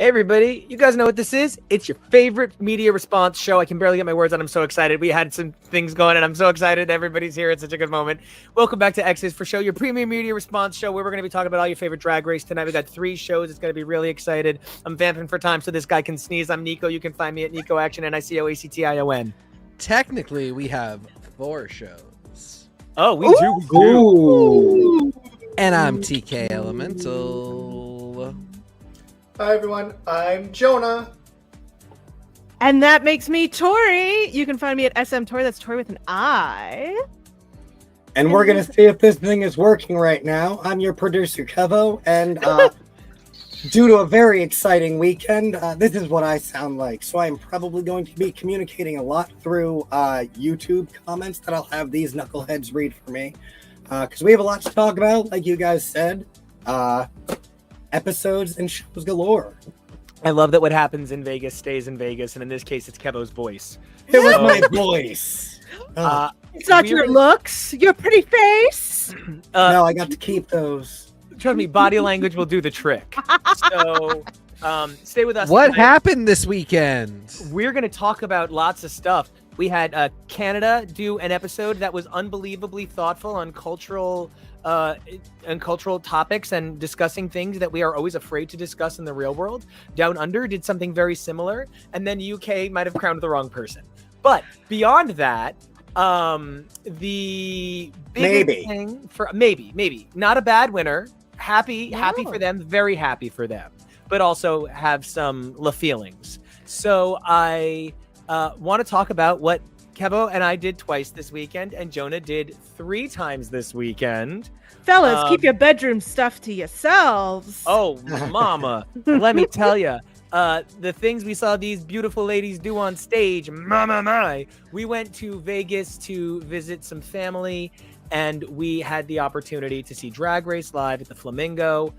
Hey everybody, you guys know what this is. It's your favorite media response show. I can barely get my words out. I'm so excited. We had some things going and I'm so excited. Everybody's here. It's such a good moment. Welcome back to X's for Show, your premium media response show where we're going to be talking about all your favorite drag race tonight. We got 3 shows. It's going to be really excited. I'm vamping for time so this guy can sneeze. I'm Nico. You can find me at Nico Action, Nicoaction. Technically, we have 4 shows. Oh, we do. Ooh. And I'm TK Elemental. Hi everyone, I'm Jonah. And that makes me Tori. You can find me at SM Tori. That's Tori with an I. And we're going to see if this thing is working right now. I'm your producer, Kevo. And due to a very exciting weekend, this is what I sound like. So I'm probably going to be communicating a lot through YouTube comments that I'll have these knuckleheads read for me. Because we have a lot to talk about, like you guys said. Episodes and shows galore. I love that what happens in Vegas stays in Vegas, and in this case, it's Kevo's voice. It was my voice. It's not your looks, your pretty face. No, I got to keep those. Trust me, body language will do the trick. So, stay with us. What tonight. happened this weekend? We're going to talk about lots of stuff. We had Canada do an episode that was unbelievably thoughtful on cultural topics and discussing things that we are always afraid to discuss in the real world. Down Under did something very similar, and then UK might have crowned the wrong person. But beyond that, the biggest thing for maybe not a bad winner. Happy for them, very happy for them, but also have some feelings. So I want to talk about what Kevo and I did twice this weekend, and Jonah did 3 times this weekend. Fellas, keep your bedroom stuff to yourselves. Oh, mama, let me tell you, the things we saw these beautiful ladies do on stage, my. We went to Vegas to visit some family, and we had the opportunity to see Drag Race live at the Flamingo.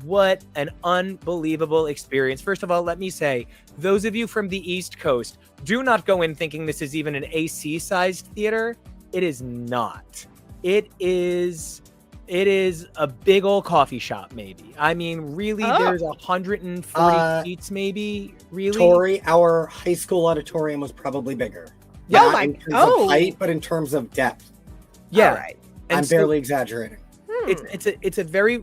What an unbelievable experience. First of all, let me say, those of you from the East Coast, do not go in thinking this is even an AC-sized theater. It is not. It is a big old coffee shop, maybe. I mean, really, there's 140 seats, maybe. Really, Tori, our high school auditorium was probably bigger. Yeah, Not in terms of height, but in terms of depth. Yeah, right. I'm barely exaggerating. It's a very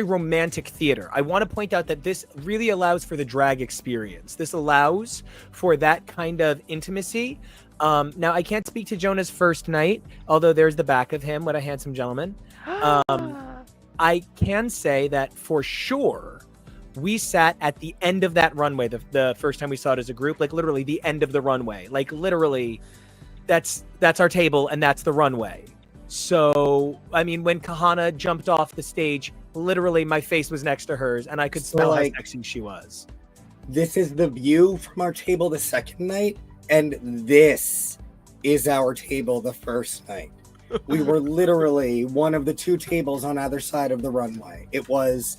romantic theater. I want to point out that this really allows for the drag experience. This allows for that kind of intimacy. Now, I can't speak to Jonah's first night, although there's the back of him. What a handsome gentleman. I can say that for sure, we sat at the end of that runway the first time we saw it as a group, like literally the end of the runway. Like literally, that's our table and that's the runway. So, I mean, when Kahana jumped off the stage, literally my face was next to hers and I could smell how sexy she was. This is the view from our table the second night, and this is our table the first night. We were literally one of the 2 tables on either side of the runway. It was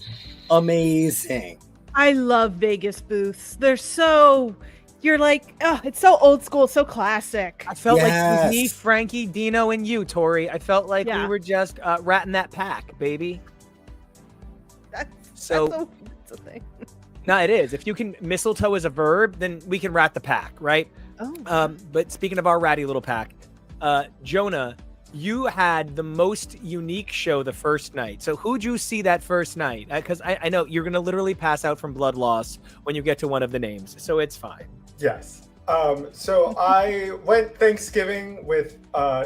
amazing. I love Vegas booths. They're so... You're like, oh, it's so old school, so classic. I felt like it was me, Frankie, Dino, and you, Tori. I felt like we were just ratting that pack, baby. That's a thing. No, it is. If you can mistletoe as a verb, then we can rat the pack, right? Oh. But speaking of our ratty little pack, Jonah, you had the most unique show the first night. So who'd you see that first night? Because I know you're going to literally pass out from blood loss when you get to one of the names. So it's fine. Yes. So I went Thanksgiving with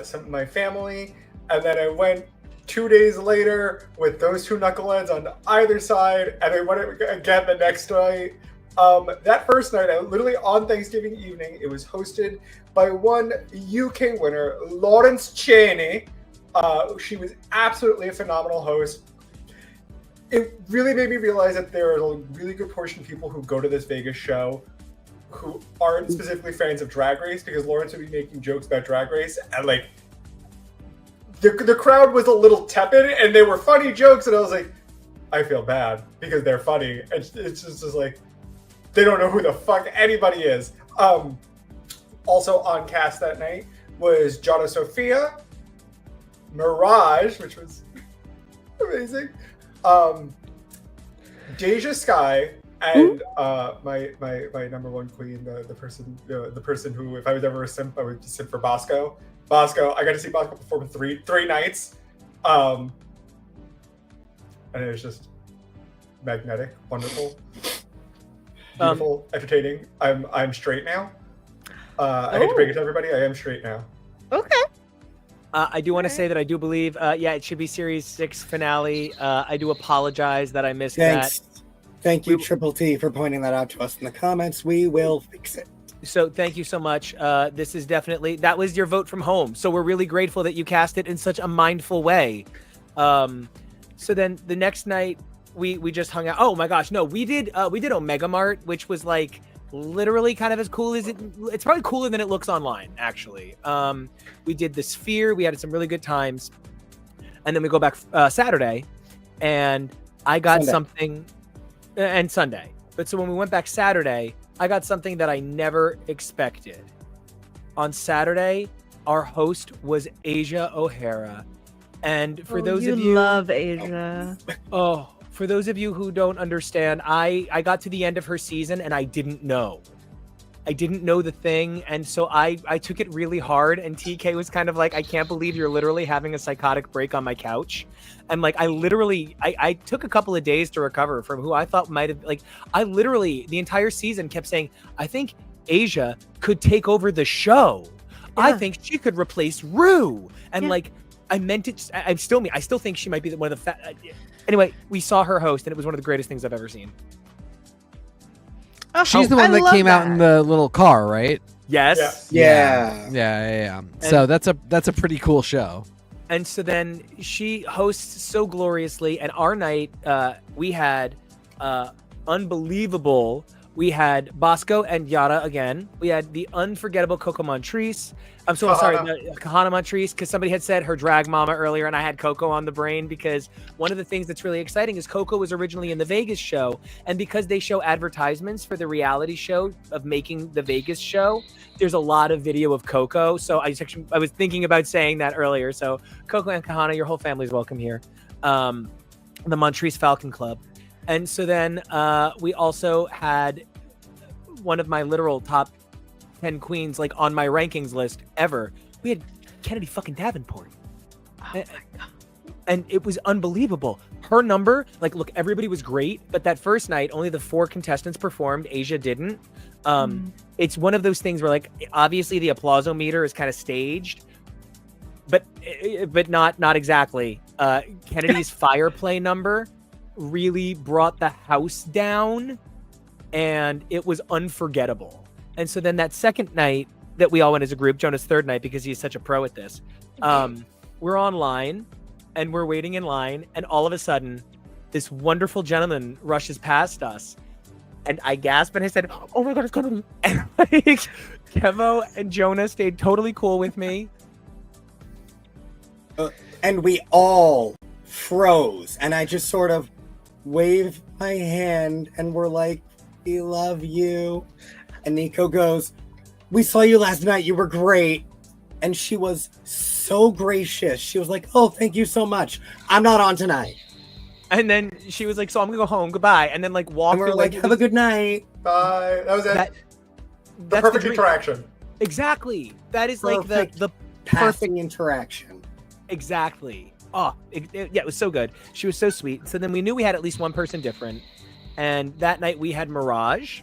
some of my family, and then I went 2 days later with those 2 knuckleheads on either side, and I went again the next night. That first night, literally on Thanksgiving evening, it was hosted by one UK winner, Lawrence Cheney. She was absolutely a phenomenal host. It really made me realize that there are a really good portion of people who go to this Vegas show who aren't specifically fans of Drag Race, because Lawrence would be making jokes about Drag Race, and like the crowd was a little tepid, and they were funny jokes, and I was like, I feel bad because they're funny. It's just like they don't know who the fuck anybody is. Also on cast that night was Jonah Sophia, Mirage, which was amazing, Deja Sky, And my number one queen, the person who, if I was ever a simp, I would just simp for Bosco. Bosco, I got to see Bosco perform three nights, and it was just magnetic, wonderful, beautiful, entertaining. I'm straight now. I hate to break it to everybody, I am straight now. Okay. I do want to say that I do believe, it should be Series 6 finale. I do apologize that I missed Thanks. that. Thank you, Triple T, for pointing that out to us in the comments. We will fix it. So thank you so much. This is definitely, that was your vote from home. So we're really grateful that you cast it in such a mindful way. So then the next night we just hung out. Oh my gosh, no, we did Omega Mart, which was like literally kind of as cool as it's probably cooler than it looks online, actually. We did the Sphere, we had some really good times. And then we go back Saturday and I got something, and Sunday. But so when we went back Saturday, I got something that I never expected. On Saturday, our host was Asia O'Hara. And for those of you, love Asia. Oh, for those of you who don't understand, I got to the end of her season and I didn't know. I didn't know the thing, and so I took it really hard, and TK was kind of like, I can't believe you're literally having a psychotic break on my couch. And like, I took a couple of days to recover from who I thought might have, like, I literally, the entire season kept saying, I think Asia could take over the show. Yeah. I think she could replace Rue. And like, I meant it, I still think she might be one of the, anyway, we saw her host, and it was one of the greatest things I've ever seen. She's the one that came out in the little car, right? Yes. Yeah. So that's a pretty cool show. And so then she hosts so gloriously, and our night we had unbelievable. We had Bosco and Yara again. We had the unforgettable Coco Montrese. I'm so sorry, Kahana Montrese, because somebody had said her drag mama earlier, and I had Coco on the brain, because one of the things that's really exciting is Coco was originally in the Vegas show, and because they show advertisements for the reality show of making the Vegas show, there's a lot of video of Coco. So I was thinking about saying that earlier. So Coco and Kahana, your whole family's welcome here. The Montrese Falcon Club. And so then we also had one of my literal top 10 queens, like on my rankings list ever. We had Kennedy fucking Davenport. Oh my God. And it was unbelievable. Her number, like, look, everybody was great, but that first night, only the 4 contestants performed. Asia didn't. It's one of those things where, like, obviously the applausometer is kind of staged, but not exactly. Kennedy's fire play number really brought the house down, and it was unforgettable. And so then that second night that we all went as a group, Jonah's third night, because he's such a pro at this, we're online and we're waiting in line, and all of a sudden this wonderful gentleman rushes past us, and I gasped and I said, oh my God, it's gonna be, and like, Kevo and Jonah stayed totally cool with me. And we all froze, and I just sort of waved my hand and we're like, we love you. And Nico goes, we saw you last night, you were great. And she was so gracious. She was like, oh, thank you so much. I'm not on tonight. And then she was like, so I'm gonna go home, goodbye. And then like walked. And we're like, have a good night. Bye. That was it. The perfect interaction. Exactly. That is perfect, like the perfect interaction. Exactly. Oh, it was so good. She was so sweet. So then we knew we had at least one person different. And that night we had Mirage.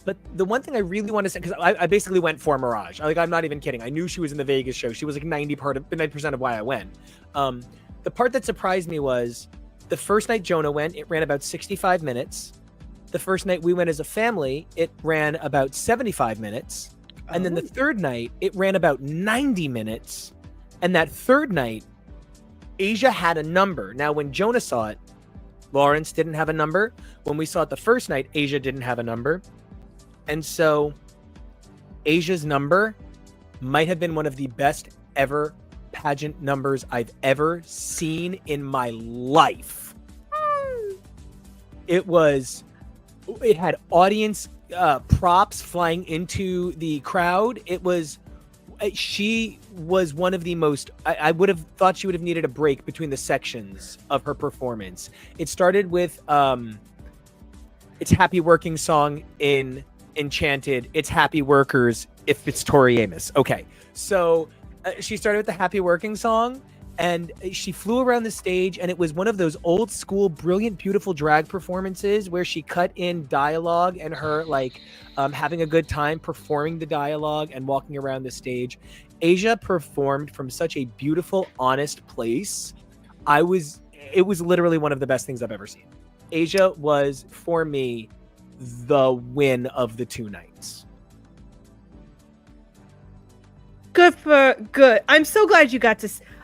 But the one thing I really want to say, because I basically went for Mirage. Like, I'm not even kidding. I knew she was in the Vegas show. She was like 90% of why I went. The part that surprised me was the first night Jonah went, it ran about 65 minutes. The first night we went as a family, it ran about 75 minutes. And then the third night, it ran about 90 minutes. And that third night, Asia had a number. Now, when Jonah saw it, Lawrence didn't have a number. When we saw it the first night, Asia didn't have a number. And so Asia's number might have been one of the best ever pageant numbers I've ever seen in my life. It had audience props flying into the crowd. She was one of the most, I would have thought she would have needed a break between the sections of her performance. It started with it's Happy Working song in Enchanted. It's Happy Workers if it's Tori Amos. Okay, so she started with the Happy Working song, and she flew around the stage, and it was one of those old school, brilliant, beautiful drag performances where she cut in dialogue and her like having a good time performing the dialogue and walking around the stage. Asia performed from such a beautiful, honest place. It was literally one of the best things I've ever seen. Asia was, for me, the win of the 2 nights. Good. I'm so glad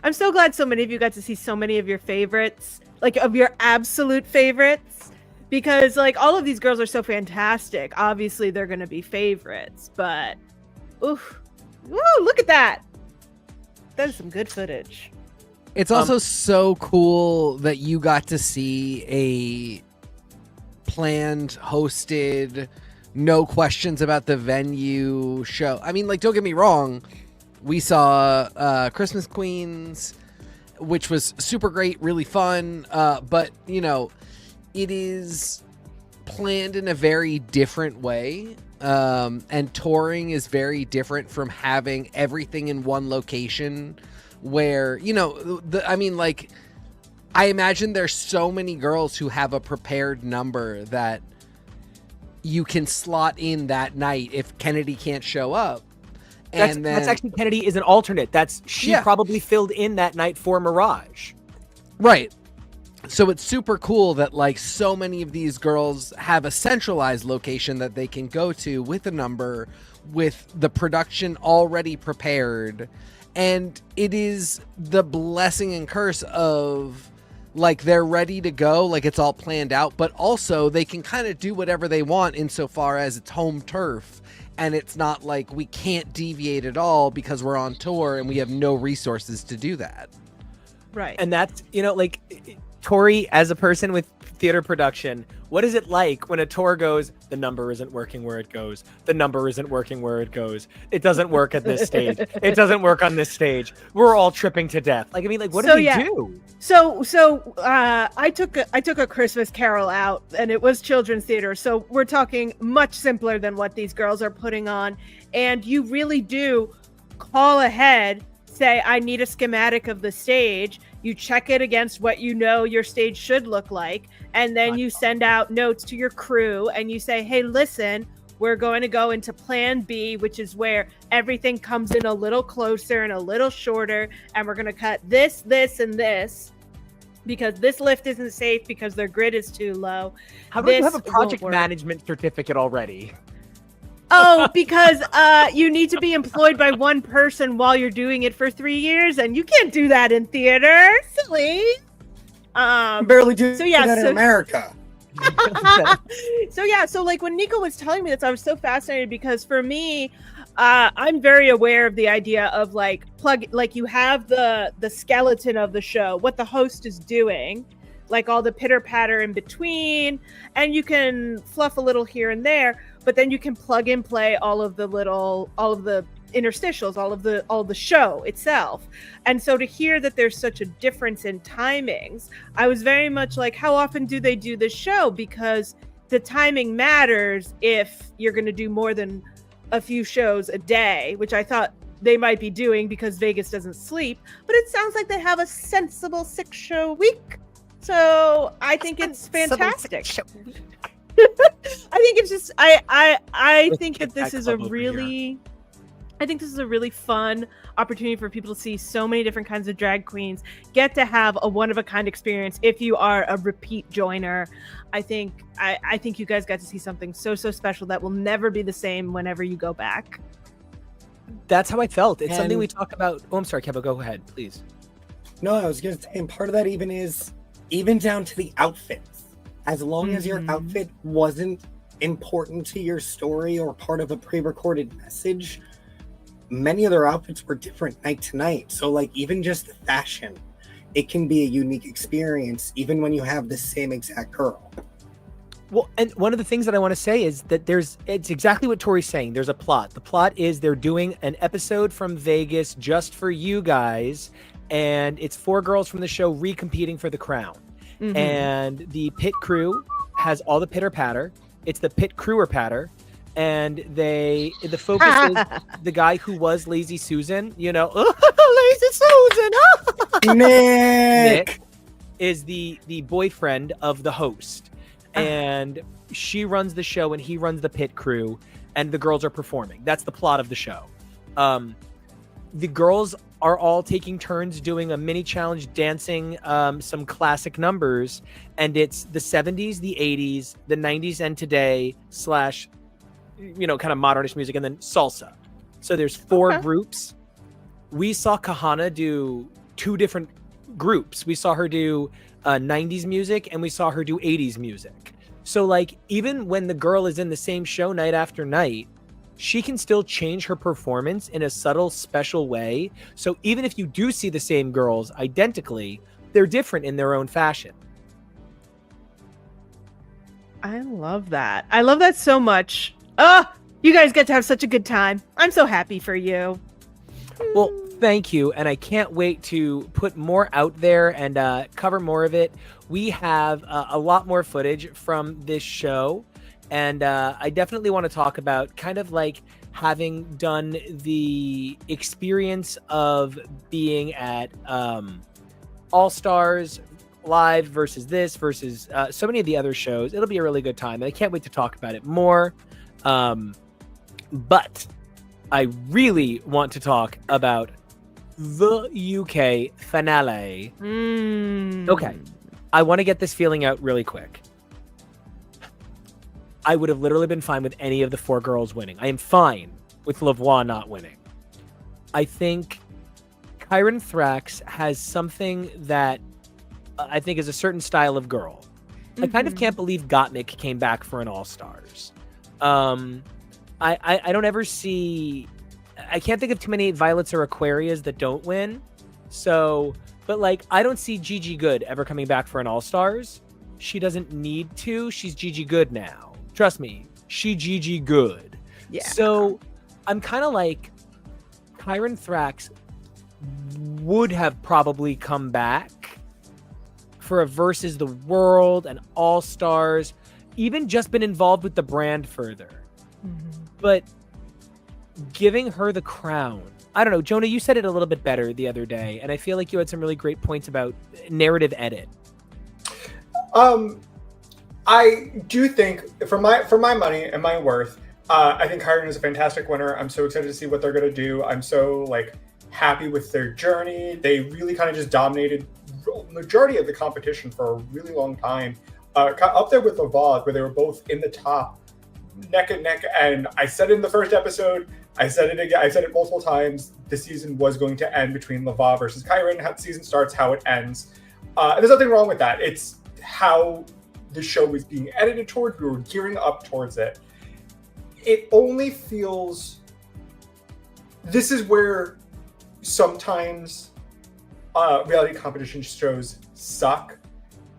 I'm so glad so many of you got to see so many of your favorites, like of your absolute favorites, because like all of these girls are so fantastic. Obviously, they're going to be favorites, but oof. Woo, look at that. That is some good footage. It's also so cool that you got to see a planned, hosted, no questions about the venue show. I mean, like, don't get me wrong. We saw Christmas Queens, which was super great, really fun. But, you know, it is planned in a very different way. And touring is very different from having everything in one location where, you know, I imagine there's so many girls who have a prepared number that you can slot in that night if Kennedy can't show up. That's actually Kennedy is an alternate. She probably filled in that night for Mirage. Right. So it's super cool that like so many of these girls have a centralized location that they can go to with a number, with the production already prepared. And it is the blessing and curse of like they're ready to go, like it's all planned out, but also they can kind of do whatever they want insofar as it's home turf. And it's not like we can't deviate at all because we're on tour and we have no resources to do that. Right. And that's, you know, like Tori, as a person with theater production, what is it like when a tour goes, the number isn't working where it goes, the number isn't working where it goes, it doesn't work at this stage, it doesn't work on this stage, we're all tripping to death. Like, I mean, like, what do they do? So I took a Christmas Carol out, and it was children's theater, so we're talking much simpler than what these girls are putting on, and you really do call ahead, say, I need a schematic of the stage. You check it against what you know your stage should look like, and then you send out notes to your crew and you say, hey, listen, we're going to go into plan B, which is where everything comes in a little closer and a little shorter, and we're going to cut this, and this, because this lift isn't safe because their grid is too low. How do you have a project management certificate already? Oh, because you need to be employed by one person while you're doing it for 3 years, and you can't do that in theater. Silly. Barely do that in America. So like when Nico was telling me this, I was so fascinated because for me, I'm very aware of the idea of like you have the skeleton of the show, what the host is doing, like all the pitter patter in between, and you can fluff a little here and there. But then you can plug and play all of the interstitials, all of the show itself. And so to hear that there's such a difference in timings, I was very much like, how often do they do this show? Because the timing matters if you're going to do more than a few shows a day, which I thought they might be doing because Vegas doesn't sleep. But it sounds like they have a sensible 6-show week. So I think it's fantastic. I think it's just I think that this is a really fun opportunity for people to see so many different kinds of drag queens, get to have a one-of-a-kind experience. If you are a repeat joiner, I think you guys got to see something so special that will never be the same whenever you go back. That's how I felt. It's something we talk about. Oh, I'm sorry, Kevo, go ahead, please. No, I was going to say, and part of that even down to the outfits. As long as your outfit wasn't important to your story or part of a pre-recorded message, many of their outfits were different night to night. So like even just the fashion, it can be a unique experience even when you have the same exact girl. Well, and one of the things that I want to say is that it's exactly what Tori's saying. There's a plot. The plot is they're doing an episode from Vegas just for you guys, and it's 4 girls from the show recompeting for the crown. And the pit crew has all the pitter patter. It's the pit crewer patter, and the focus is the guy who was Lazy Susan. You know, Lazy Susan. Nick. Is the boyfriend of the host, and she runs the show and he runs the pit crew, and the girls are performing. That's the plot of the show. The girls are all taking turns doing a mini challenge, dancing some classic numbers, and it's the 70s, the 80s, the 90s, and today / kind of modernish music, and then salsa. So there's 4 groups. We saw Kahana do 2 different groups. We saw her do 90s music, and we saw her do 80s music. So like, even when the girl is in the same show night after night, she can still change her performance in a subtle, special way. So even if you do see the same girls identically, they're different in their own fashion. I love that. I love that so much. You guys get to have such a good time. I'm so happy for you. Well, thank you. And I can't wait to put more out there and cover more of it. We have a lot more footage from this show. And I definitely want to talk about kind of like having done the experience of being at All Stars Live versus this versus so many of the other shows. It'll be a really good time. And I can't wait to talk about it more. But I really want to talk about the UK finale. Okay. I want to get this feeling out really quick. I would have literally been fine with any of the 4 girls winning. I am fine with Lavoie not winning. I think Kyron Thrax has something that I think is a certain style of girl. I kind of can't believe Gottmik came back for an All-Stars. I don't ever see... I can't think of too many Violets or Aquarias that don't win. So, but like, I don't see Gigi Good ever coming back for an All-Stars. She doesn't need to. She's Gigi Good now. Trust me, she Gigi Good. Yeah. So I'm kind of like, Kyron Thrax would have probably come back for a Versus the World and All Stars, even just been involved with the brand further. But giving her the crown, I don't know, Jonah, you said it a little bit better the other day, and I feel like you had some really great points about narrative edit. I do think, for my money and my worth, I think Kyron is a fantastic winner. I'm so excited to see what they're going to do. I'm so happy with their journey. They really kind of just dominated the majority of the competition for a really long time. Up there with Lavoie, where they were both in the top, neck and neck. And I said it in the first episode, I said it again, I said it multiple times, the season was going to end between Lavoie versus Kyron. How the season starts, how it ends. And there's nothing wrong with that. It's how the show was being edited towards. We were gearing up towards it. It only feels... This is where sometimes reality competition shows suck,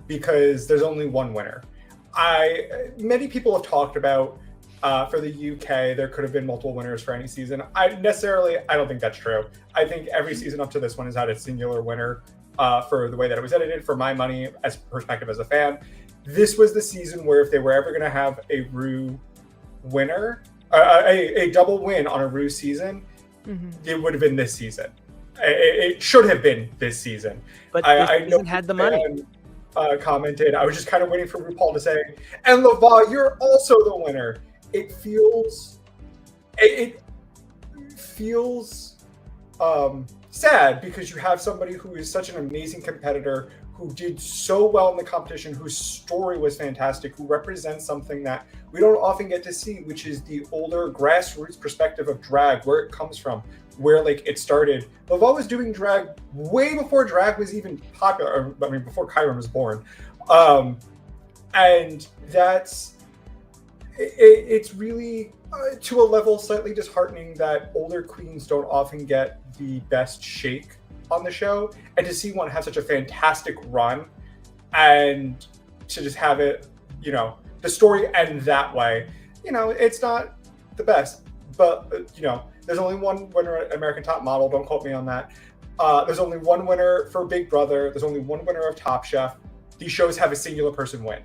because there's only one winner. Many people have talked about for the UK, there could have been multiple winners for any season. I don't think that's true. I think every season up to this one has had a singular winner for the way that it was edited. For my money, as perspective as a fan, this was the season where if they were ever going to have a Rue winner, a double win on a Rue season, it would have been this season. It should have been this season. But I this season had the money. Commented, I was just kind of waiting for RuPaul to say, and Lavoie, you're also the winner. It feels sad, because you have somebody who is such an amazing competitor, who did so well in the competition, whose story was fantastic, who represents something that we don't often get to see, which is the older grassroots perspective of drag, where it comes from, where it started. Lavoie was doing drag way before drag was even popular. Before Kyron was born. And it's really to a level slightly disheartening that older queens don't often get the best shake on the show, and to see one have such a fantastic run and to just have it, the story end that way, it's not the best, but there's only one winner at American Top Model. Don't quote me on that. There's only one winner for Big Brother. There's only one winner of Top Chef. These shows have a singular person win.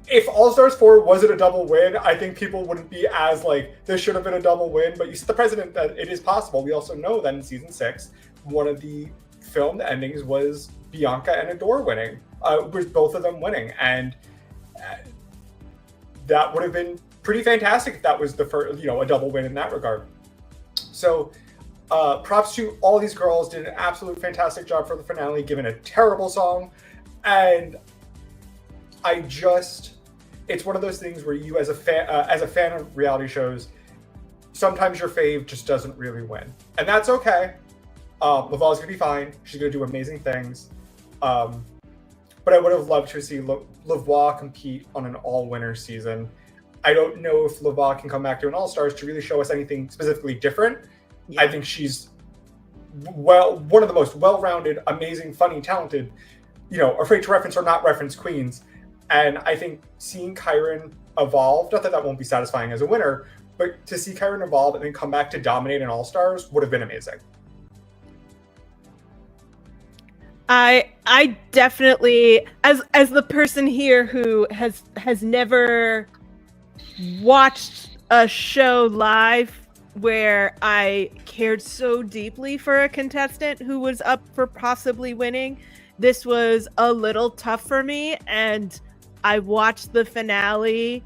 if All Stars 4 wasn't a double win, I think people wouldn't be as like, this should have been a double win. But you said the president that it is possible. We also know that in season 6, one of the filmed endings was Bianca and Adore winning, with both of them winning. And that would have been pretty fantastic if that was the first, a double win in that regard. So props to all these girls, did an absolute fantastic job for the finale, given a terrible song. And it's one of those things where you, as a fan of reality shows, sometimes your fave just doesn't really win, and that's okay. Laval's gonna be fine. She's gonna do amazing things. But I would have loved to see Lavoie compete on an all-winner season. I don't know if Lavoie can come back to an All-Stars to really show us anything specifically different. Yeah. I think she's one of the most well-rounded, amazing, funny, talented, afraid to reference or not reference queens. And I think seeing Kyron evolve, not that that won't be satisfying as a winner, but to see Kyron evolve and then come back to dominate an All-Stars would have been amazing. I definitely, as the person here who has never watched a show live where I cared so deeply for a contestant who was up for possibly winning, this was a little tough for me, and I watched the finale,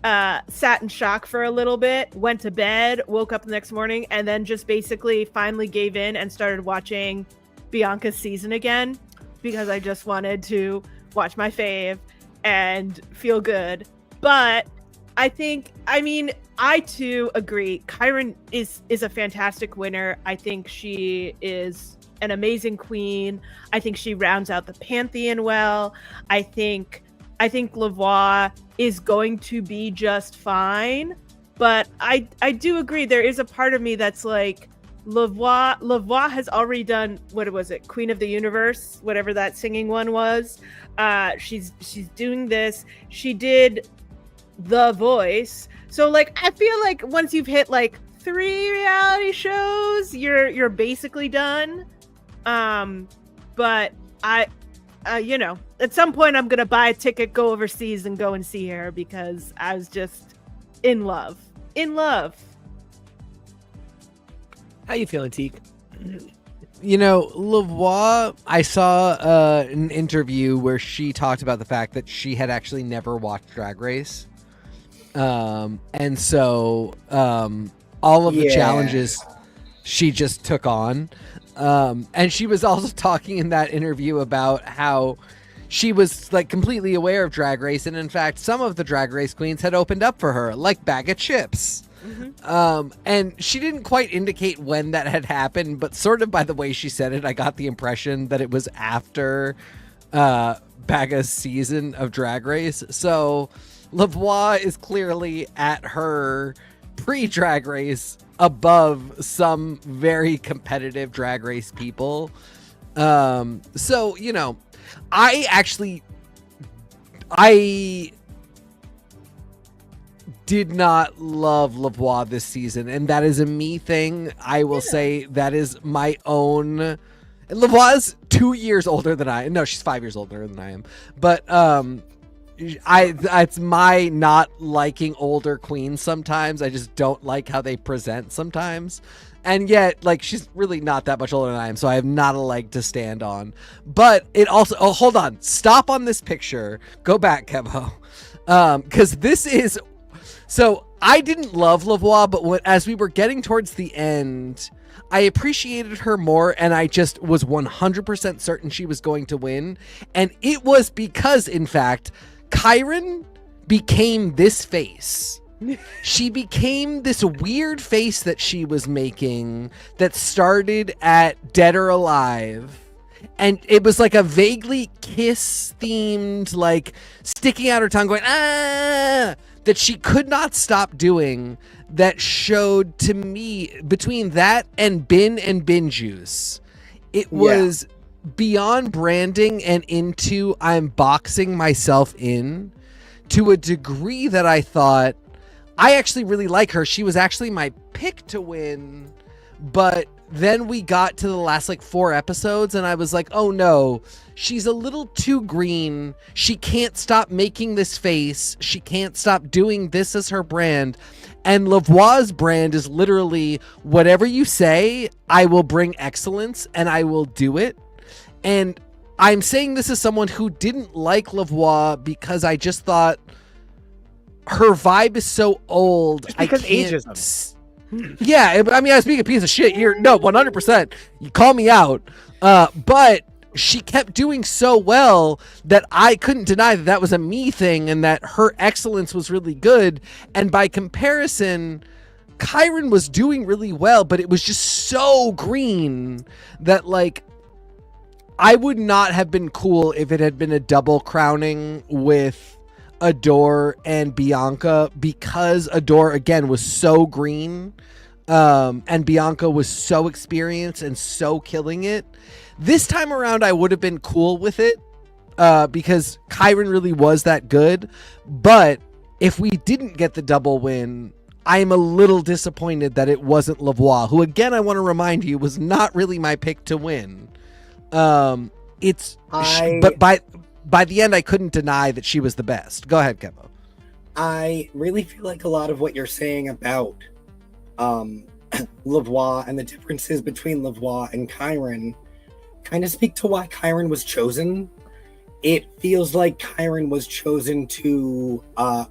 sat in shock for a little bit, went to bed, woke up the next morning, and then just basically finally gave in and started watching Bianca's season again, because I just wanted to watch my fave and feel good. But I too agree. Kyron is a fantastic winner. I think she is an amazing queen. I think she rounds out the pantheon well. I think Lavoie is going to be just fine. But I do agree. There is a part of me that's like, Lavoie has already done, what was it, Queen of the Universe, whatever that singing one was. She's doing this. She did The Voice. So like, I feel like once you've hit like 3 reality shows, you're basically done. But I at some point I'm gonna buy a ticket, go overseas, and go and see her, because I was just in love. How you feeling, Teak? Lavoie, I saw an interview where she talked about the fact that she had actually never watched Drag Race. And so all of the challenges she just took on. And she was also talking in that interview about how she was like completely aware of Drag Race, and in fact some of the Drag Race queens had opened up for her, like Bag of Chips. Mm-hmm. And she didn't quite indicate when that had happened, but sort of by the way she said it, I got the impression that it was after Baga's season of Drag Race. So Lavoie is clearly at her pre-Drag Race above some very competitive Drag Race people. So, I did not love Lavoie this season, and that is a me thing. I will say that is my own. Lavoie's 2 years older than I am. No, she's 5 years older than I am. But it's my not liking older queens sometimes. I just don't like how they present sometimes. And yet, like, she's really not that much older than I am, so I have not a leg to stand on. But it also... Oh, hold on. Stop on this picture. Go back, Kevo. Because this is... So, I didn't love Lavoie, but as we were getting towards the end, I appreciated her more, and I just was 100% certain she was going to win. And it was because, in fact, Kyron became this face. She became this weird face that she was making that started at Dead or Alive. And it was like a vaguely Kiss-themed, like, sticking out her tongue going, ah, that she could not stop doing, that showed to me, between that and Bin Juice, it was beyond branding and into I'm boxing myself in to a degree that I thought, I actually really like her. She was actually my pick to win, but then we got to the last like 4 episodes and I was like, oh no, she's a little too green. She can't stop making this face. She can't stop doing this as her brand. And Lavoie's brand is literally whatever you say, I will bring excellence and I will do it. And I'm saying this as someone who didn't like Lavoie because I just thought her vibe is so old. Just because I can't. ageism. Yeah, I mean, I speak a piece of shit here. No, 100%. You call me out. But she kept doing so well that I couldn't deny that that was a me thing and that her excellence was really good. And by comparison, Kyron was doing really well, but it was just so green that, like, I would not have been cool if it had been a double crowning with Adore and Bianca, because Adore again was so green and Bianca was so experienced and so killing it. This time around I would have been cool with it because Kyron really was that good. But if we didn't get the double win, I'm a little disappointed that it wasn't Lavoie, who again I want to remind you was not really my pick to win. But by the end, I couldn't deny that she was the best. Go ahead, Kevo. I really feel like a lot of what you're saying about Lavoie and the differences between Lavoie and Kyron kind of speak to why Kyron was chosen. It feels like Kyron was chosen to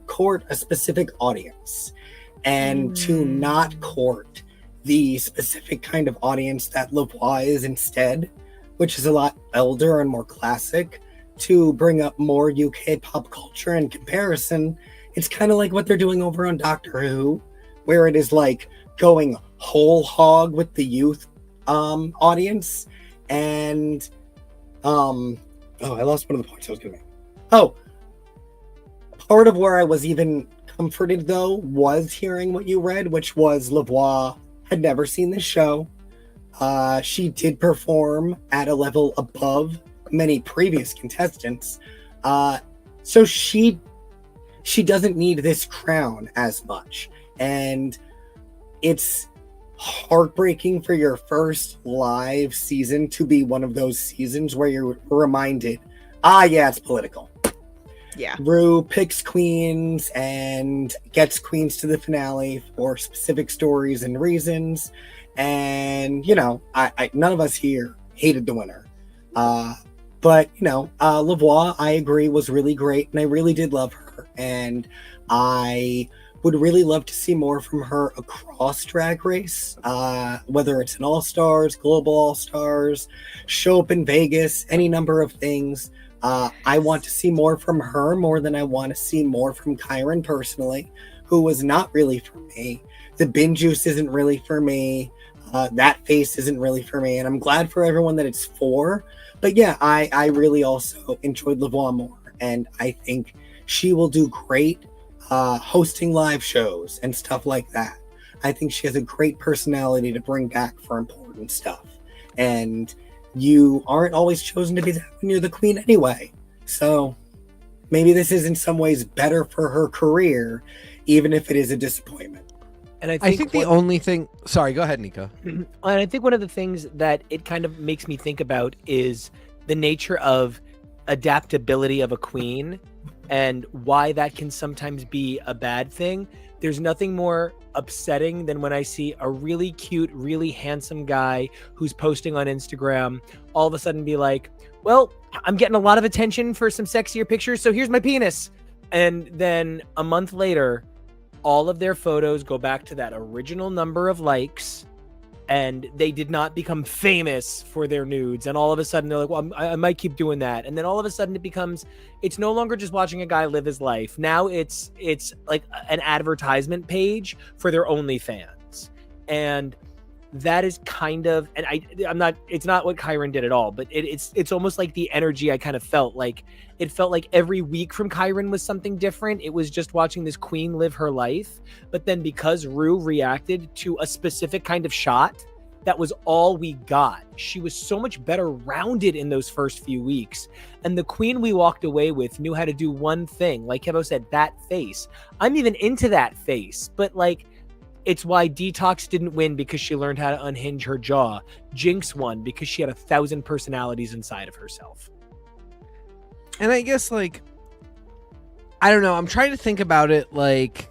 court a specific audience and to not court the specific kind of audience that Lavoie is instead, which is a lot elder and more classic. To bring up more UK pop culture in comparison, it's kind of like what they're doing over on Doctor Who, where it is like going whole hog with the youth audience. And I lost one of the points I was going to make. Oh, part of where I was even comforted though was hearing what you read, which was Lavoie had never seen this show. She did perform at a level above many previous contestants, so she doesn't need this crown as much, and it's heartbreaking for your first live season to be one of those seasons where you're reminded, yeah, it's political. Yeah, Rue picks queens and gets queens to the finale for specific stories and reasons, and I none of us here hated the winner. But, Lavoie, I agree, was really great, and I really did love her, and I would really love to see more from her across Drag Race, whether it's an All-Stars, Global All-Stars, show up in Vegas, any number of things. I want to see more from her more than I want to see more from Kyron personally, who was not really for me. The bin juice isn't really for me. That face isn't really for me, and I'm glad for everyone that it's for. But yeah, I really also enjoyed Lavoie more, and I think she will do great hosting live shows and stuff like that. I think she has a great personality to bring back for important stuff, and you aren't always chosen to be that when you're the queen anyway. So maybe this is in some ways better for her career, even if it is a disappointment. And I think the only thing... Sorry, go ahead, Nico. And I think one of the things that it kind of makes me think about is the nature of adaptability of a queen and why that can sometimes be a bad thing. There's nothing more upsetting than when I see a really cute, really handsome guy who's posting on Instagram all of a sudden be like, well, I'm getting a lot of attention for some sexier pictures, so here's my penis. And then a month later, all of their photos go back to that original number of likes, and they did not become famous for their nudes. And all of a sudden they're like, well, I might keep doing that. And then all of a sudden it's no longer just watching a guy live his life. Now it's like an advertisement page for their OnlyFans. And that is kind of, and it's not what Kyron did at all, but it's almost like the energy I kind of felt like. It felt like every week from Kyron was something different. It was just watching this queen live her life. But then because Rue reacted to a specific kind of shot, that was all we got. She was so much better rounded in those first few weeks. And the queen we walked away with knew how to do one thing. Like Kevo said, that face. I'm even into that face. But like, It's why Detox didn't win because she learned how to unhinge her jaw. Jinx won because she had 1,000 personalities inside of herself. And I guess, like, I don't know. I'm trying to think about it, like,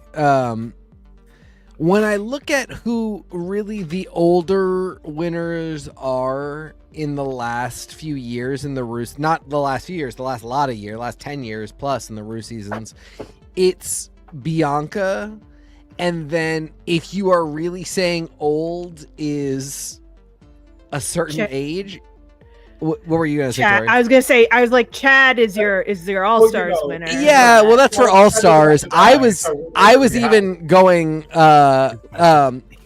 when I look at who really the older winners are in the last few years in the Roos, not the last few years, the last lot of years, last 10 years plus in the Roos seasons, it's Bianca. And then if you are really saying old is a certain age, what were you gonna say, Tori? I was gonna say, I was like, Chad is your All Stars winner. Yeah, well, that's for All Stars. I was even going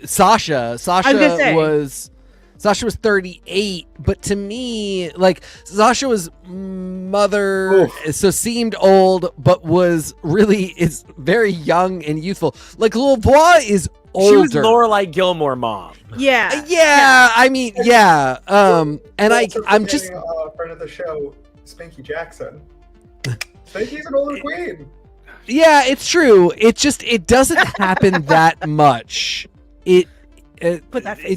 Sasha. Sasha was 38, but to me, like, Sasha was mother, so seemed old, but was is very young and youthful. Like, Lavoie is older. She was Lorelai Gilmore mom. Yeah. I mean, yeah. And I'm just a friend of the show, Spanky Jackson. Spanky's an older queen. Yeah, it's true. It doesn't happen that much. It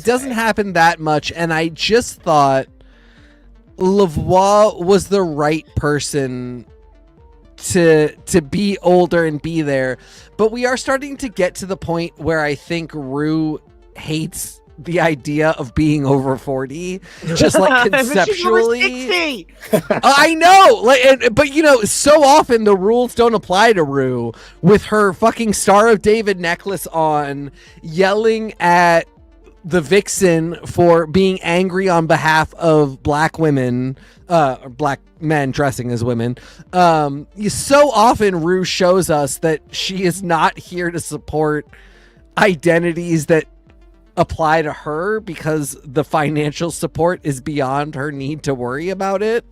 doesn't happen that much, and I just thought Lavoie was the right person to be older and be there. But we are starting to get to the point where I think Rue hates the idea of being over 40, just like conceptually. I know, but so often the rules don't apply to Rue with her fucking Star of David necklace on, yelling at the Vixen for being angry on behalf of black women, or black men dressing as women. So often Rue shows us that she is not here to support identities that apply to her because the financial support is beyond her need to worry about it.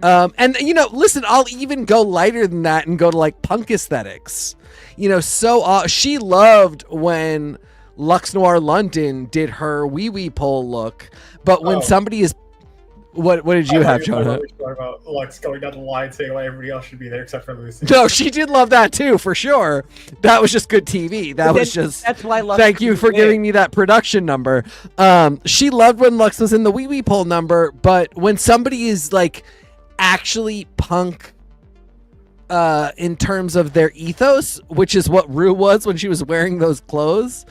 And listen, I'll even go lighter than that and go to like punk aesthetics. She loved when Lux Noir London did her wee wee pole look, but when somebody is what did you have, Jonah? About Lux going down the line saying why everybody else should be there except for Lucy. No, she did love that too, for sure. That was just good TV. That's why Lux. Thank you for giving me that production number. She loved when Lux was in the wee wee pole number, but when somebody is like actually punk in terms of their ethos, which is what Rue was when she was wearing those clothes,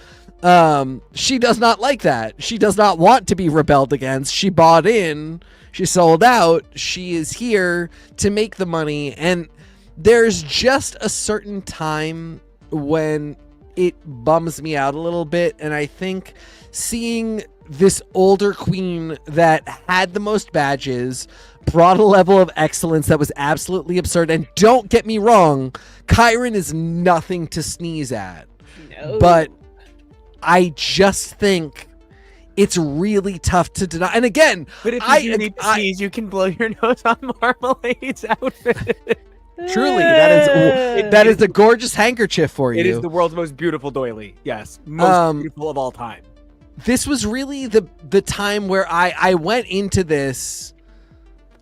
she does not like that. She does not want to be rebelled against. She bought in, she sold out, she is here to make the money. And there's just a certain time when it bums me out a little bit, and I think seeing this older queen that had the most badges brought a level of excellence that was absolutely absurd. And don't get me wrong, Kyron is nothing to sneeze at. No. But I just think it's really tough to deny. And again, but if you need to sneeze, you can blow your nose on Marmalade's outfit. Truly, that is a gorgeous handkerchief for you. It is the world's most beautiful doily. Yes, most beautiful of all time. This was really the time where I went into this.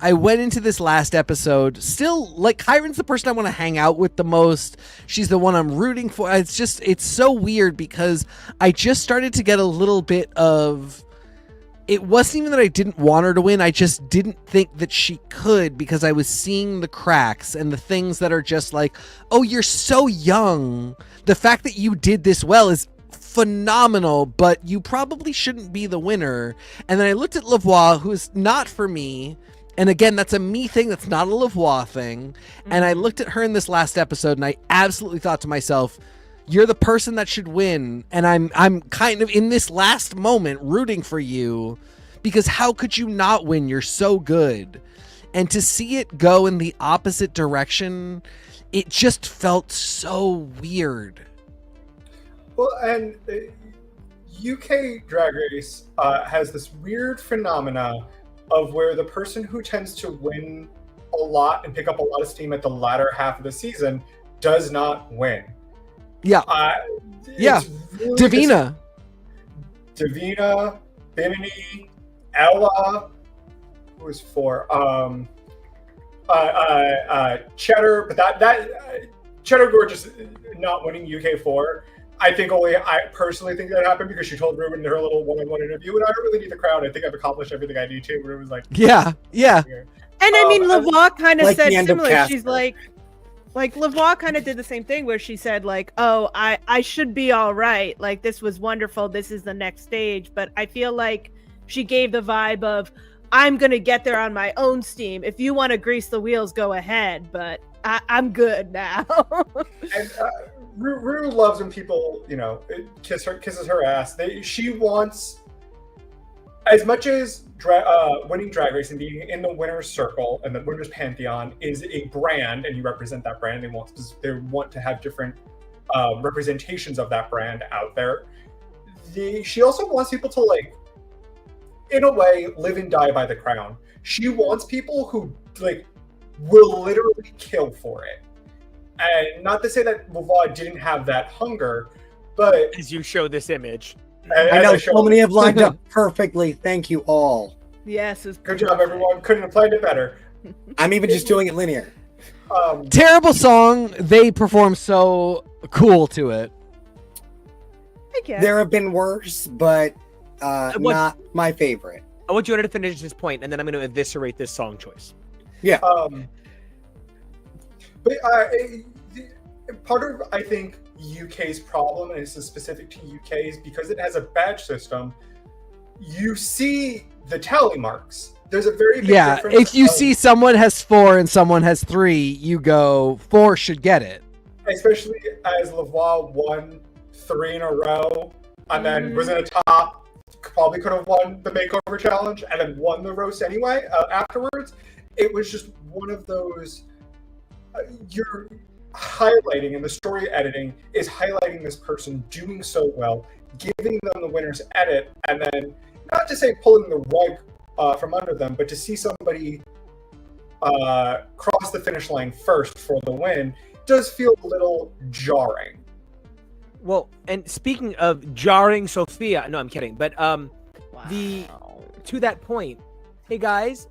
I went into this last episode still like Kyron's the person I want to hang out with the most. She's the one I'm rooting for. It's so weird because I just started to get a little bit of, it wasn't even that I didn't want her to win. I just didn't think that she could because I was seeing the cracks and the things that are just like, oh, you're so young. The fact that you did this well is phenomenal, but you probably shouldn't be the winner. And then I looked at Lavoie, who is not for me. And again, that's a me thing. That's not a Lavoie thing. Mm-hmm. And I looked at her in this last episode and I absolutely thought to myself, you're the person that should win. And I'm kind of in this last moment rooting for you because how could you not win? You're so good. And to see it go in the opposite direction, it just felt so weird. Well, and UK Drag Race has this weird phenomena of where the person who tends to win a lot and pick up a lot of steam at the latter half of the season does not win. Yeah. Really Davina, Bimini, Ella, who was for Cheddar, but that Cheddar Gorgeous not winning UK4. I personally think that happened because she told Ruben in her little one-on-one interview, and I don't really need the crowd. I think I've accomplished everything I need to. Ruben was like, Yeah. And I mean, Lavoie kind of like said the end of similar. Casper. She's like Lavoie kind of did the same thing where she said like, "Oh, I should be all right. Like this was wonderful. This is the next stage." But I feel like she gave the vibe of, "I'm gonna get there on my own steam. If you want to grease the wheels, go ahead. But I'm good now." and Rue loves when people, kisses her ass. She wants, as much as winning Drag Race and being in the winner's circle and the winner's pantheon is a brand, and you represent that brand. They want to have different representations of that brand out there. She also wants people to, like, in a way, live and die by the crown. She wants people who, like, will literally kill for it. And not to say that Lavoie didn't have that hunger, but As you show this image. I know so many have lined up perfectly. Thank you all. Yes, it's Good job, everyone. Couldn't have planned it better. I'm even just doing it linear. Terrible song. They perform so cool to it. I guess. There have been worse, but not my favorite. I want Jonah to finish this point, and then I'm going to eviscerate this song choice. Yeah. But part of, I think, UK's problem, and this is specific to UK, is because it has a badge system. You see the tally marks. There's a very big difference. If you see someone has 4 and someone has 3, you go 4 should get it. Especially as Lavoie won 3 in a row, and then was in a top, probably could have won the makeover challenge, and then won the roast anyway afterwards. It was just one of those. You're highlighting, and the story editing is highlighting this person doing so well, giving them the winner's edit, and then not to say pulling the rug from under them, but to see somebody cross the finish line first for the win does feel a little jarring. Well, and speaking of jarring Sophia, no, I'm kidding. But to that point, hey guys,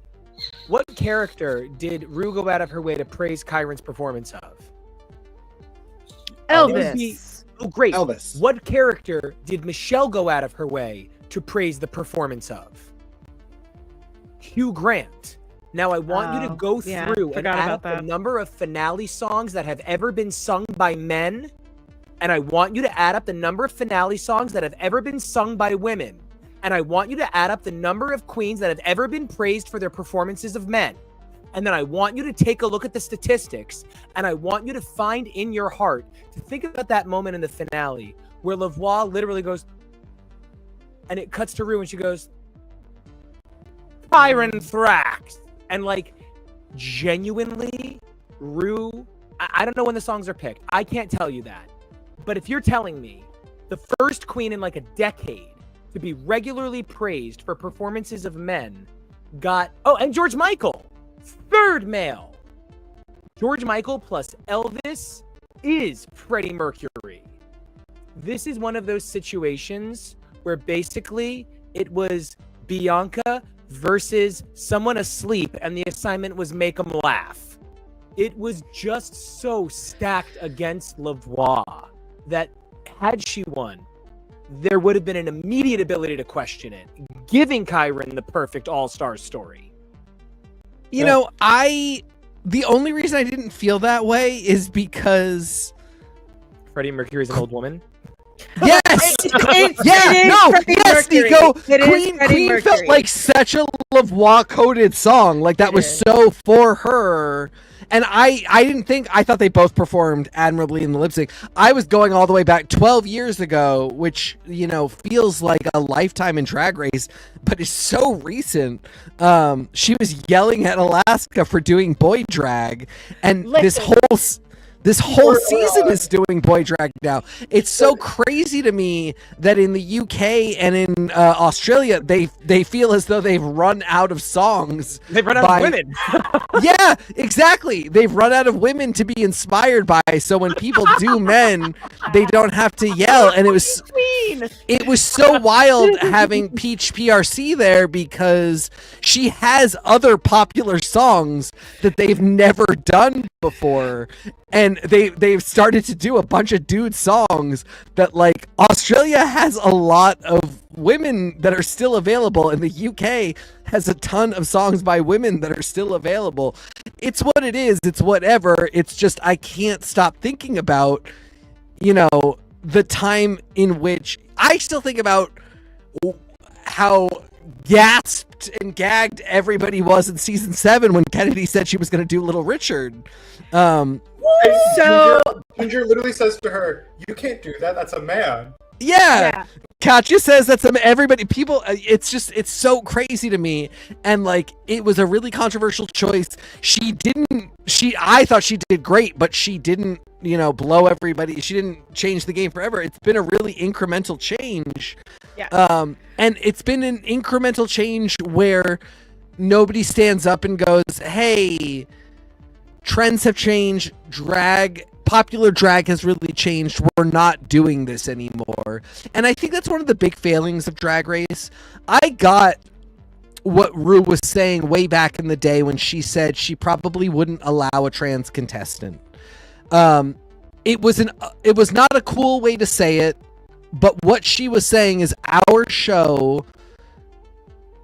what character did Rue go out of her way to praise Kyron's performance of? Elvis. Oh, great. Elvis. What character did Michelle go out of her way to praise the performance of? Hugh Grant. Now, I want you to go through and add up the number of finale songs that have ever been sung by men, and I want you to add up the number of finale songs that have ever been sung by women, and I want you to add up the number of queens that have ever been praised for their performances of men. And then I want you to take a look at the statistics, and I want you to find in your heart to think about that moment in the finale where Lavoie literally goes, and it cuts to Rue, and she goes, Kyron Thrax. And, like, genuinely, Rue, I don't know when the songs are picked. I can't tell you that. But if you're telling me the first queen in, like, a decade to be regularly praised for performances of men got... Oh, and George Michael. Third male. George Michael plus Elvis is Freddie Mercury. This is one of those situations where basically it was Bianca versus someone asleep, and the assignment was make them laugh. It was just so stacked against Lavoie that had she won, there would have been an immediate ability to question it, giving Kyron the perfect all-star story. You know, the only reason I didn't feel that way is because Freddie Mercury is an old woman. yes, Nico. Queen felt like such a Lavoie coded song. Like that was so for her. And I thought they both performed admirably in the lip sync. I was going all the way back 12 years ago, which, you know, feels like a lifetime in Drag Race, but is so recent. She was yelling at Alaska for doing boy drag, and this whole season is doing boy drag now. It's so crazy to me that in the UK and in Australia, they feel as though they've run out of songs. They've run out of women. Yeah, exactly. They've run out of women to be inspired by. So when people do men, they don't have to yell. And it was so wild having Peach PRC there because she has other popular songs that they've never done before, and they've started to do a bunch of dude songs that, like, Australia has a lot of women that are still available, and the UK has a ton of songs by women that are still available. It's what it is. It's whatever. It's just I can't stop thinking about, you know, the time in which I still think about how gasped and gagged everybody was in season 7 when Kennedy said she was going to do Little Richard. So So- Ginger literally says to her, "You can't do that. That's a man." Yeah. Katya says that's everybody. People. It's so crazy to me, and like it was a really controversial choice. I thought she did great, but she didn't, you know, blow everybody. She didn't change the game forever. It's been a really incremental change. Yeah. And it's been an incremental change where nobody stands up and goes, "Hey, trends have changed. Popular drag has really changed. We're not doing this anymore." And I think that's one of the big failings of Drag Race. I got what Rue was saying way back in the day when she said she probably wouldn't allow a trans contestant. It was not a cool way to say it, but what she was saying is our show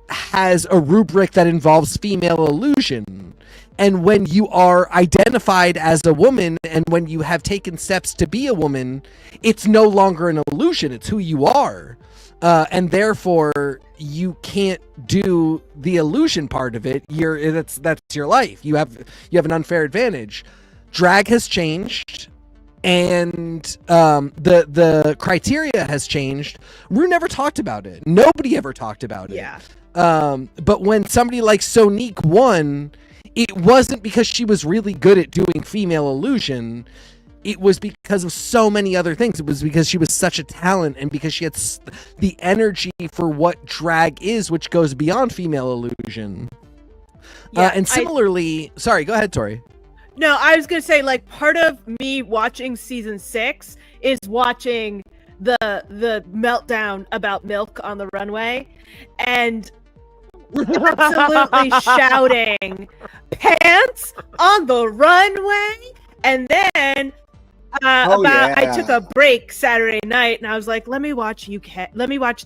has a rubric that involves female illusion. And when you are identified as a woman and when you have taken steps to be a woman, it's no longer an illusion. It's who you are. And therefore, you can't do the illusion part of it. That's your life. You have an unfair advantage. Drag has changed. And the criteria has changed. Rue never talked about it. Nobody ever talked about it. Yeah. But when somebody like Sonique won, it wasn't because she was really good at doing female illusion. It was because of so many other things. It was because she was such a talent and because she had the energy for what drag is, which goes beyond female illusion. Yeah, and similarly, sorry, go ahead, Tori. No, I was gonna say, like, part of me watching season 6 is watching the meltdown about Milk on the runway, and absolutely shouting "pants on the runway," and then I took a break Saturday night, and I was like, let me watch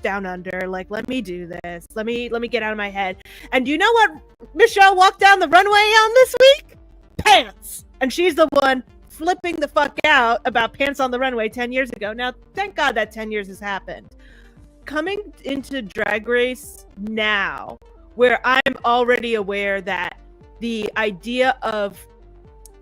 Down Under, like, let me do this, let me get out of my head. And you know what Michelle walked down the runway on this week? Pants. And she's the one flipping the fuck out about pants on the runway 10 years ago. Now, thank God that 10 years has happened. Coming into Drag Race now, where I'm already aware that the idea of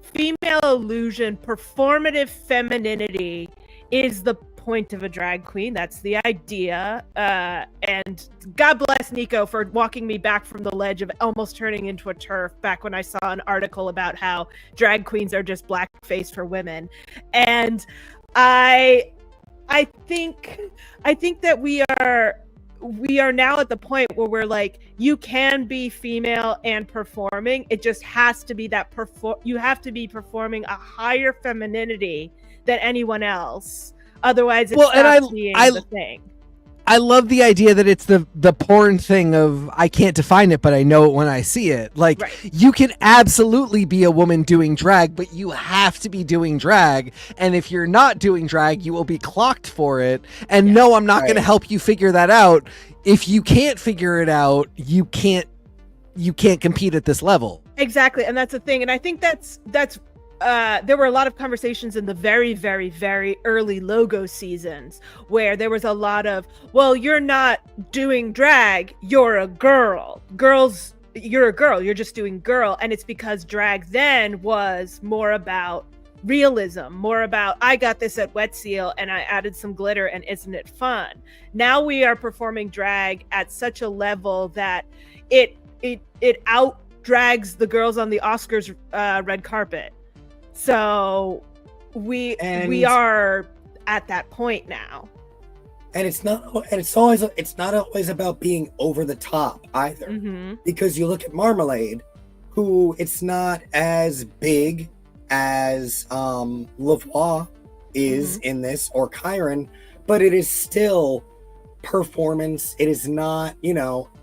female illusion, performative femininity is the point of a drag queen. That's the idea. And God bless Nico for walking me back from the ledge of almost turning into a TERF back when I saw an article about how drag queens are just blackface for women. And I think that we are now at the point where we're like, you can be female and performing. It just has to be that you have to be performing a higher femininity than anyone else. Otherwise, it's being the thing. I love the idea that it's the porn thing of I can't define it, but I know it when I see it. Like, right. You can absolutely be a woman doing drag, but you have to be doing drag. And if you're not doing drag, you will be clocked for it. And no, I'm not going to help you figure that out. If you can't figure it out, you can't compete at this level. Exactly. And that's the thing. And I think that's there were a lot of conversations in the very, very, very early logo seasons where there was a lot of, well, you're not doing drag, you're a girl. You're a girl, you're just doing girl. And it's because drag then was more about realism, more about, I got this at Wet Seal and I added some glitter and isn't it fun? Now we are performing drag at such a level that it out drags the girls on the Oscars red carpet. So we are at that point now. And it's not always about being over the top either. Mm-hmm. Because you look at Marmalade, who it's not as big as Lavoie is in this, or Kyron, but it is still performance. It is not,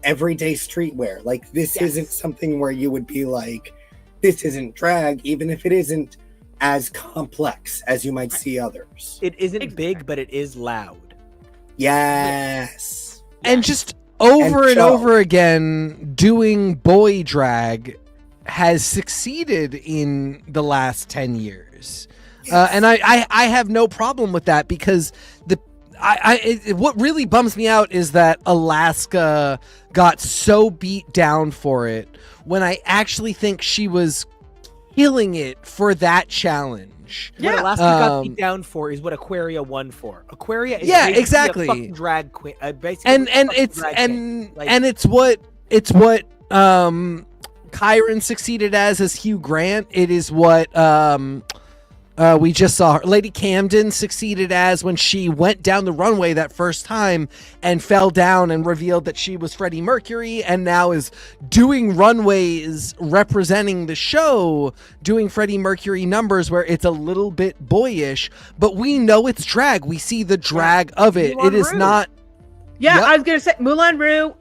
everyday streetwear. Like, this isn't something where you would be like, this isn't drag, even if it isn't as complex as you might see others. It isn't big, but it is loud. Yes. And just over and show. over again, doing boy drag has succeeded in the last 10 years. And I have no problem with that, because what really bums me out is that Alaska got so beat down for it, when I actually think she was killing it for that challenge. What Alaska got beat down for is what Aquaria won for. Aquaria is exactly a fucking drag queen. And it's what Kyron succeeded as Hugh Grant. It is what we just saw her. Lady Camden succeeded as when she went down the runway that first time and fell down and revealed that she was Freddie Mercury, and now is doing runways representing the show, doing Freddie Mercury numbers where it's a little bit boyish, but we know it's drag. We see the drag of it. Moulin It is Rouge. not. Yeah, Yep. I was gonna say Moulin Rouge.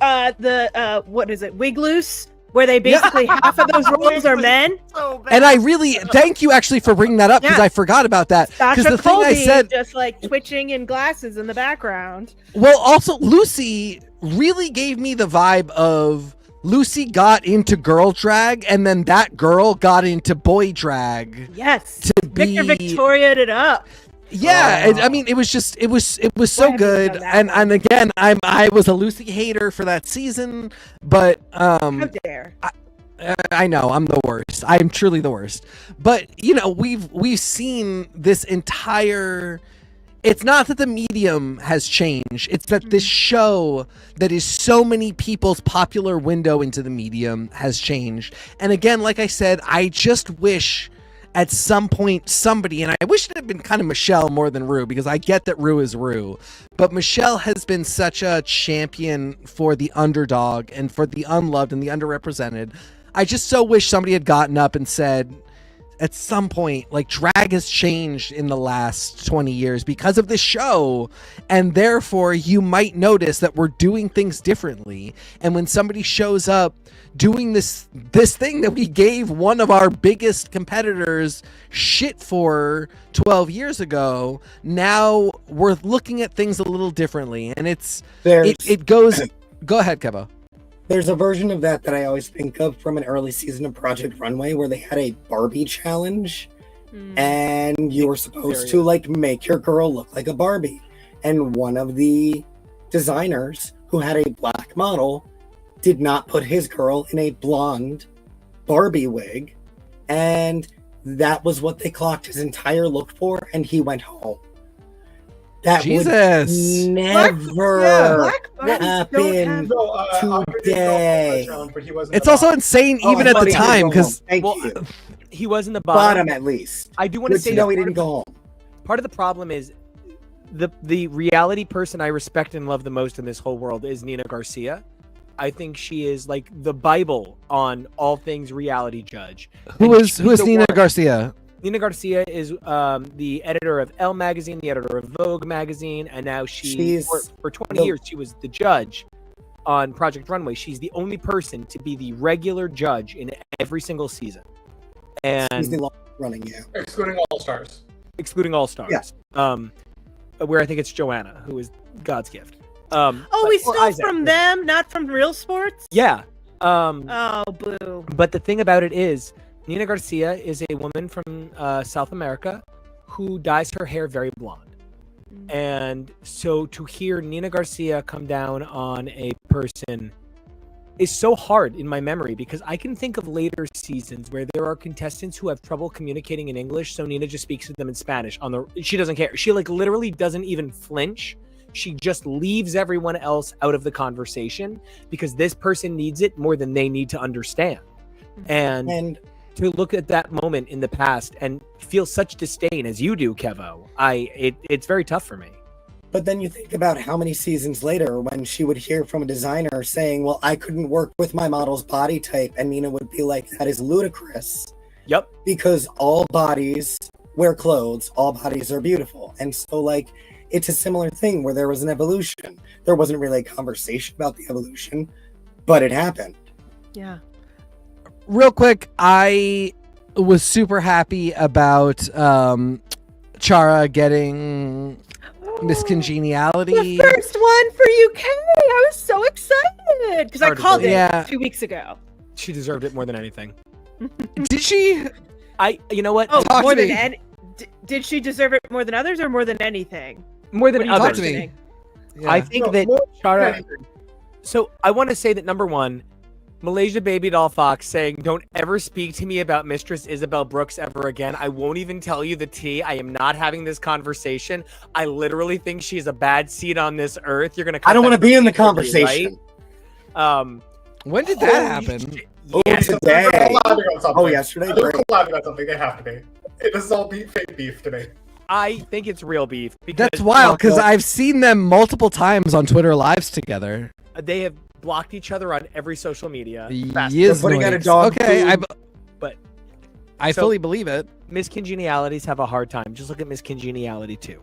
What is it? Wig Loose, where they basically half of those roles are men. So bad. And I really thank you actually for bringing that up, because Yeah. I forgot about that. Because Sasha the thing I Colby said, just like twitching in glasses in the background. well, also Lucy really gave me the vibe of Lucy got into girl drag, and then that girl got into boy drag. Yes, To Victor be- Victoria'd it up. Yeah, I mean, it was so haven't good, done that and one. again, I was a Lucy hater for that season, but How dare? I know I'm the worst. I'm truly the worst. But you know, we've seen this entire. It's not that the medium has changed. It's that this show that is so many people's popular window into the medium has changed. And again, like I said, I just wish at some point somebody, and I wish it had been kind of Michelle more than Rue, because I get that Rue is Rue, but Michelle has been such a champion for the underdog and for the unloved and the underrepresented. I just so wish somebody had gotten up and said, at some point, like, drag has changed in the last 20 years because of this show, and therefore you might notice that we're doing things differently. And when somebody shows up doing this thing that we gave one of our biggest competitors shit for 12 years ago, now we're looking at things a little differently, and it goes. Go ahead, Kevo. There's a version of that I always think of from an early season of Project Runway, where they had a Barbie challenge, and you were supposed to like make your girl look like a Barbie. And one of the designers, who had a black model, did not put his girl in a blonde Barbie wig, and that was what they clocked his entire look for, and he went home. That Jesus. would never Black Barbies don't happen have- No, I'll give you today. that challenge, but he wasn't It's the also bottom. insane Oh, even I at thought the he did time, go home. because Thank Well, you. he was in the Bottom at least. I do want to Good say to know that he part didn't go home. part of the problem is the reality person I respect and love the most in this whole world is Nina Garcia. I think she is like the Bible on all things reality judge. who And is she's the Nina one- Garcia? Nina Garcia is the editor of Elle magazine, the editor of Vogue magazine, and now She's for 20 the- years she was the judge on Project Runway. She's the only person to be the regular judge in every single season, He's and the long running, yeah. Excluding All Stars. excluding All Stars. Where I think it's Joanna, who is God's gift. Oh, but- we or stole Isaac. from them, not from Real Sports. Yeah. Oh, boo. But the thing about it is, Nina Garcia is a woman from South America who dyes her hair very blonde. And so to hear Nina Garcia come down on a person is so hard in my memory, because I can think of later seasons where there are contestants who have trouble communicating in English, so Nina just speaks to them in Spanish. She doesn't care. She like literally doesn't even flinch. She just leaves everyone else out of the conversation because this person needs it more than they need to understand. And to look at that moment in the past and feel such disdain as you do, Kevo, it's very tough for me. But then you think about how many seasons later, when she would hear from a designer saying, well, I couldn't work with my model's body type, and Nina would be like, that is ludicrous. Yep. Because all bodies wear clothes, all bodies are beautiful. And so, like, it's a similar thing where there was an evolution. There wasn't really a conversation about the evolution, but it happened. Yeah. real quick, I was super happy about Chara getting Miss Congeniality. The first one for UK. I was so excited because I Hard to called it believe. 2 weeks ago. She deserved it more than anything. Did she? You know what? Oh, Talk more to than me. any. Did she deserve it more than others or more than anything? More than What are you Talk others. to me. questioning? Yeah. I think No, that more than Chara. anything. So I want to say that number one, Malaysia Baby Doll Fox saying, "Don't ever speak to me about Mistress Isabel Brooks ever again. I won't even tell you the tea. I am not having this conversation. I literally think she's a bad seed on this earth. You're gonna. I don't want to be in the completely, conversation. Right? When did that happen? Oh, Yeah. today. They're collabing on something. Oh, yesterday. They're Great. collabing on something. They have to be. This is all fake beef to me. I think it's real beef because That's wild because I've seen them multiple times on Twitter lives together. they have blocked each other on every social media. Yes, They're putting out a dog Okay, food. But I So- fully believe it. Miss Congenialities have a hard time. Just look at Miss Congeniality too.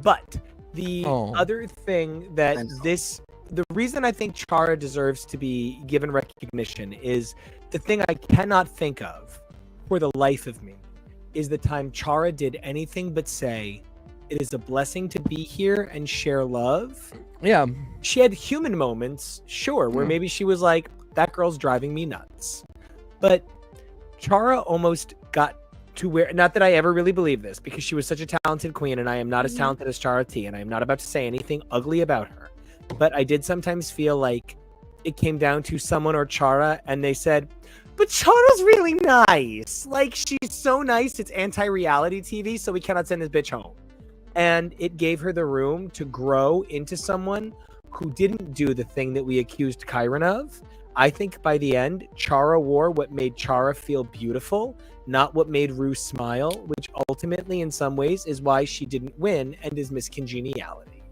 But the Oh. other thing that I know. the reason I think Chara deserves to be given recognition is the thing I cannot think of for the life of me is the time Chara did anything but say, "It is a blessing to be here and share love." Yeah. She had human moments, sure, where Mm. maybe she was like, "That girl's driving me nuts." But Chara almost got to where, not that I ever really believe this, because she was such a talented queen, and I am not as talented as Chara T, and I am not about to say anything ugly about her. But I did sometimes feel like it came down to someone or Chara, and they said, "But Chara's really nice. Like, she's so nice, it's anti-reality TV, so we cannot send this bitch home." And it gave her the room to grow into someone who didn't do the thing that we accused Kyron of. I think by the end, Chara wore what made Chara feel beautiful, not what made Rue smile, which ultimately, in some ways, is why she didn't win and is Miss Congeniality.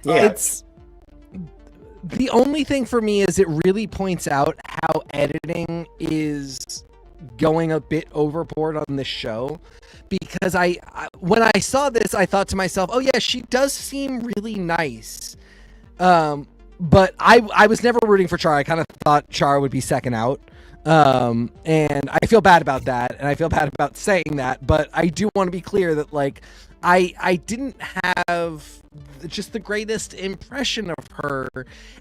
Yeah. It's the only thing for me is it really points out how editing is going a bit overboard on this show, because I when I saw this I thought to myself, oh yeah, she does seem really nice, but I was never rooting for Chara. I kind of thought Chara would be second out, and I feel bad about that, and I feel bad about saying that, but I do want to be clear that like I didn't have just the greatest impression of her,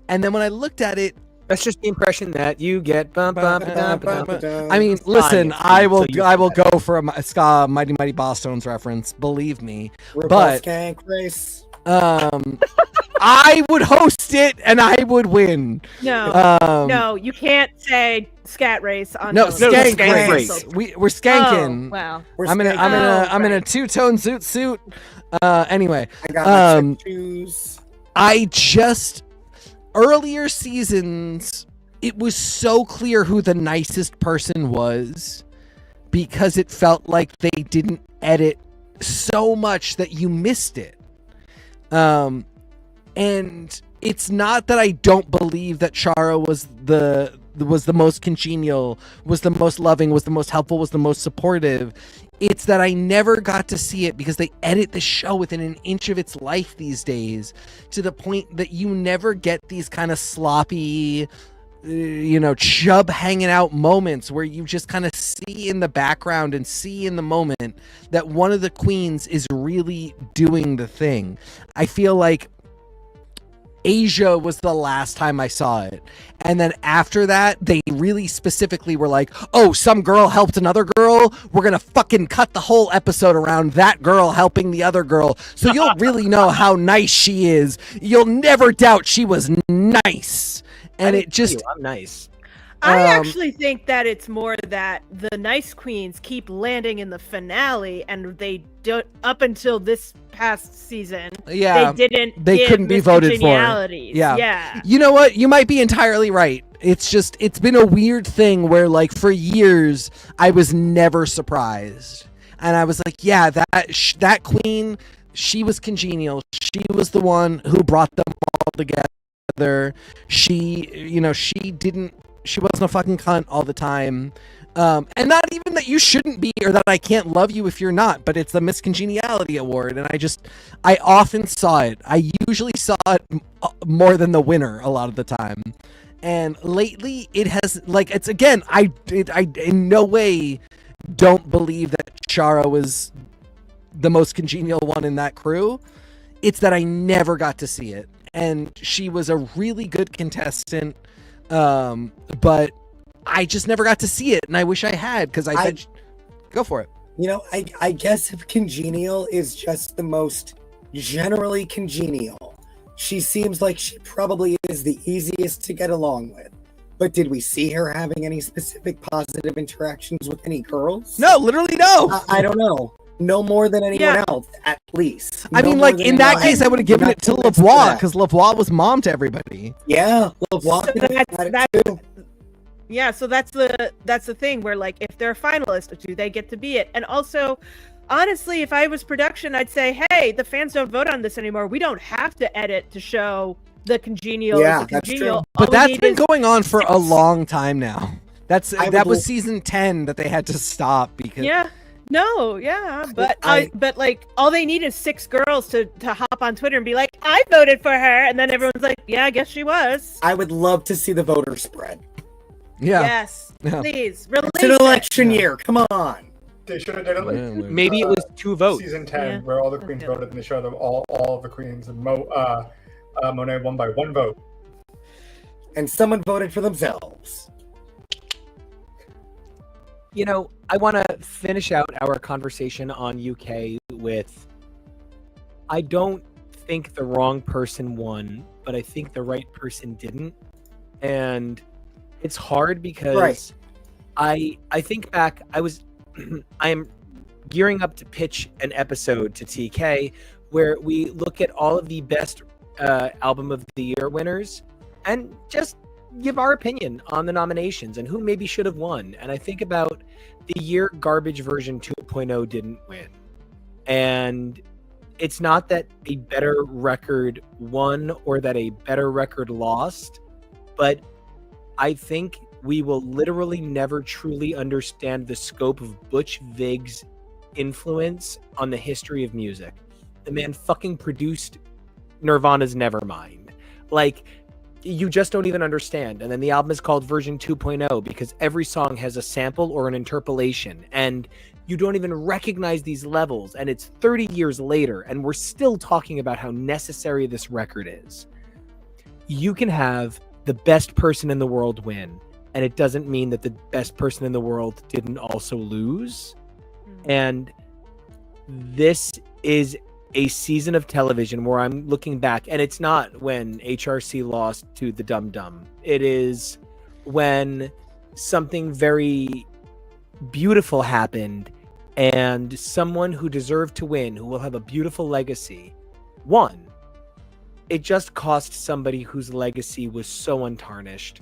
and then when I looked at it, That's just the impression that you get. Bum, bum, bum, bum, bum. I mean, It's listen, fine, I will so you- I will go for a ska Mighty Mighty Boss Tones reference, believe me. RuPaul's but- Skank Race. I would host it and I would win. No, Um, no, you can't say scat race on. no, television. skank skank race. race. We're skanking. Oh, wow. We're I'm in a skanking. I'm in a right. two-tone suit. Anyway, I got my um, check shoes. I just earlier seasons it was so clear who the nicest person was because it felt like they didn't edit so much that you missed it. And it's not that I don't believe that Chara was the most congenial, was the most loving, was the most helpful, was the most supportive. It's that I never got to see it because they edit the show within an inch of its life these days, to the point that you never get these kind of sloppy, chub hanging out moments where you just kind of see in the background and see in the moment that one of the queens is really doing the thing. I feel like Asia was the last time I saw it. And then after that, they really specifically were like, oh, some girl helped another girl. We're going to fucking cut the whole episode around that girl helping the other girl. So you'll really know how nice she is. You'll never doubt she was nice. And I it just, I'm nice. I Um, actually think that it's more that the nice queens keep landing in the finale, and they don't up until this past season. yeah. they didn't. they give couldn't be Miss voted for. Congenialities. Yeah. yeah. You know what? You might be entirely right. It's just, it's been a weird thing where, like, for years, I was never surprised. And I was like, yeah, that queen, she was congenial. She was the one who brought them all together. She wasn't a fucking cunt all the time. And not even that you shouldn't be, or that I can't love you if you're not, but it's the Miss Congeniality Award, and I often saw it. I usually saw it more than the winner a lot of the time. And lately, it has like it's again. I in no way don't believe that Charo was the most congenial one in that crew. It's that I never got to see it, and she was a really good contestant, but I just never got to see it, and I wish I had because I said, "Go for it." You know, I guess if congenial is just the most generally congenial, she seems like she probably is the easiest to get along with. But did we see her having any specific positive interactions with any girls? No, literally no. I don't know. No more than anyone Yeah. else, at least. I No mean, more like than in that anyone case, I else. would have given it to Not convinced of Lavoie that. because Lavoie was mom to everybody. Yeah, LeBlanc So could have that's- had it that's- too. Yeah, so that's the thing where like if they're a finalist, do they get to be it? And also, honestly, if I was production, I'd say, hey, the fans don't vote on this anymore. We don't have to edit to show the congenial. Yeah, is the that's congenial. true. But All we that's need been is going on for a six. long time now. That would was l- season 10 that they had to stop because Yeah. No, yeah, but I- but like all they need is 6 girls to hop on Twitter and be like, I voted for her, and then everyone's like, yeah, I guess she was. I would love to see the voter spread. yeah. Yes, Yeah. please release It's an it. election year. Come on. They should have done it like Yeah, like- Maybe it was 2 votes. season 10, Yeah. where all the queens Okay. voted, and they showed them all of the queens, and Monet won by 1 vote. And someone voted for themselves. You know, I want to finish out our conversation on UK with, I don't think the wrong person won, but I think the right person didn't. And it's hard because Right. I think back, I am gearing up to pitch an episode to TK where we look at all of the best album of the year winners and just give our opinion on the nominations and who maybe should have won. And I think about the year Garbage version 2.0 didn't win. And it's not that a better record won or that a better record lost, but I think we will literally never truly understand the scope of Butch Vig's influence on the history of music. The man fucking produced Nirvana's Nevermind. Like, you just don't even understand. And then the album is called version 2.0 because every song has a sample or an interpolation, and you don't even recognize these levels. And it's 30 years later, and we're still talking about how necessary this record is. You can have the best person in the world win, and it doesn't mean that the best person in the world didn't also lose. And this is a season of television where I'm looking back, and it's not when HRC lost to the Dum Dum. It is when something very beautiful happened, and someone who deserved to win, who will have a beautiful legacy, won. It just cost somebody whose legacy was so untarnished.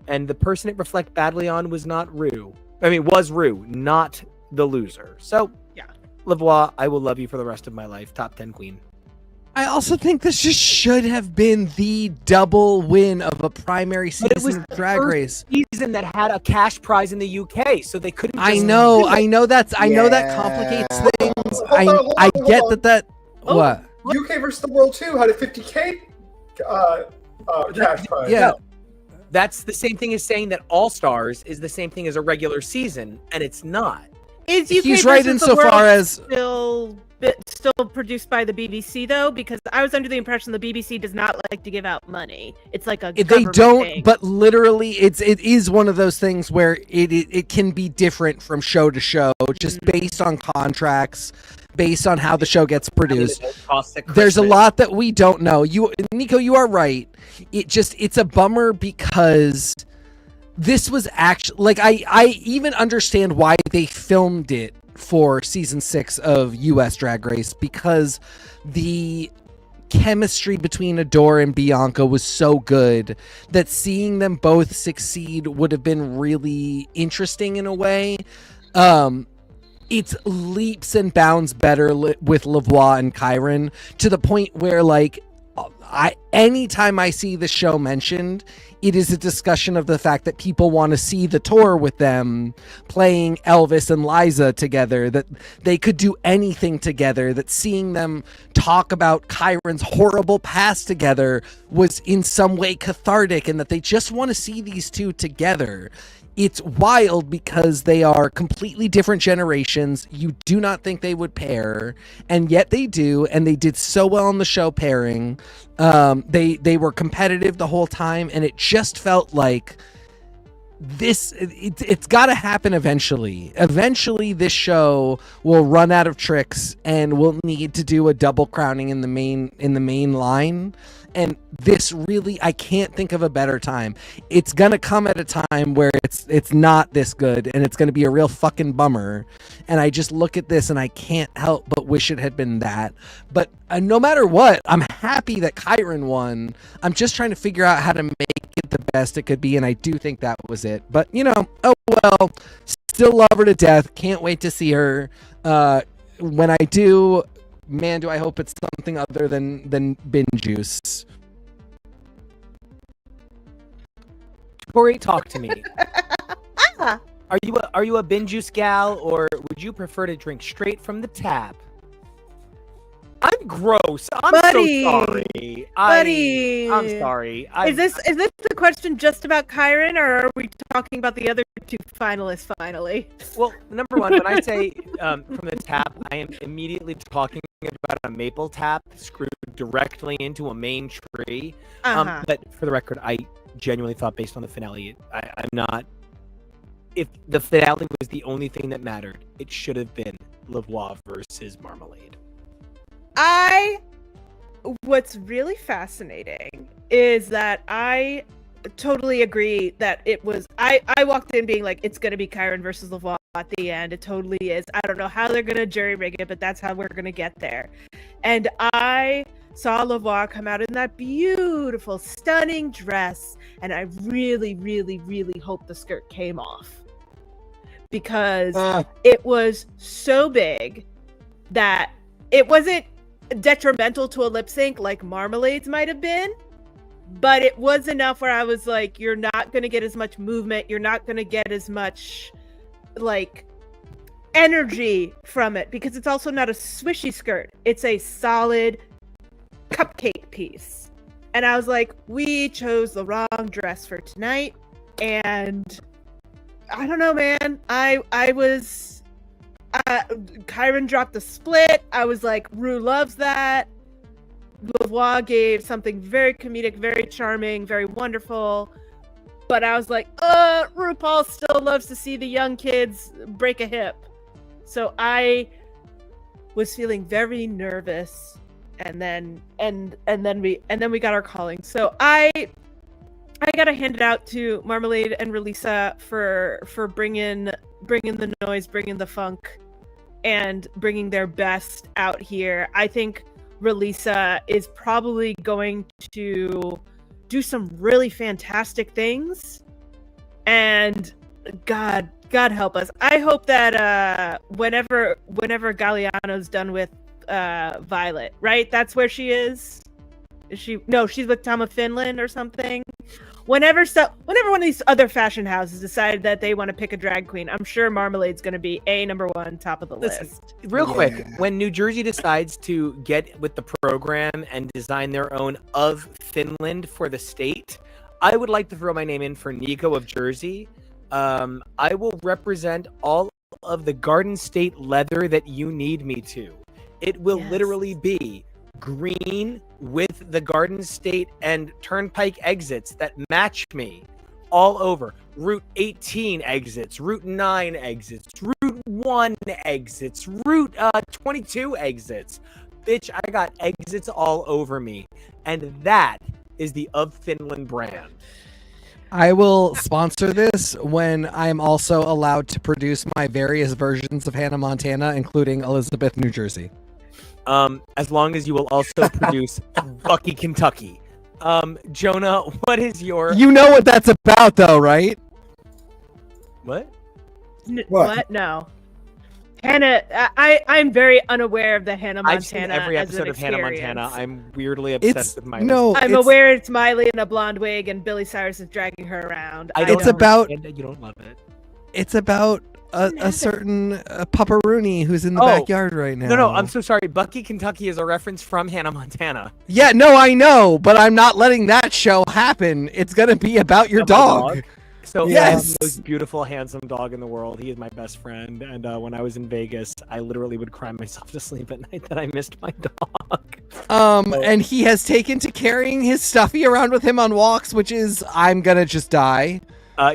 And the person it reflected badly on was not Rue. Was Rue, not the loser. So, yeah, Lavoie, I will love you for the rest of my life. Top 10 queen. I also think this just should have been the double win of a primary But it was season the of Drag first Race. season that had a cash prize in the UK, so they couldn't. I just know do it. I know that Yeah. complicates things. Hold on, I hold get on. that Oh. what? UK versus the World 2 had a 50K cash prize. Yeah. That's the same thing as saying that All Stars is the same thing as a regular season, and it's not. Is UK He's right versus the insofar World as still produced by the BBC though? Because I was under the impression the BBC does not like to give out money. It's like a they government don't, thing. but literally it is one of those things where it can be different from show to show, just based on contracts, based on how the show gets produced. There's a lot that we don't know. Nico, you are right. It's a bummer because this was actually like I even understand why they filmed it for season 6 of US Drag Race, because the chemistry between Adore and Bianca was so good that seeing them both succeed would have been really interesting in a way. It's leaps and bounds better with Lavoie and Kyron, to the point where, like, anytime I see the show mentioned, it is a discussion of the fact that people want to see the tour with them playing Elvis and Liza together, that they could do anything together, that seeing them talk about Chiron's horrible past together was in some way cathartic, and that they just want to see these two together. It's wild because they are completely different generations. You do not think they would pair, and yet they do, and they did so well on the show pairing. They were competitive the whole time, and it just felt like it's got to happen eventually. Eventually, this show will run out of tricks, and we'll need to do a double crowning in the main line. And this really, I can't think of a better time. It's gonna come at a time where it's not this good, and it's gonna be a real fucking bummer. And I just look at this and I can't help but wish it had been that. But no matter what, I'm happy that Chiron won. I'm just trying to figure out how to make it the best it could be, and I do think that was it. But oh well. Still love her to death. Can't wait to see her. When I do, man, do I hope it's something other than bin juice. Corey, talk to me. Are you a bin juice gal, or would you prefer to drink straight from the tap? I'm gross. I'm Buddy. so sorry. Buddy. I'm sorry. Is this the question just about Chiron, or are we talking about the other two finalists finally? Well, number one, when I say from the tap, I am immediately talking about a maple tap screwed directly into a main tree. But for the record, I genuinely thought, based on the finale, I'm not. If the finale was the only thing that mattered, it should have been Lavoie versus Marmalade. What's really fascinating is that I totally agree that it was. I walked in being like, it's going to be Chiron versus Lavoie at the end. It totally is. I don't know how they're going to jury rig it, but that's how we're going to get there. And I saw Lavoie come out in that beautiful, stunning dress, and I really, really, really hope the skirt came off, because it was so big that it wasn't detrimental to a lip sync like Marmalade's might have been, but it was enough where I was like, you're not going to get as much movement, you're not going to get as much like energy from it, because it's also not a swishy skirt, it's a solid cupcake piece. And I was like, we chose the wrong dress for tonight. And I don't know, man, I was Chiron dropped the split. I was like, Rue loves that. Lavoie gave something very comedic, very charming, very wonderful. But I was like, RuPaul still loves to see the young kids break a hip. So I was feeling very nervous, and then we got our calling. So I gotta hand it out to Marmalade and Relisa for bringing the noise, bringing the funk, and bringing their best out here. I think Relisa is probably going to do some really fantastic things, and God help us. I hope that whenever Galliano's done with Violet, right? That's where she is. Is she? No, she's with Tom of Finland or something. Whenever one of these other fashion houses decided that they want to pick a drag queen, I'm sure Marmalade's going to be number one, top of the list. Real quick, when New Jersey decides to get with the program and design their own of Finland for the state, I would like to throw my name in for Nico of Jersey. I will represent all of the Garden State leather that you need me to. It will literally be green with the Garden State and Turnpike exits that match me all over. Route 18 exits, Route 9 exits, Route 1 exits, Route 22 exits. Bitch, I got exits all over me. And that is the Of Finland brand. I will sponsor this when I'm also allowed to produce my various versions of Hannah Montana, including Elizabeth, New Jersey. As long as you will also produce Bucky, Kentucky. Jonah, what is your... You know what that's about, though, right? What? What? No. Hannah, I'm very unaware of the Hannah Montana. I've seen every as an episode of Hannah Montana. experience. I'm weirdly obsessed with Miley. I'm aware it's Miley in a blonde wig and Billy Cyrus is dragging her around. It's about you don't love it. It's about a certain Papa-Rooney who's in the backyard right now. No, I'm so sorry. Bucky, Kentucky is a reference from Hannah Montana. Yeah, no, I know, but I'm not letting that show happen. It's gonna be about your dog. So yes, he's the most beautiful, handsome dog in the world. He is my best friend, and when I was in Vegas, I literally would cry myself to sleep at night that I missed my dog. And he has taken to carrying his stuffy around with him on walks, which is I'm gonna just die.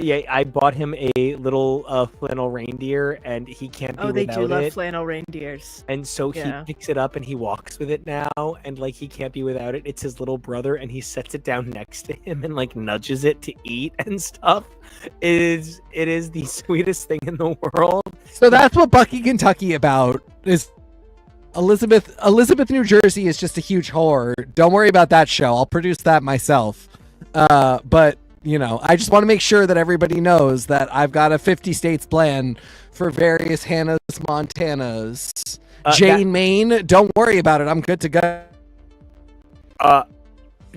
Yeah, I bought him a little flannel reindeer, and he can't be without it. Oh, they do love flannel reindeers. And so he picks it up and he walks with it now, and like he can't be without it. It's his little brother, and he sets it down next to him and like nudges it to eat and stuff. It is the sweetest thing in the world. So that's what Bucky, Kentucky about is. Elizabeth, New Jersey is just a huge whore. Don't worry about that show. I'll produce that myself. But you know, I just want to make sure that everybody knows that I've got a 50 states plan for various Hannah's Montanas. Jane Maine, don't worry about it. I'm good to go.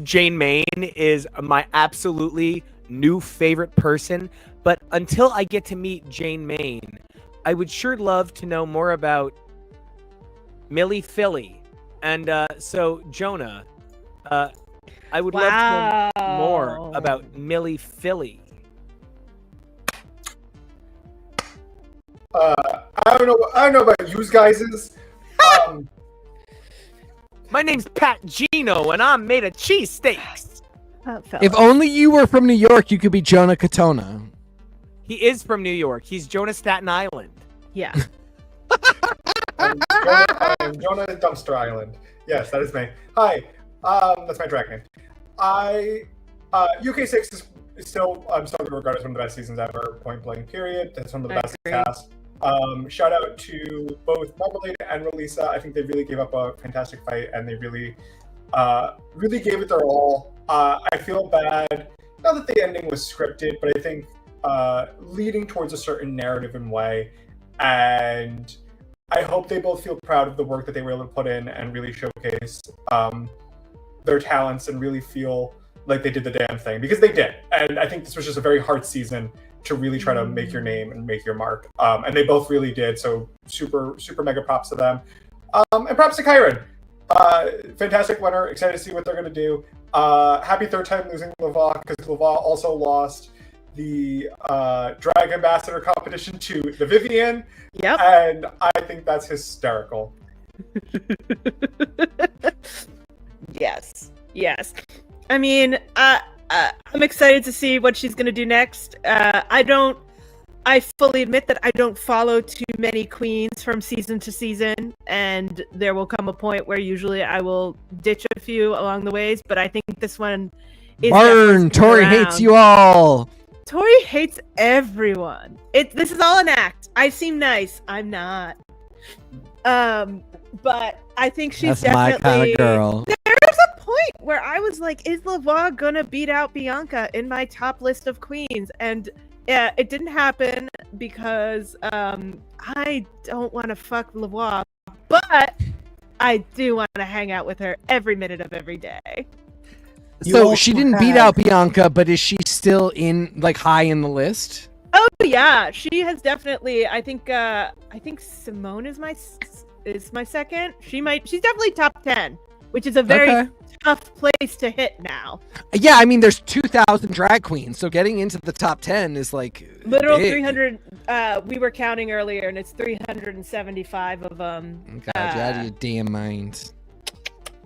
Jane Maine is my absolutely new favorite person. But until I get to meet Jane Maine, I would sure love to know more about Millie Philly. And so, Jonah, I would love to know more about Millie Philly. I don't know about you guys'. My name's Pat Gino, and I'm made of cheesesteaks. If only you were from New York, you could be Jonah Katona. He is from New York. He's Jonah Staten Island. Yeah. I'm Jonah Dumpster Island. Yes, that is me. Hi. That's my drag name. UK6 is still, I'm still regarded as one of the best seasons ever, point blank period. That's one of the best cast. Shout out to both Marmalade and Relisa. I think they really gave up a fantastic fight, and they really gave it their all. I feel bad, not that the ending was scripted, but I think leading towards a certain narrative and way, and I hope they both feel proud of the work that they were able to put in and really showcase their talents and really feel like they did the damn thing, because they did. And I think this was just a very hard season to really try to make your name and make your mark. And they both really did. So super, super mega props to them. And props to Kyron. Fantastic winner. Excited to see what they're going to do. Happy third time losing Lava, because Lava also lost the drag ambassador competition to the Vivian. Yep. And I think that's hysterical. Yes. I mean, I'm excited to see what she's going to do next. I fully admit that I don't follow too many queens from season to season, and there will come a point where usually I will ditch a few along the ways, but I think this one is Burn! Tori hates you all! Tori hates everyone. This is all an act. I seem nice. I'm not. But I think she's That's definitely my kind of girl. There's a point where I was like, is Lavoie gonna beat out Bianca in my top list of queens? And yeah, it didn't happen because I don't want to fuck Lavoie, but I do want to hang out with her every minute of every day. So she didn't beat out Bianca, but is she still in high in the list? Oh yeah, she has definitely. I think Simone is my second. She's definitely top 10, which is a very tough place to hit now. Yeah, I mean, there's 2,000 drag queens, so getting into the top 10 is literal big. 300. We were counting earlier, and it's 375 of them. God, you're out of your damn mind.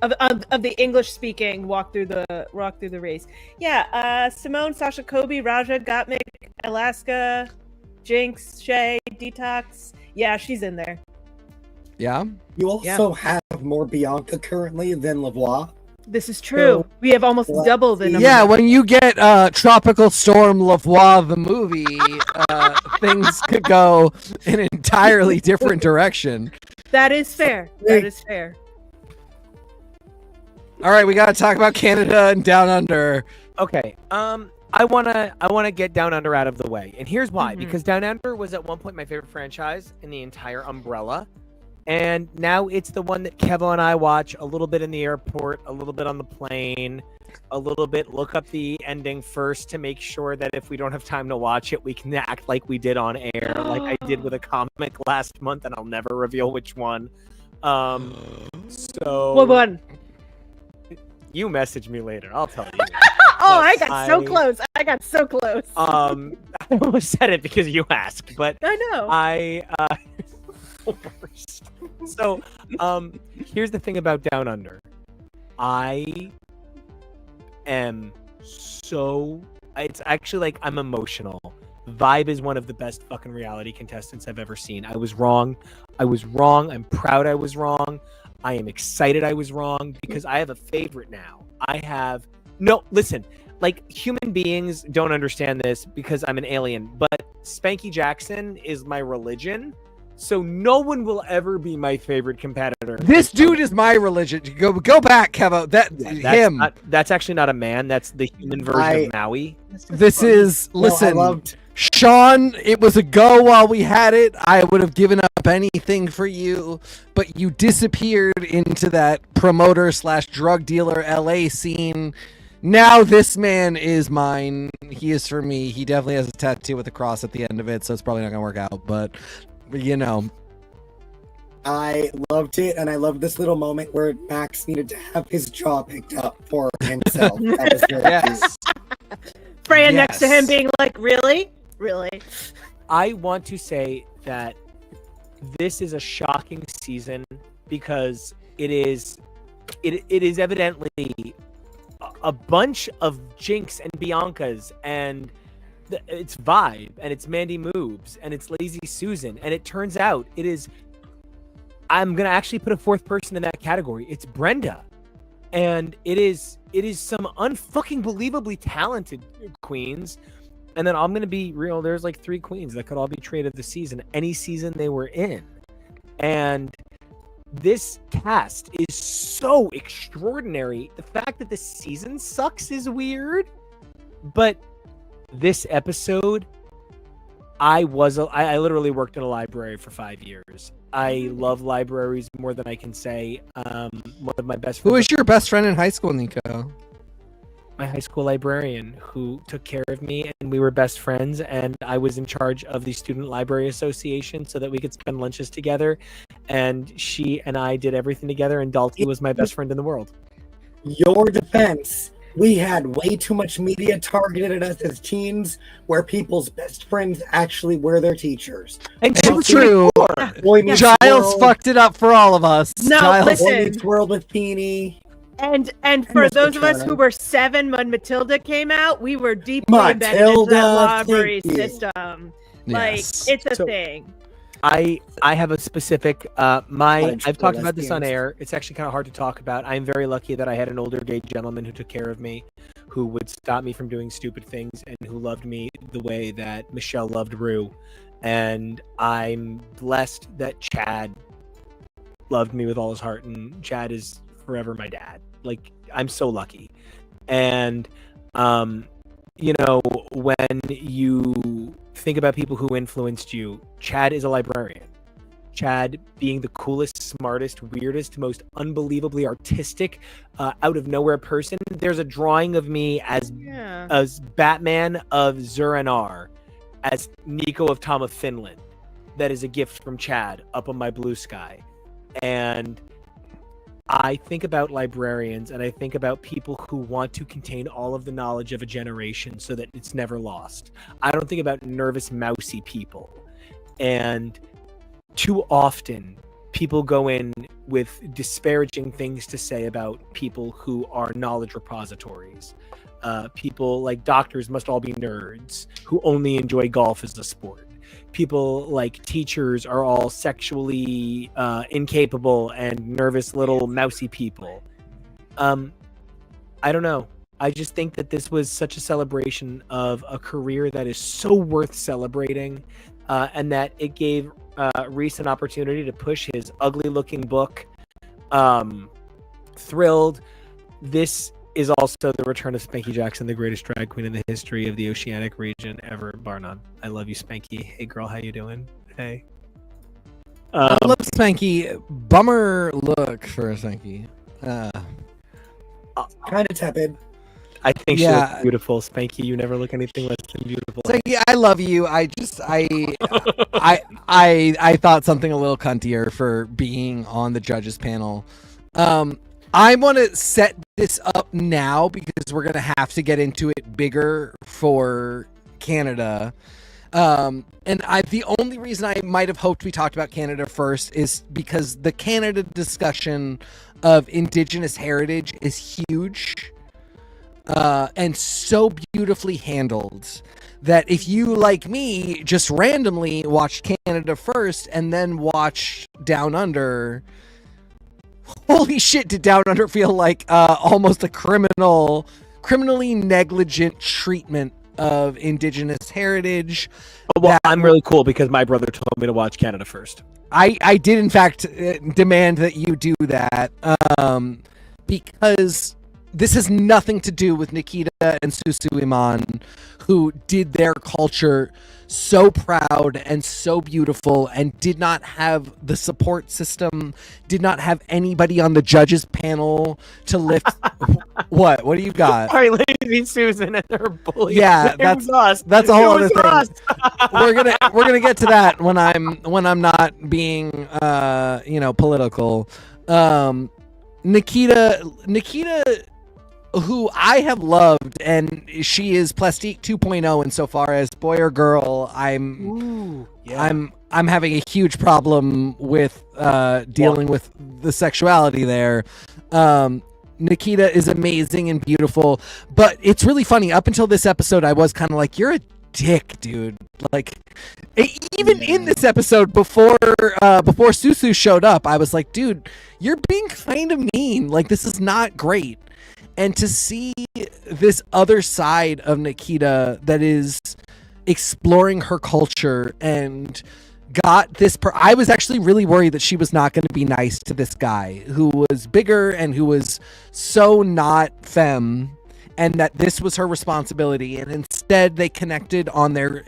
Of the English speaking walk through the race. Yeah, Simone, Sasha Kobe, Raja, Gottmik, Alaska, Jinx, Shay, Detox. Yeah, she's in there. Yeah. You also have more Bianca currently than Lavoie. This is true. We have almost double the number. Yeah, when you get Tropical Storm Lavoie the movie, things could go in an entirely different direction. That is fair. That is fair. All right, we got to talk about Canada and Down Under. Okay. I wanna get Down Under out of the way, and here's why. Mhm. Because Down Under was at one point my favorite franchise in the entire umbrella, and now it's the one that Kevo and I watch a little bit in the airport, a little bit on the plane, a little bit look up the ending first to make sure that if we don't have time to watch it, we can act like we did on air, like I did with a comic last month, and I'll never reveal which one. So What one? you message me later. I'll tell you. Oh, But I got so close. I got so close. I almost said it because you asked, but I know. I the worst. So here's the thing about Down Under. I am so it's actually like I'm emotional. Vibe is one of the best fucking reality contestants I've ever seen. I was wrong. I'm proud I was wrong. I am excited I was wrong because I have a favorite now. Listen, like human beings don't understand this because I'm an alien, but Spanky Jackson is my religion. So no one will ever be my favorite competitor. This dude is my religion. Go back, Kevo. That's actually not a man. That's the human version of Maui. This is listen. I loved Sean, it was a go while we had it. I would have given up anything for you, but you disappeared into that promoter/drug dealer LA scene. Now this man is mine. He is for me. He definitely has a tattoo with a cross at the end of it, so it's probably not gonna work out. But you know, I loved it, and I loved this little moment where Max needed to have his jaw picked up for himself. That was really yes. Freya next to Yes. him being like, really? Really? I want to say that this is a shocking season because it is evidently a bunch of Jinx and Biancas and it's Vibe and it's Mandy Moobs and it's Lazy Susan, and it turns out I'm gonna actually put a fourth person in that category. It's Brenda, and it is some unfucking believably talented queens. And then I'm gonna be real. There's like 3 queens that could all be traded this season, any season they were in, and this cast is so extraordinary. The fact that this season sucks is weird, but this episode, I literally worked in a library for 5 years. I love libraries more than I can say. One of my best friends. Who was your best friend in high school, Nico? My high school librarian who took care of me, and we were best friends, and I was in charge of the student library association so that we could spend lunches together, and she and I did everything together, and Dalty was my best friend in the world. your defense. We had way too much media targeted at us as teens, where people's best friends actually were their teachers. And It's true. Boy Meets Giles World, fucked it up for all of us. No, Giles, listen. Boy Meets World with Feeny. And for Mr. those of us Jonah. who were 7 when Matilda came out, we were deeply embedded into Matilda, that library thank you. system. Like, Yes. it's a So- thing. I have a specific I've talked about this on lesbians. air. It's actually kind of hard to talk about. I'm very lucky that I had an older gay gentleman who took care of me, who would stop me from doing stupid things, and who loved me the way that Michelle loved Rue. And I'm blessed that Chad loved me with all his heart, and Chad is forever my dad. Like, I'm so lucky. And you know, when you think about people who influenced you, Chad is a librarian. Chad being the coolest, smartest, weirdest, most unbelievably artistic, out of nowhere person. There's a drawing of me as Yeah. Batman of Zuranar, as Nico of Tom of Finland. That is a gift from Chad up on my blue sky. And I think about librarians, and I think about people who want to contain all of the knowledge of a generation so that it's never lost. I don't think about nervous, mousy people. And too often, people go in with disparaging things to say about people who are knowledge repositories. People like doctors must all be nerds who only enjoy golf as a sport. People like teachers are all sexually incapable and nervous little mousy people. I don't know. I just think that this was such a celebration of a career that is so worth celebrating, and that it gave Reese an opportunity to push his ugly looking book. Thrilled. This is also the return of Spanky Jackson, the greatest drag queen in the history of the Oceanic region ever, bar none. I love you, Spanky. Hey, girl, how you doing? Hey. I love Spanky. Bummer look for Spanky. Kind of tepid. I think she Yeah. looks beautiful. Spanky, you never look anything less than beautiful. Spanky, I love you. I thought something a little cuntier for being on the judges panel. I want to set this up now because we're gonna have to get into it bigger for Canada. And the only reason I might have hoped we talked about Canada first is because the Canada discussion of Indigenous heritage is huge, and so beautifully handled that if you, like me, just randomly watched Canada first and then watched Down Under, holy shit, did Down Under feel like almost a criminally negligent treatment of Indigenous heritage. Well, I'm really cool because my brother told me to watch Canada first. I did, in fact, demand that you do that, because this has nothing to do with Nikita and Susu Iman, who did their culture so proud and so beautiful and did not have the support system, did not have anybody on the judges panel to lift. What do you got? Sorry, Lazy Susan and her bully. Yeah, that's a whole other thing. We're gonna get to that when I'm not being political. Nikita, who I have loved, and she is Plastique 2.0 insofar as boy or girl. I'm having a huge problem with dealing with the sexuality there. Nikita is amazing and beautiful, but it's really funny. Up until this episode, I was kind of like, "You're a dick, dude." Like, even in this episode, before Susu showed up, I was like, "Dude, you're being kind of mean. Like, this is not great." And to see this other side of Nikita that is exploring her culture and got this I was actually really worried that she was not going to be nice to this guy who was bigger and who was so not femme, and that this was her responsibility, and instead they connected on their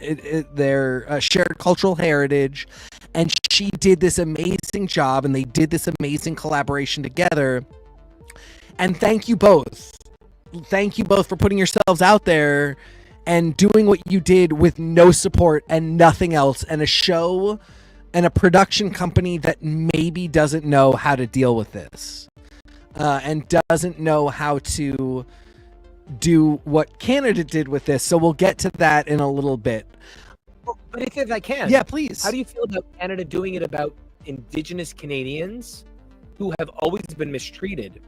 shared cultural heritage, and she did this amazing job and they did this amazing collaboration together. And thank you both for putting yourselves out there and doing what you did with no support and nothing else, and a show and a production company that maybe doesn't know how to deal with this, and doesn't know how to do what Canada did with this. So we'll get to that in a little bit. But if I can. Yeah, please. How do you feel about Canada doing it about Indigenous Canadians who have always been mistreated?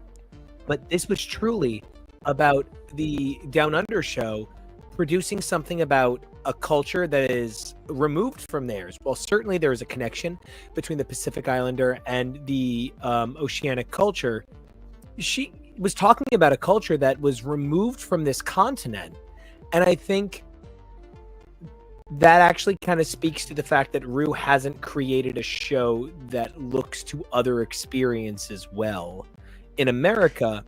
But this was truly about the Down Under show producing something about a culture that is removed from theirs. Well, certainly there is a connection between the Pacific Islander and the Oceanic culture. She was talking about a culture that was removed from this continent. And I think that actually kind of speaks to the fact that Rue hasn't created a show that looks to other experiences well in America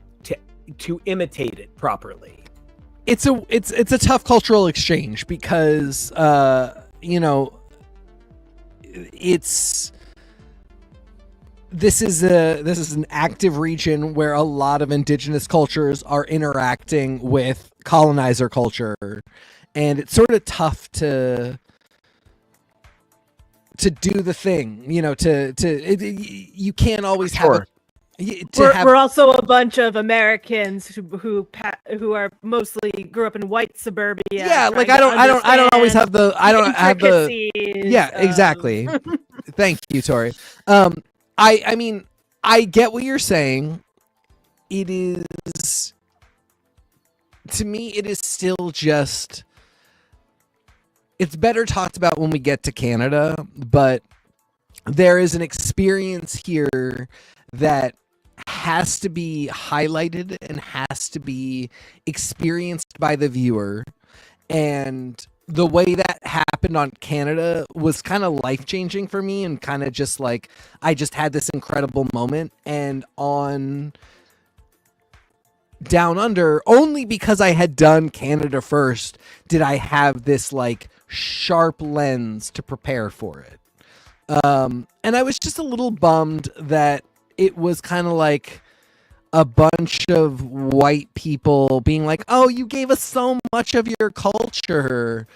to imitate it properly. It's a tough cultural exchange because this is an active region where a lot of indigenous cultures are interacting with colonizer culture, and it's sort of tough to do the thing, you can't always have we're also a bunch of Americans who are mostly grew up in white suburbia. Yeah, like I don't always have the yeah, exactly. Thank you, Tori. I mean, I get what you're saying. It is, to me, it is still just, it's better talked about when we get to Canada, but there is an experience here that has to be highlighted and has to be experienced by the viewer. And the way that happened on Canada was kind of life-changing for me, and kind of just like, I just had this incredible moment. And on Down Under, only because I had done Canada first did I have this like sharp lens to prepare for it. And I was just a little bummed that it was kind of like a bunch of white people being like, oh, you gave us so much of your culture.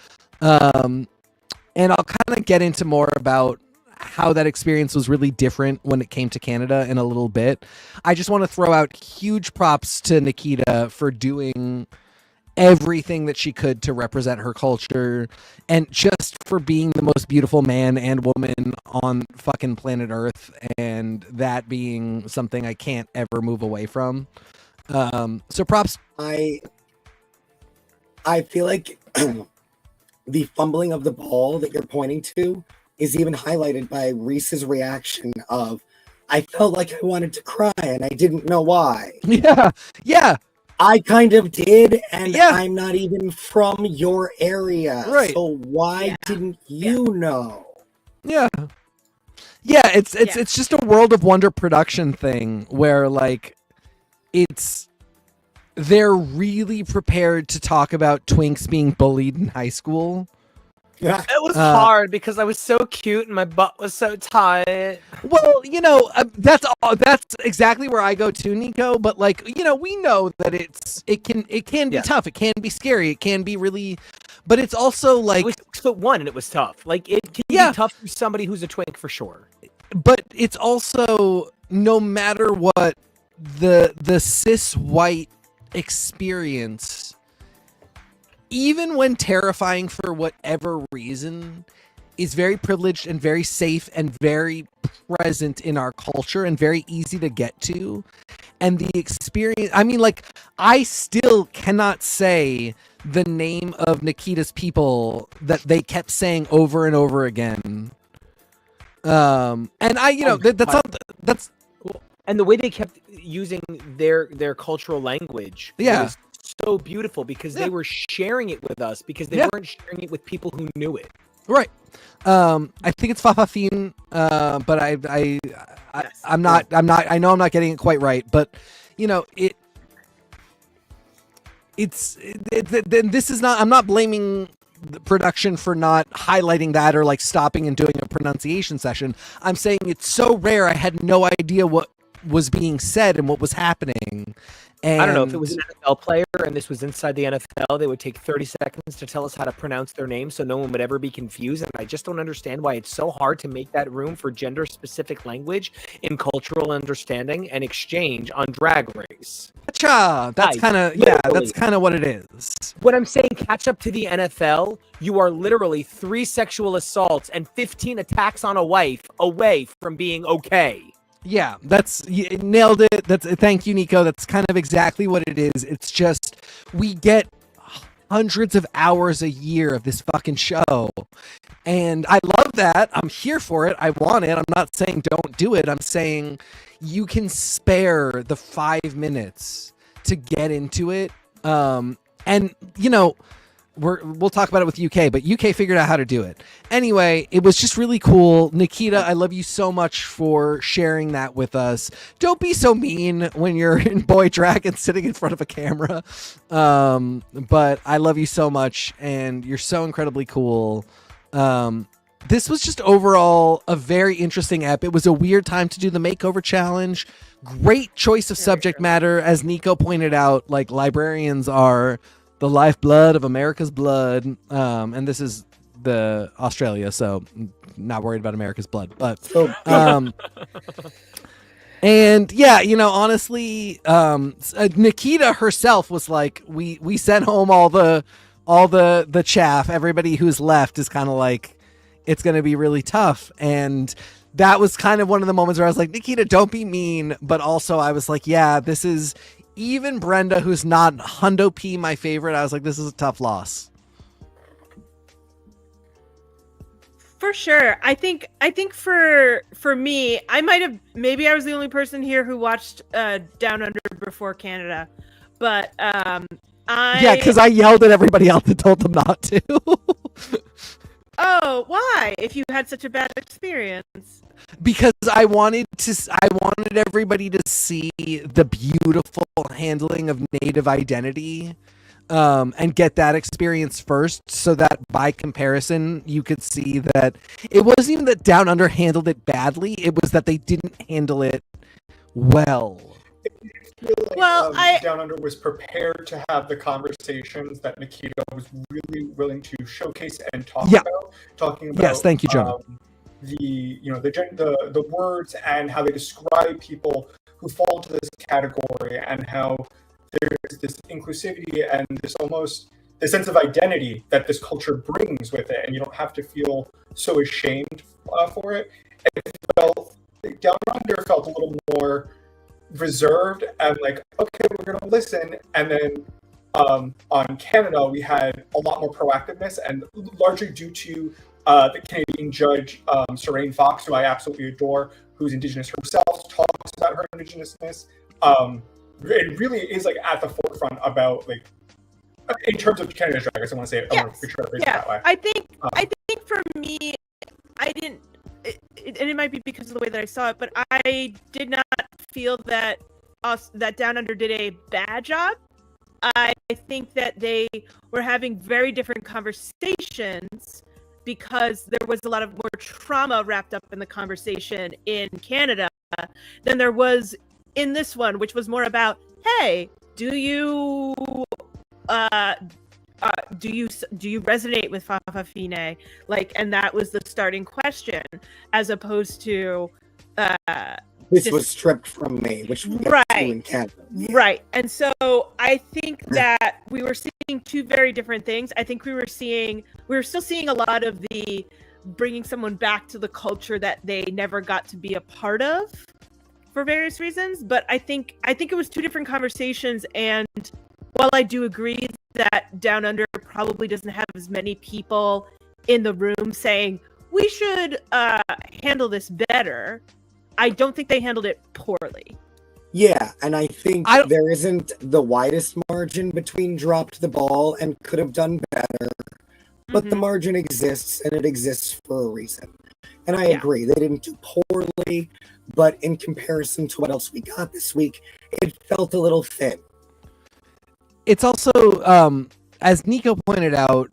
And I'll kind of get into more about how that experience was really different when it came to Canada in a little bit. I just want to throw out huge props to Nikita for doing everything that she could to represent her culture, and just for being the most beautiful man and woman on fucking planet Earth, and that being something I can't ever move away from. So props. I feel like the fumbling of the ball that you're pointing to is even highlighted by Reese's reaction of, I felt like I wanted to cry and I didn't know why. Yeah. I kind of did, and Yeah. I'm not even from your area. Right. So why didn't you know? Yeah. It's just a World of Wonder production thing where like they're really prepared to talk about twinks being bullied in high school. It was hard because I was so cute and my butt was so tight. Well, that's exactly where I go to, Nico. But like, we know that it can be tough. It can be scary. It can be really, but it's also like It was 6'1" and it was tough. Like it can be tough for somebody who's a twink for sure. But it's also, no matter what, the cis white experience, even when terrifying for whatever reason, is very privileged and very safe and very present in our culture and very easy to get to. And the experience, I mean, like, I still cannot say the name of Nikita's people that they kept saying over and over again. And that's and the way they kept using their cultural language was so beautiful because they were sharing it with us because they weren't sharing it with people who knew it. Right. I think it's Fafafin, but I'm not I know I'm not getting it quite right, but this is not, I'm not blaming the production for not highlighting that or like stopping and doing a pronunciation session. I'm saying it's so rare I had no idea what was being said and what was happening. And I don't know if it was an NFL player and this was inside the NFL, they would take 30 seconds to tell us how to pronounce their name so no one would ever be confused. And I just don't understand why it's so hard to make that room for gender-specific language in cultural understanding and exchange on Drag Race. That's kind of what it is. When I'm saying catch up to the NFL, you are literally 3 sexual assaults and 15 attacks on a wife away from being okay. Yeah, you nailed it. Thank you, Nico. That's kind of exactly what it is. It's just, we get hundreds of hours a year of this fucking show. And I love that. I'm here for it. I want it. I'm not saying don't do it. I'm saying you can spare the 5 minutes to get into it. And we'll talk about it with UK, but UK figured out how to do it. Anyway, it was just really cool. Nikita, I love you so much for sharing that with us. Don't be so mean when you're in boy drag and sitting in front of a camera. But I love you so much, and you're so incredibly cool. This was just overall a very interesting ep. It was a weird time to do the makeover challenge. Great choice of subject matter. As Nico pointed out, like, librarians are the lifeblood of America's blood, and this is the Australia, so not worried about America's blood. But and yeah, honestly, Nikita herself was like, we sent home all the chaff. Everybody who's left is kind of like, it's going to be really tough. And that was kind of one of the moments where I was like, Nikita, don't be mean. But also I was like, yeah, this is, even Brenda, who's not Hundo P my favorite, I was like, this is a tough loss. For sure. I think for me, maybe I was the only person here who watched Down Under before Canada. But because I yelled at everybody else and told them not to. Oh, why? If you had such a bad experience. Because I wanted everybody to see the beautiful handling of Native identity, and get that experience first, so that by comparison you could see that it wasn't even that Down Under handled it badly, it was that they didn't handle it well. Well, Down Under was prepared to have the conversations that Nikita was really willing to showcase and talking about. Yes, thank you, Jonah. The words and how they describe people who fall into this category, and how there's this inclusivity and this sense of identity that this culture brings with it, and you don't have to feel so ashamed for it. Down Under felt a little more reserved and like, okay, we're gonna listen. And then on Canada, we had a lot more proactiveness, and largely due to the Canadian judge, Seraine Fox, who I absolutely adore, who's Indigenous herself, talks about her Indigenousness. It really is like at the forefront about like, in terms of Canada's drag race. I want to say it. Yes. I want to make sure I phrase it that way. I think for me, I didn't, and it might be because of the way that I saw it, but I did not feel that that Down Under did a bad job. I think that they were having very different conversations, because there was a lot of more trauma wrapped up in the conversation in Canada than there was in this one, which was more about, hey, do you resonate with Fa'afafine? Like, and that was the starting question, as opposed to this was stripped from me, which we get to in Canada. Right. And so I think that we were seeing two very different things. I think we were still seeing a lot of the bringing someone back to the culture that they never got to be a part of for various reasons. But I think it was two different conversations. And while I do agree that Down Under probably doesn't have as many people in the room saying, we should handle this better, I don't think they handled it poorly. Yeah, and I think there isn't the widest margin between dropped the ball and could have done better, but the margin exists, and it exists for a reason. And I agree, they didn't do poorly, but in comparison to what else we got this week, it felt a little thin. It's also, as Nico pointed out,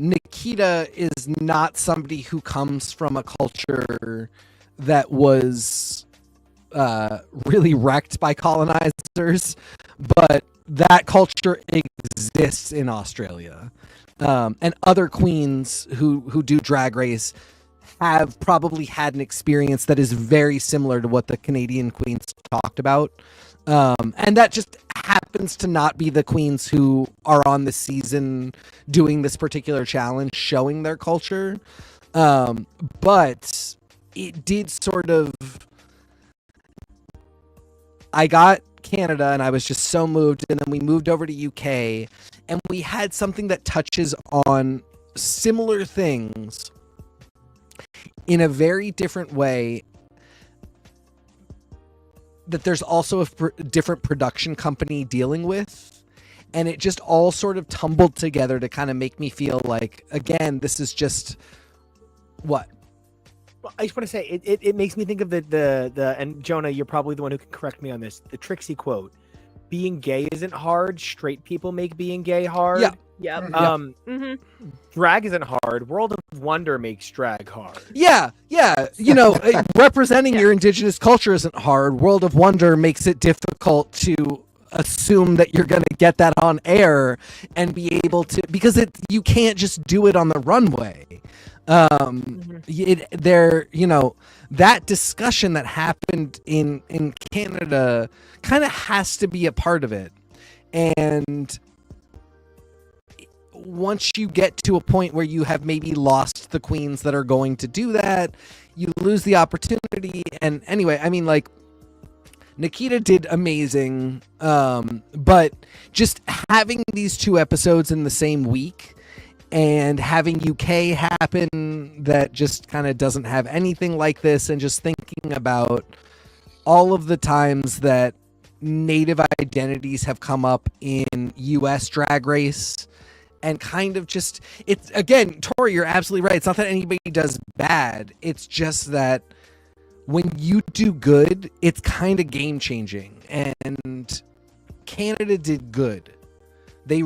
Nikita is not somebody who comes from a culture that was really wrecked by colonizers, but that culture exists in Australia. And other queens who do Drag Race have probably had an experience that is very similar to what the Canadian queens talked about. And that just happens to not be the queens who are on the season doing this particular challenge, showing their culture. But it did sort of... I got Canada and I was just so moved, and then we moved over to UK and we had something that touches on similar things in a very different way, that there's also a different production company dealing with, and it just all sort of tumbled together to kind of make me feel like, again, this is just what? Well, I just want to say it makes me think of the and Jonah, you're probably the one who can correct me on this. The Trixie quote: "Being gay isn't hard. Straight people make being gay hard." Yeah. Yep. Drag isn't hard. World of Wonder makes drag hard. Yeah. You know, representing your indigenous culture isn't hard. World of Wonder makes it difficult to assume that you're going to get that on air and be able to, because you can't just do it on the runway. That discussion that happened in Canada kind of has to be a part of it. And once you get to a point where you have maybe lost the queens that are going to do that, you lose the opportunity. And anyway, I mean, like, Nikita did amazing, but just having these two episodes in the same week and having UK happen that just kind of doesn't have anything like this, and just thinking about all of the times that Native identities have come up in US Drag Race and kind of just, it's, again, Tori, you're absolutely right. It's not that anybody does bad. It's just that when you do good, it's kind of game changing. And Canada did good. They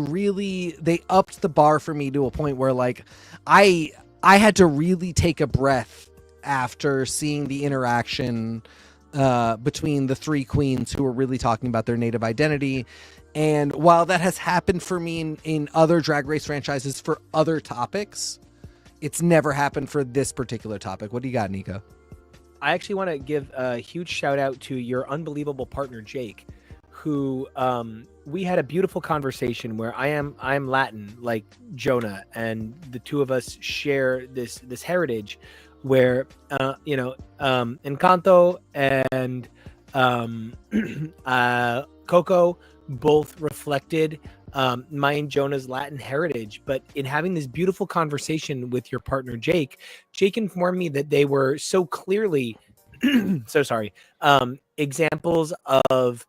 upped the bar for me to a point where, like, I had to really take a breath after seeing the interaction between the three queens who were really talking about their native identity. And while that has happened for me in other Drag Race franchises for other topics, it's never happened for this particular topic. What do you got, Nico? I actually want to give a huge shout out to your unbelievable partner, Jake, who we had a beautiful conversation where I'm Latin like Jonah, and the two of us share this heritage where Encanto and Coco both reflected my and Jonah's Latin heritage. But in having this beautiful conversation with your partner Jake informed me that they were so clearly examples of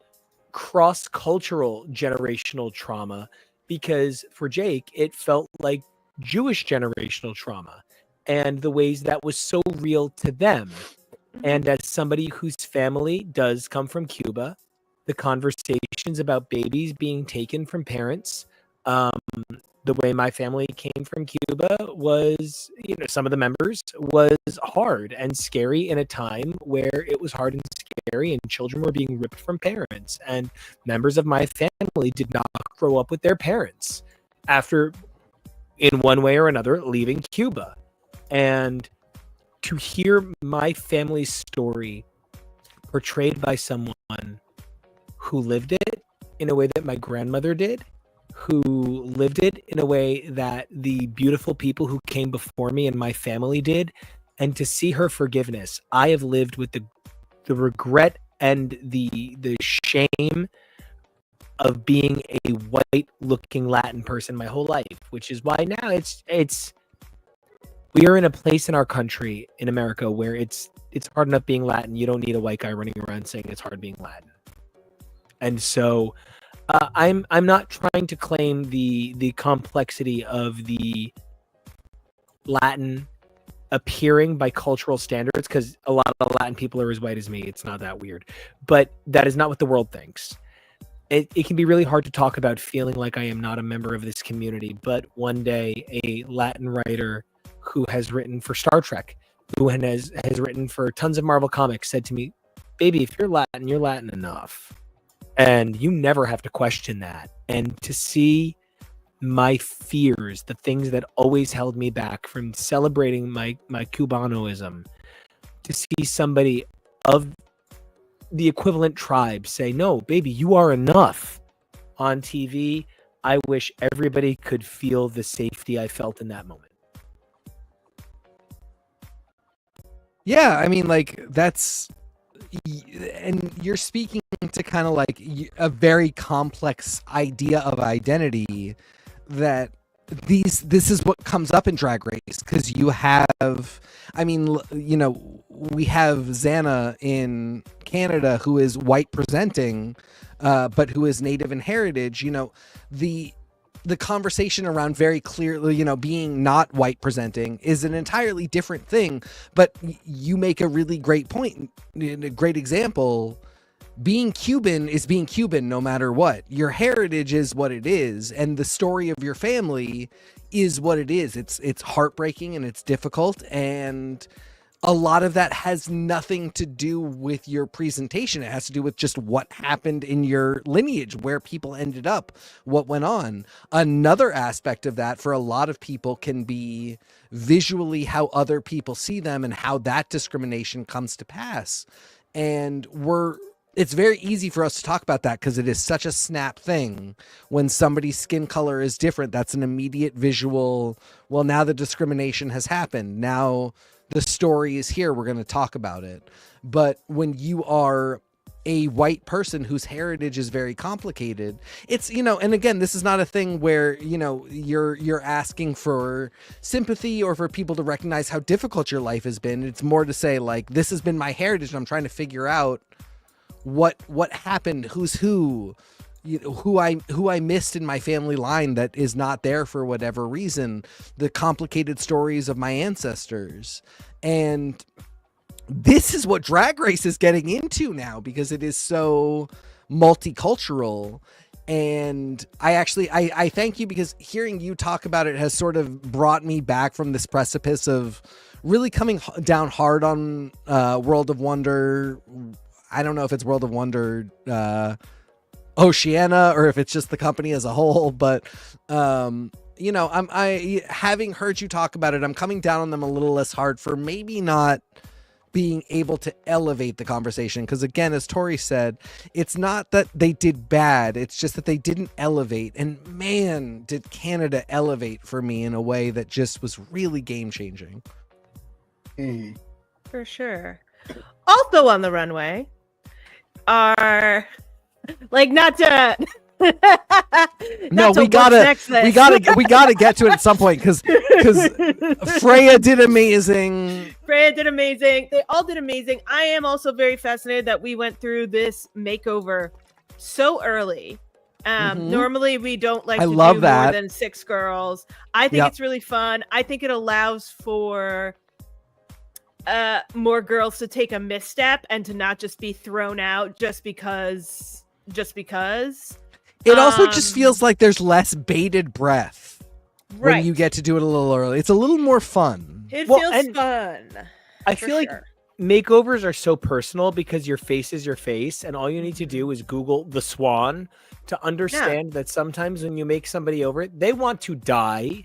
cross-cultural generational trauma, because for Jake it felt like Jewish generational trauma and the ways that was so real to them. And as somebody whose family does come from Cuba, the conversations about babies being taken from parents, the way my family came from Cuba was, some of the members, was hard and scary in a time where it was hard and scary and children were being ripped from parents. And members of my family did not grow up with their parents after, in one way or another, leaving Cuba. And to hear my family's story portrayed by someone who lived it in a way that my grandmother did, who lived it in a way that the beautiful people who came before me and my family did, and to see her forgiveness. I have lived with the regret and the shame of being a white looking Latin person my whole life, which is why now we are in a place in our country, in America, where it's hard enough being Latin. You don't need a white guy running around saying it's hard being Latin. And so I'm not trying to claim the complexity of the Latin appearing by cultural standards, because a lot of Latin people are as white as me. It's not that weird. But that is not what the world thinks. It can be really hard to talk about feeling like I am not a member of this community. But one day, a Latin writer who has written for Star Trek, who has written for tons of Marvel comics, said to me, "Baby, if you're Latin enough. And you never have to question that." And to see my fears, the things that always held me back from celebrating my Cubanoism, to see somebody of the equivalent tribe say, "No, baby, you are enough," on TV, I wish everybody could feel the safety I felt in that moment. Yeah, I mean, like, that's, and you're speaking to kind of like a very complex idea of identity that this is what comes up in Drag Race, because you have, I mean, we have Xana in Canada who is white presenting, but who is native in heritage. The conversation around very clearly, being not white presenting is an entirely different thing. But you make a really great point, a great example. Being Cuban is being Cuban no matter what. Your heritage is what it is, and the story of your family is what it is. It's heartbreaking and it's difficult, and a lot of that has nothing to do with your presentation. It has to do with just what happened in your lineage, where people ended up, what went on. Another aspect of that for a lot of people can be visually how other people see them and how that discrimination comes to pass. And it's very easy for us to talk about that because it is such a snap thing. When somebody's skin color is different, that's an immediate visual, well, now the discrimination has happened. Now the story is here. We're going to talk about it. But when you are a white person whose heritage is very complicated, it's, and again, this is not a thing where, you're asking for sympathy or for people to recognize how difficult your life has been. It's more to say, like, this has been my heritage and I'm trying to figure out what happened, who's who, who I missed in my family line that is not there for whatever reason, the complicated stories of my ancestors. And this is what Drag Race is getting into now because it is so multicultural. And I thank you, because hearing you talk about it has sort of brought me back from this precipice of really coming down hard on World of Wonder. I don't know if it's World of Wonder Oceania or if it's just the company as a whole, but you know, I having heard you talk about it, I'm coming down on them a little less hard for maybe not being able to elevate the conversation. Because again, as Tori said, it's not that they did bad, it's just that they didn't elevate. And man, did Canada elevate for me in a way that just was really game changing. For sure. Also on the runway are like not to no, we gotta get to it at some point because Freya did amazing. They all did amazing. I am also very fascinated that we went through this makeover so early. Normally we don't like to do more than 6 girls. I think it's really fun. I think it allows for more girls to take a misstep and to not just be thrown out just because. It also just feels like there's less bated breath when you get to do it a little early. It's a little more fun. It feels fun. I feel like makeovers are so personal because your face is your face, and all you need to do is Google the Swan to understand that sometimes when you make somebody over it, they want to die.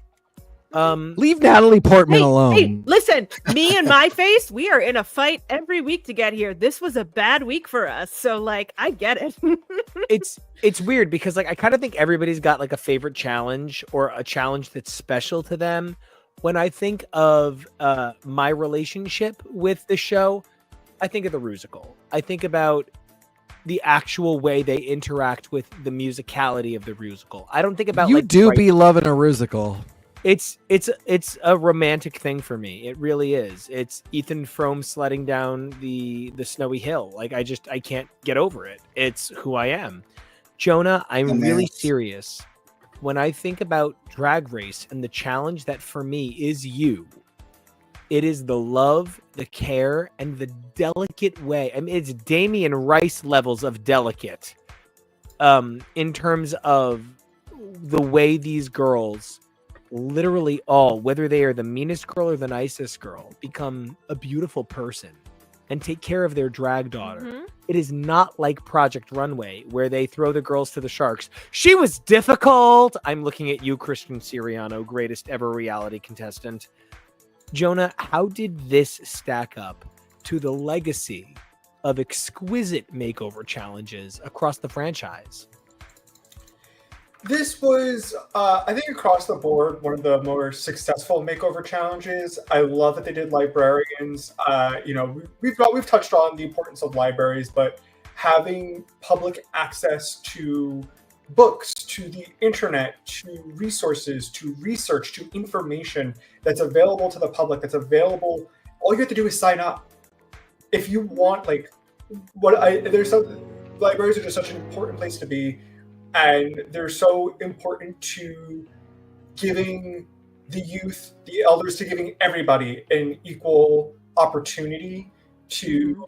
Leave Natalie Portman alone. Hey, listen, me and my face, we are in a fight every week to get here. This was a bad week for us, so like I get it. It's weird because like I kind of think everybody's got like a favorite challenge or a challenge that's special to them. When I think of my relationship with the show, I think of the Rusical. I think about the actual way they interact with the musicality of the Rusical. I don't think about you do be loving a Rusical. It's a romantic thing for me. It really is. It's Ethan Frome sledding down the snowy hill. Like I can't get over it. It's who I am. Jonah, I'm really serious. When I think about Drag Race and the challenge that for me is you, it is the love, the care, and the delicate way. I mean, it's Damien Rice levels of delicate in terms of the way these girls literally all, whether they are the meanest girl or the nicest girl, become a beautiful person and take care of their drag daughter. Mm-hmm. It is not like Project Runway where they throw the girls to the sharks. She was difficult. I'm looking at you, Christian Siriano, greatest ever reality contestant. Jonah, how did this stack up to the legacy of exquisite makeover challenges across the franchise? This was, I think, across the board, one of the more successful makeover challenges. I love that they did librarians. You know, we've touched on the importance of libraries, but having public access to books, to the internet, to resources, to research, to information that's available to the public, that's available. All you have to do is sign up. If you want, like, libraries are just such an important place to be. And they're so important to giving the youth, the elders, to giving everybody an equal opportunity to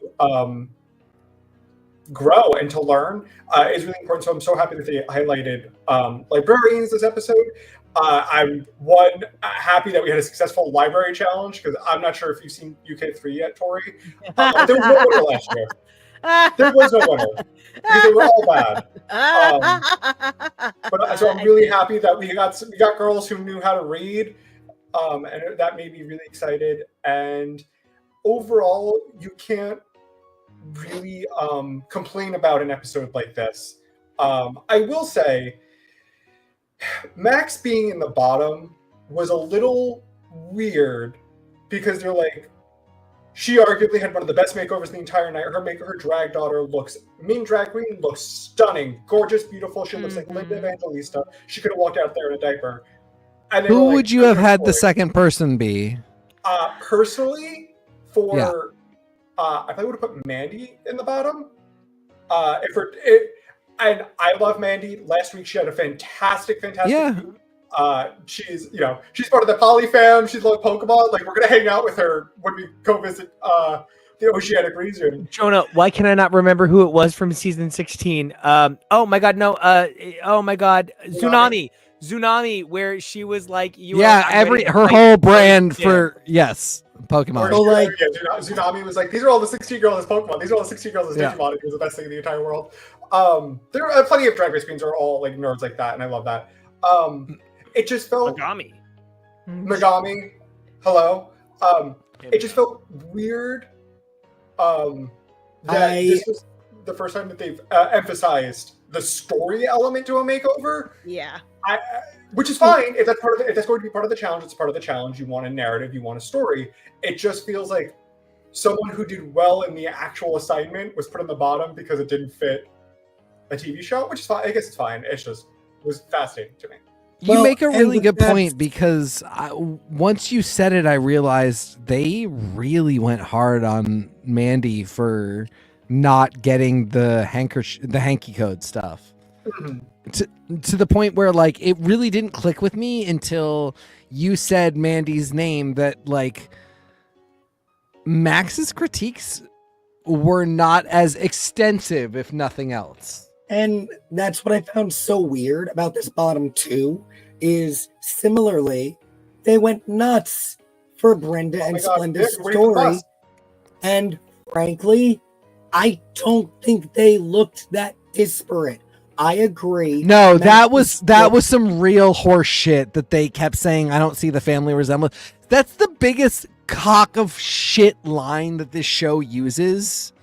grow and to learn is really important. So I'm so happy that they highlighted librarians this episode. I'm happy that we had a successful library challenge because I'm not sure if you've seen UK3 yet, Tori. There was no winner last year. There was no winner because they were all bad. So I'm really happy that we got girls who knew how to read, and that made me really excited. And overall, you can't really complain about an episode like this. I will say, Max being in the bottom was a little weird because they're like, she arguably had one of the best makeovers the entire night. Her drag daughter main drag queen looks stunning, gorgeous, beautiful. She looks like Linda Evangelista. She could have walked out there in a diaper. And who would you have had the second person be? Personally, I probably would have put Mandy in the bottom. And I love Mandy. Last week she had a fantastic Yeah. week. She's she's part of the Poly fam. She's like Pokemon. Like, we're gonna hang out with her when we go visit the Oceanic region. Jonah, why can I not remember who it was from season 16? Oh my god, no. Oh my god, Tsunami, where she was like, her whole brand for Pokemon. So, like, Tsunami was like, these are all the 16 girls as Pokemon. These are all the 16 girls as Digimon. It was the best thing in the entire world. There are plenty of Drag Race queens who are all like nerds like that, and I love that. It just felt Megami. Hello. It just felt weird. This was the first time that they've emphasized the story element to a makeover. Yeah. Which is fine if that's if that's going to be part of the challenge. It's part of the challenge. You want a narrative. You want a story. It just feels like someone who did well in the actual assignment was put on the bottom because it didn't fit a TV show, which is fine. I guess it's fine. It was fascinating to me. You make a really good point, because once you said it, I realized they really went hard on Mandy for not getting the hanky code stuff. To the point where, like, it really didn't click with me until you said Mandy's name, that like Max's critiques were not as extensive, if nothing else. And that's what I found so weird about this bottom two, is similarly, they went nuts for Brenda and Splenda's story. And frankly, I don't think they looked that disparate. I agree. No, that was some real horse shit that they kept saying, I don't see the family resemblance. That's the biggest cock of shit line that this show uses.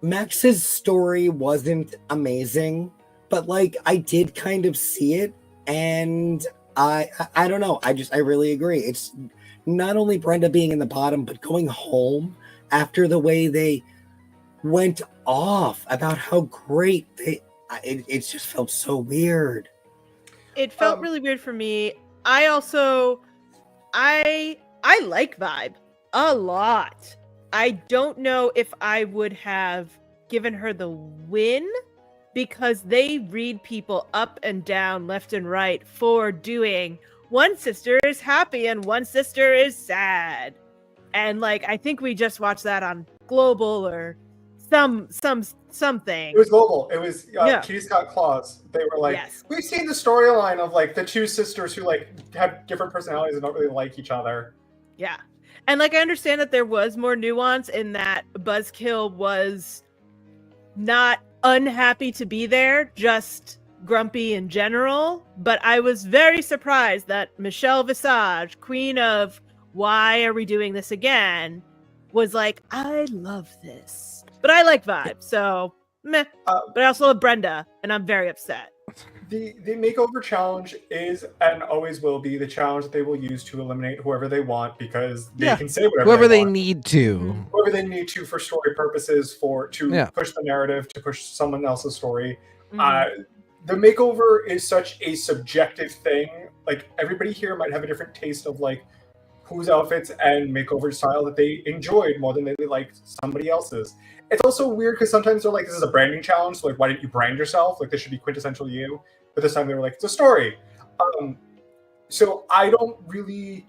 Max's story wasn't amazing, but like, I did kind of see it, and I don't know. I really agree. It's not only Brenda being in the bottom, but going home after the way they went off about how great it just felt so weird. It felt really weird for me. I also I like Vibe a lot. I don't know if I would have given her the win, because they read people up and down, left and right, for doing one sister is happy and one sister is sad. And like, I think we just watched that on Global or something. It was Global. It was Kitty's Got Claws. They were like, we've seen the storyline of like the two sisters who like have different personalities and don't really like each other. Yeah. And like, I understand that there was more nuance in that Buzzkill was not unhappy to be there, just grumpy in general. But I was very surprised that Michelle Visage, queen of why are we doing this again, was like, I love this. But I like Vibe, so meh. But I also love Brenda, and I'm very upset. The makeover challenge is and always will be the challenge that they will use to eliminate whoever they want, because they can say whoever they want. need to. Whoever they need to for story purposes, to push the narrative, to push someone else's story. The makeover is such a subjective thing. Like, everybody here might have a different taste of like whose outfits and makeover style that they enjoyed more than they liked somebody else's. It's also weird because sometimes they're like, this is a branding challenge, so like, why didn't you brand yourself? Like, this should be quintessential you. But this time they were like, it's a story. So I don't really...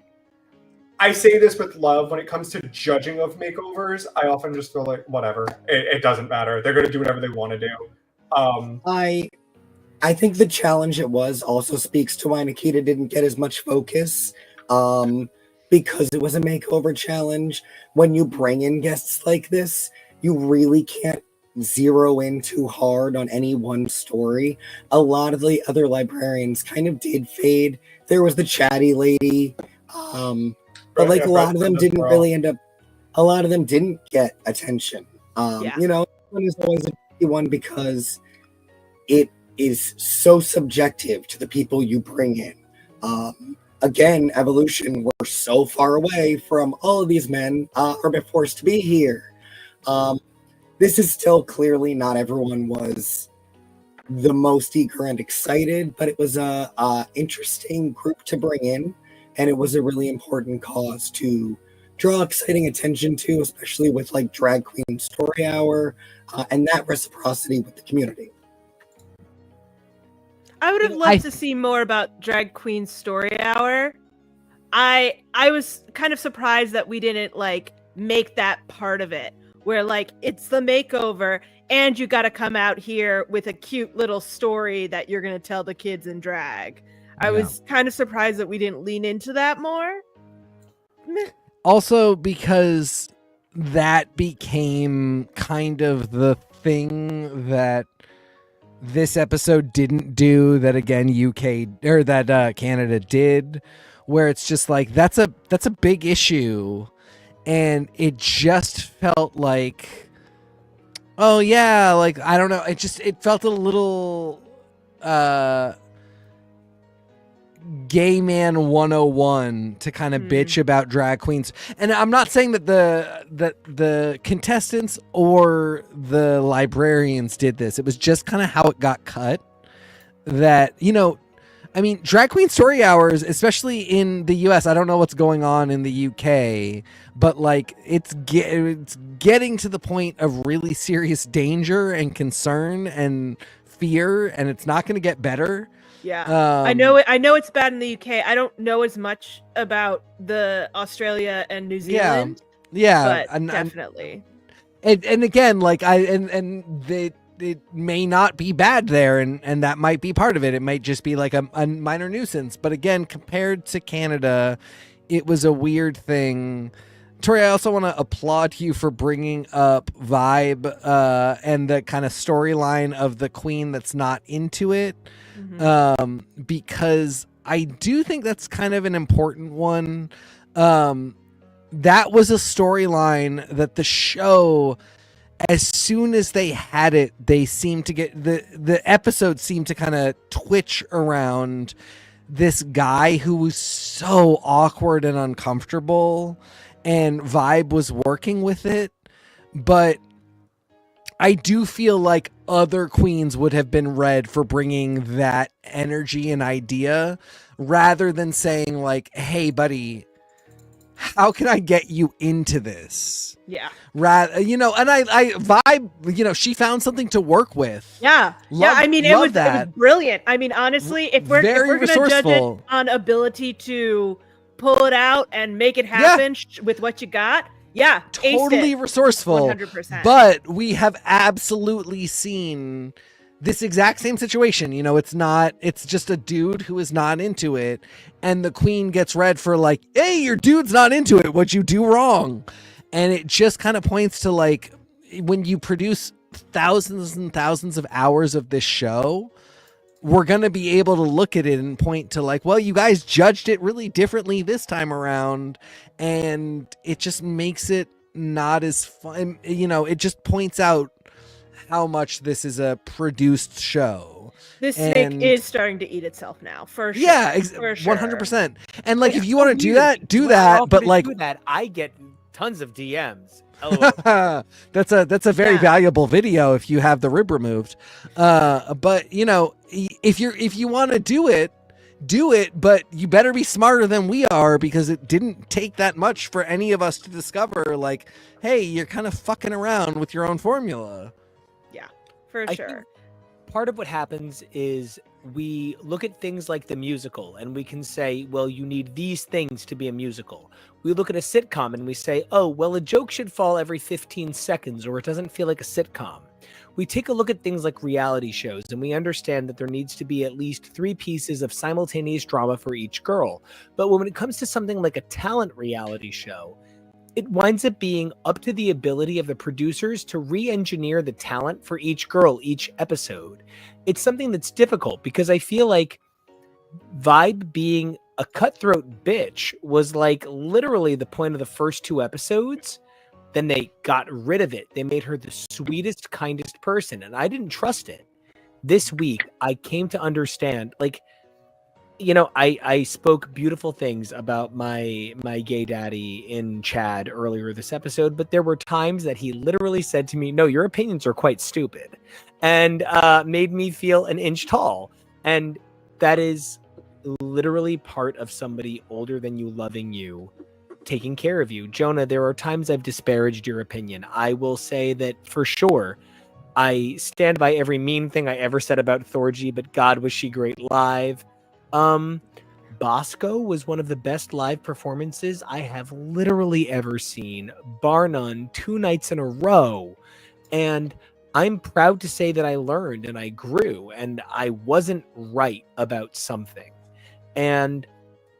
I say this with love. When it comes to judging of makeovers, I often just feel like, whatever. It doesn't matter. They're going to do whatever they want to do. I think the challenge it was also speaks to why Nikita didn't get as much focus. Because it was a makeover challenge. When you bring in guests like this, you really can't zero in too hard on any one story. A lot of the other librarians kind of did fade. There was the chatty lady, but like a lot of them didn't really end up. A lot of them didn't get attention. You know, one is always a tricky one because it is so subjective to the people you bring in. Again, evolution, we're so far away from all of these men are forced to be here. This is still clearly not everyone was the most eager and excited, but it was a interesting group to bring in, and it was a really important cause to draw exciting attention to, especially with like Drag Queen Story Hour and that reciprocity with the community. I would have loved to see more about Drag Queen Story Hour. I was kind of surprised that we didn't like make that part of it, where like it's the makeover and you got to come out here with a cute little story that you're going to tell the kids in drag. I was kind of surprised that we didn't lean into that more. Also, because that became kind of the thing that this episode didn't do, that again UK or that Canada did, where it's just like that's a big issue, and it just felt like, oh yeah, like I don't know, it felt a little gay man 101 to kind of bitch about drag queens. And I'm not saying that the contestants or the librarians did this. It was just kind of how it got cut. That, you know, I mean, Drag Queen Story Hours, especially in the US, I don't know what's going on in the UK, but like it's getting to the point of really serious danger and concern and fear, and it's not going to get better. Yeah, I know it's bad in the UK. I don't know as much about the Australia and New Zealand. Yeah, but definitely. And again, like it may not be bad there, and that might be part of it. It might just be like a minor nuisance. But again, compared to Canada, it was a weird thing. Tori, I also want to applaud you for bringing up Vibe and the kind of storyline of the queen that's not into it. Because I do think that's kind of an important one. That was a storyline that the show, as soon as they had it, they seemed to get the episode seemed to kind of twitch around this guy who was so awkward and uncomfortable, and Vibe was working with it. But I do feel like other queens would have been read for bringing that energy and idea, rather than saying like, hey buddy, how can I get you into this? Yeah. Rather, you know, and I Vibe, you know, she found something to work with. Yeah. I mean, it was brilliant. I mean, honestly, if we're going to judge it on ability to pull it out and make it happen with what you got, yeah, totally resourceful. 100%. But we have absolutely seen this exact same situation. You know, it's just a dude who is not into it, and the queen gets read for like, hey, your dude's not into it, what'd you do wrong? And it just kind of points to like, when you produce thousands and thousands of hours of this show, we're going to be able to look at it and point to like, well, you guys judged it really differently this time around. And it just makes it not as fun. You know, it just points out how much this is a produced show. This snake is starting to eat itself now, for sure. Yeah, 100%. And like, if you want to do that, do that. But like, I get tons of DMs. that's a very valuable video if you have the rib removed. But you know, if you want to do it, but you better be smarter than we are, because it didn't take that much for any of us to discover like, hey, you're kind of fucking around with your own formula. Yeah, for sure. Part of what happens is we look at things like the musical and we can say, well, you need these things to be a musical. We look at a sitcom and we say, oh, well, a joke should fall every 15 seconds or it doesn't feel like a sitcom. We take a look at things like reality shows and we understand that there needs to be at least 3 pieces of simultaneous drama for each girl. But when it comes to something like a talent reality show, it winds up being up to the ability of the producers to re-engineer the talent for each girl, each episode. It's something that's difficult because I feel like Vibe being a cutthroat bitch was like literally the point of the first 2 episodes. Then they got rid of it. They made her the sweetest, kindest person, and I didn't trust it. This week, I came to understand, like, you know, I spoke beautiful things about my gay daddy in Chad earlier this episode, but there were times that he literally said to me, no, your opinions are quite stupid, and made me feel an inch tall. And that is literally part of somebody older than you loving you, taking care of you. Jonah, there are times I've disparaged your opinion. I will say that for sure, I stand by every mean thing I ever said about Thorgy, but God, was she great live. Bosco was one of the best live performances I have literally ever seen, bar none, 2 nights in a row. And I'm proud to say that I learned and I grew and I wasn't right about something. And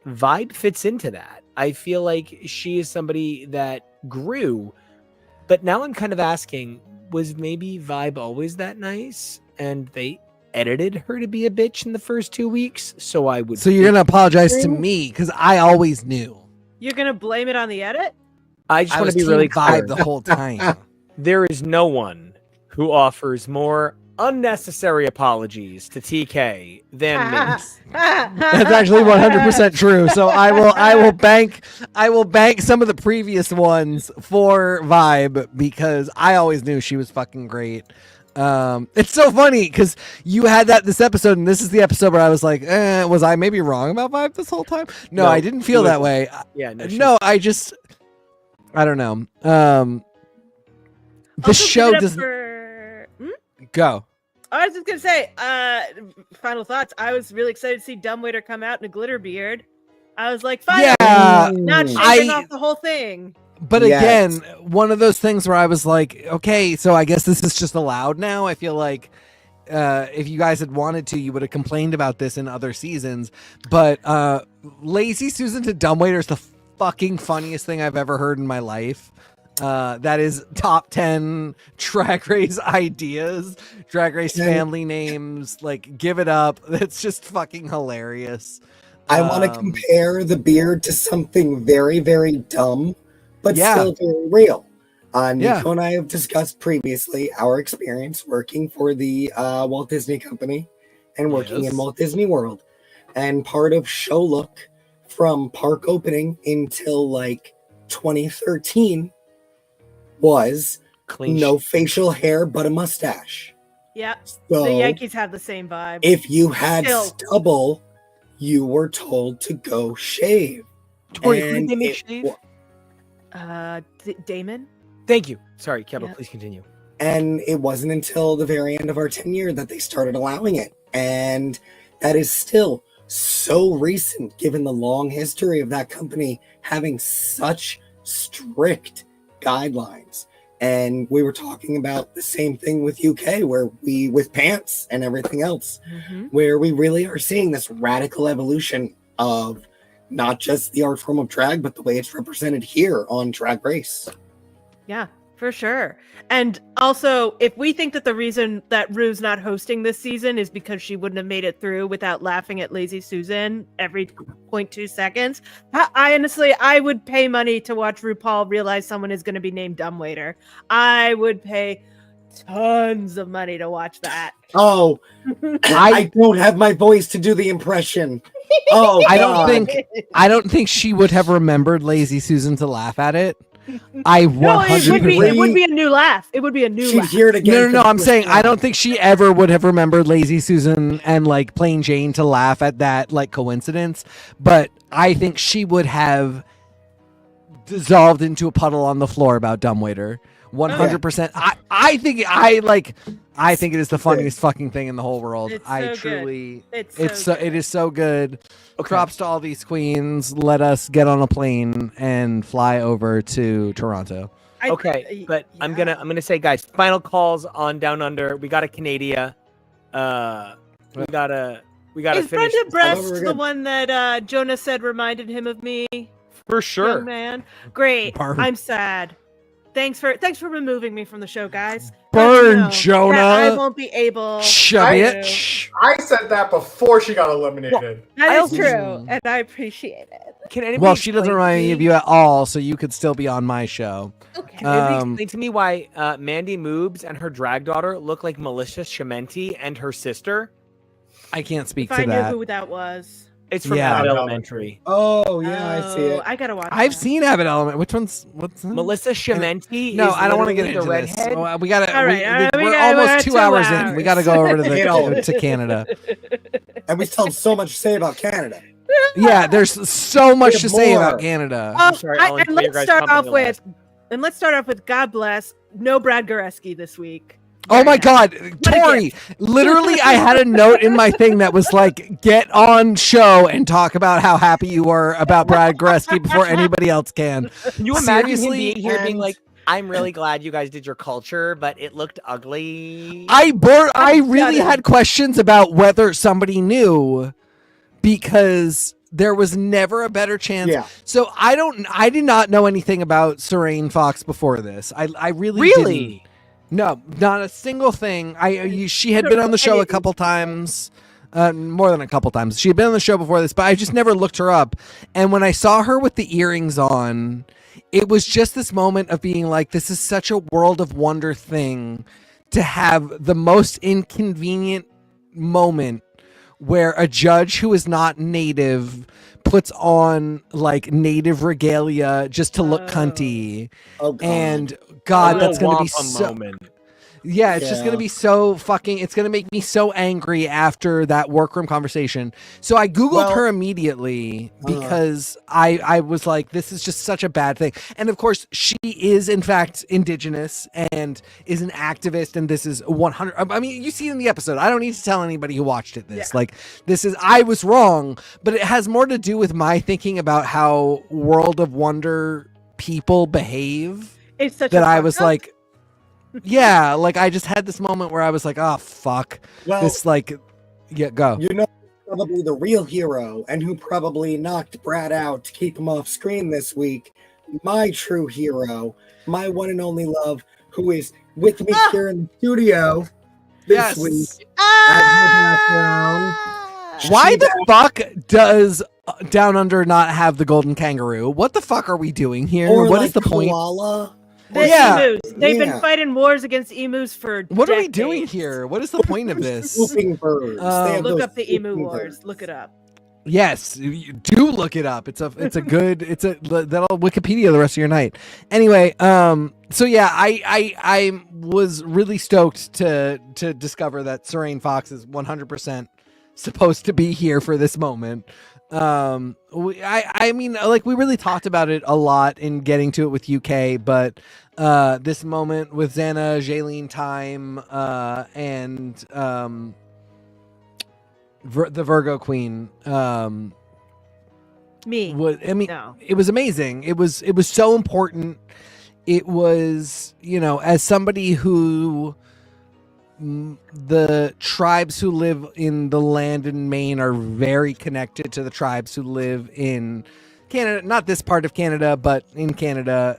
Vibe fits into that. I feel like she is somebody that grew, but now I'm kind of asking, was maybe Vibe always that nice and they edited her to be a bitch in the first 2 weeks? So I would. So you're gonna apologize to me because I always knew. You're gonna blame it on the edit? I just I want was to be team really Vibe clear. the whole time. There is no one who offers more unnecessary apologies to TK than me. That's actually 100% true. So I will bank some of the previous ones for Vibe because I always knew she was fucking great. It's so funny because you had that this episode, and this is the episode where I was like, was I maybe wrong about Vibe this whole time? No, I didn't feel that way. Yeah, No, I don't know. The Also, show give it up doesn't for- go. I was just gonna say, final thoughts. I was really excited to see Dumbwaiter come out in a glitter beard. I was like, fine, Yeah, not shaving off the whole thing. But Yes. again, one of those things where I was like, okay, so I guess this is just allowed now. I feel like if you guys had wanted to, you would have complained about this in other seasons. But Lazy Susan to Dumbwaiter is the fucking funniest thing I've ever heard in my life. That is top 10 Drag Race ideas, Drag Race family names. Like, give it up. That's just fucking hilarious. I want to compare the beard to something very, very dumb, but still very real. Nico and I have discussed previously our experience working for the Walt Disney Company and working in Walt Disney World. And part of show look from park opening until like 2013 was no facial hair but a mustache. Yeah, So the Yankees have the same vibe. if you had stubble, you were told to go shave. Tori, who did they make shave? Damon? Thank you. Sorry, Kevo, please continue. And it wasn't until the very end of our tenure that they started allowing it. And that is still so recent, given the long history of that company having such strict guidelines. And we were talking about the same thing with UK, where we, with pants and everything else, where we really are seeing this radical evolution of not just the art form of drag, but the way it's represented here on Drag Race. Yeah, for sure. And also, if we think that the reason that Rue's not hosting this season is because she wouldn't have made it through without laughing at Lazy Susan every 0.2 seconds, I honestly, I would pay money to watch RuPaul realize someone is going to be named Dumbwaiter. I would pay tons of money to watch that. Oh, I don't have my voice to do the impression. Oh, I don't think she would have remembered Lazy Susan to laugh at it. I 100%. It would be a new laugh. It would be a new laugh. Hear it again. No. I'm saying I don't think she ever would have remembered Lazy Susan and like Plain Jane to laugh at that like coincidence. But I think she would have dissolved into a puddle on the floor about Dumbwaiter. 100%. I think it is the funniest fucking thing in the whole world. It's I so truly, good. it is so good. Props to all these queens. Let us get on a plane and fly over to Toronto. But I'm gonna say, guys, final calls on Down Under. We got a Canada. We gotta Is finish. Brenda Breast the one that Jonah said reminded him of me? For sure. Young man. Great. Barb. I'm sad. Thanks for removing me from the show, guys. Burn, No, Jonah. I won't be able. Bitch. I said that before she got eliminated. That is true, and I appreciate it. Can anybody Well, she doesn't explain remind to me of me- you at all, so you could still be on my show. Okay. Can anybody explain to me why Mandy Moobs and her drag daughter look like Melissa Chimenti and her sister? I can't speak If to I knew that. who that was. It's from Yeah. Abbott Elementary. Oh, yeah, I see it. I gotta watch. I've that. seen Abbott Element. What's Melissa Chimenti. No, is I don't want to get literally into the this. redhead. Oh, we gotta. All right, we're we almost got 2 2 hours in. We gotta go over to to Canada. And we still have so much to say about Canada. Yeah, there's so much have to say more. about Canada. I'm sorry, Ellen, and for your let's guys' start comment off on with, God bless. No Brad Goreski this week. Oh my God, What a Tori! Literally, I had a note in my thing that was like, "Get on show and talk about how happy you were about Brad Goreski before anybody else can." Can you imagine him Seriously? being here being And- like, I'm really glad you guys did your culture, but it looked ugly. I really had questions about whether somebody knew, because there was never a better chance. Yeah. So I did not know anything about Serene Fox before this. I really didn't. No, not a single thing. She had been on the show a couple times, more than a couple times. She had been on the show before this, but I just never looked her up. And when I saw her with the earrings on, it was just this moment of being like, this is such a World of Wonder thing to have the most inconvenient moment where a judge who is not native puts on like native regalia just to look cunty. Oh, God. And God, that's going to be Wampa so. moment. Yeah, it's just Yeah. going to be so fucking. It's going to make me so angry after that workroom conversation. So I Googled her immediately because I was like, this is just such a bad thing. And of course, she is in fact indigenous and is an activist. And this is 100. I mean, you see it in the episode. I don't need to tell anybody who watched it this. Like, this is, I was wrong, but it has more to do with my thinking about how World of Wonder people behave. It's such That a I was fuck up. like, yeah, like I just had this moment where I was like, oh fuck, Well, this like, yeah, go. you know, probably the real hero and who probably knocked Brad out to keep him off screen this week. My true hero, my one and only love, who is with me here in the studio this week. Why the fuck does Down Under not have the golden kangaroo? What the fuck are we doing here? Or What like is the point? koala. The Yeah. emus. They've Yeah. been fighting wars against emus for What are we decades. doing here? What is the point of this? Swooping birds. They have Look those up the emu swooping wars. birds. Look it up. Yes, you do look it up. It's a good, that'll Wikipedia the rest of your night. Anyway, so yeah, I was really stoked to discover that Serene Fox is 100% supposed to be here for this moment. I mean, like, we really talked about it a lot in getting to it with UK, but this moment with Xana, Jaylene Time, and the Virgo Queen, Me. it was amazing. It was so important. It was, as somebody who the tribes who live in the land in Maine are very connected to the tribes who live in Canada, not this part of Canada, but in Canada,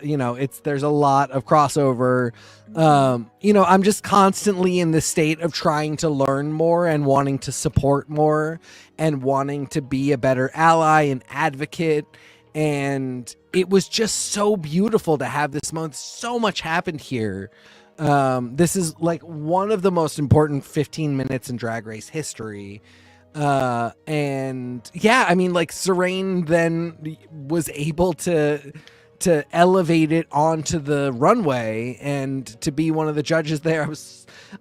there's a lot of crossover. I'm just constantly in the state of trying to learn more and wanting to support more and wanting to be a better ally and advocate. And it was just so beautiful to have this moment. So much happened here. This is like one of the most important 15 minutes in Drag Race history. And yeah, I mean, like, Serene then was able to elevate it onto the runway and to be one of the judges there.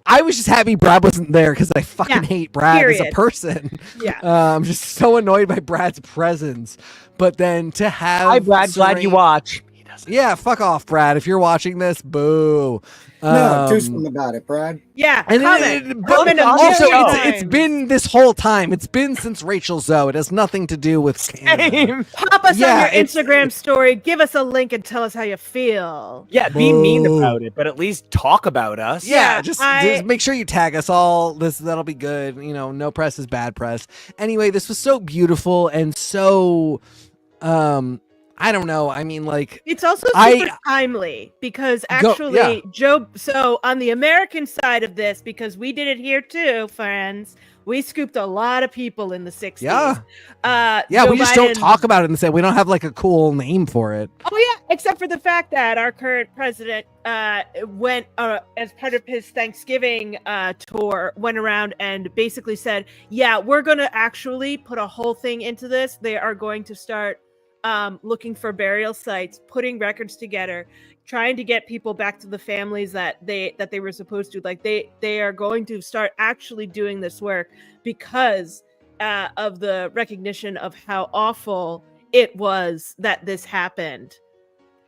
I was just happy Brad wasn't there because I fucking hate Brad as a person. Yeah. I'm just so annoyed by Brad's presence. But then to have Hi, Brad. Glad you Serene- watch. Yeah, fuck off, Brad. If you're watching this, boo. No, do something about it, Brad. Yeah. And comment. but Comment a also, million it's times. been this whole time. It's been since Rachel Zoe. It has nothing to do with Canada. Pop us Yeah, on your it's- Instagram story. Give us a link and tell us how you feel. Yeah, be mean Boo. about it, but at least talk about us. Yeah, just I- make sure you tag us all. That'll be good. No press is bad press. Anyway, this was so beautiful and so I don't know. I mean, like, It's also I- super timely because Go- actually, yeah. Joe. So on the American side of this, because we did it here too, friends. We scooped a lot of people in the 60s. Yeah. Yeah, we just don't talk about it and say we don't have like a cool name for it. Oh yeah, except for the fact that our current president went as part of his Thanksgiving tour, went around and basically said, "Yeah, we're going to actually put a whole thing into this. They are going to start looking for burial sites, putting records together, trying to get people back to the families that they were supposed to. Like they are going to start actually doing this work because of the recognition of how awful it was that this happened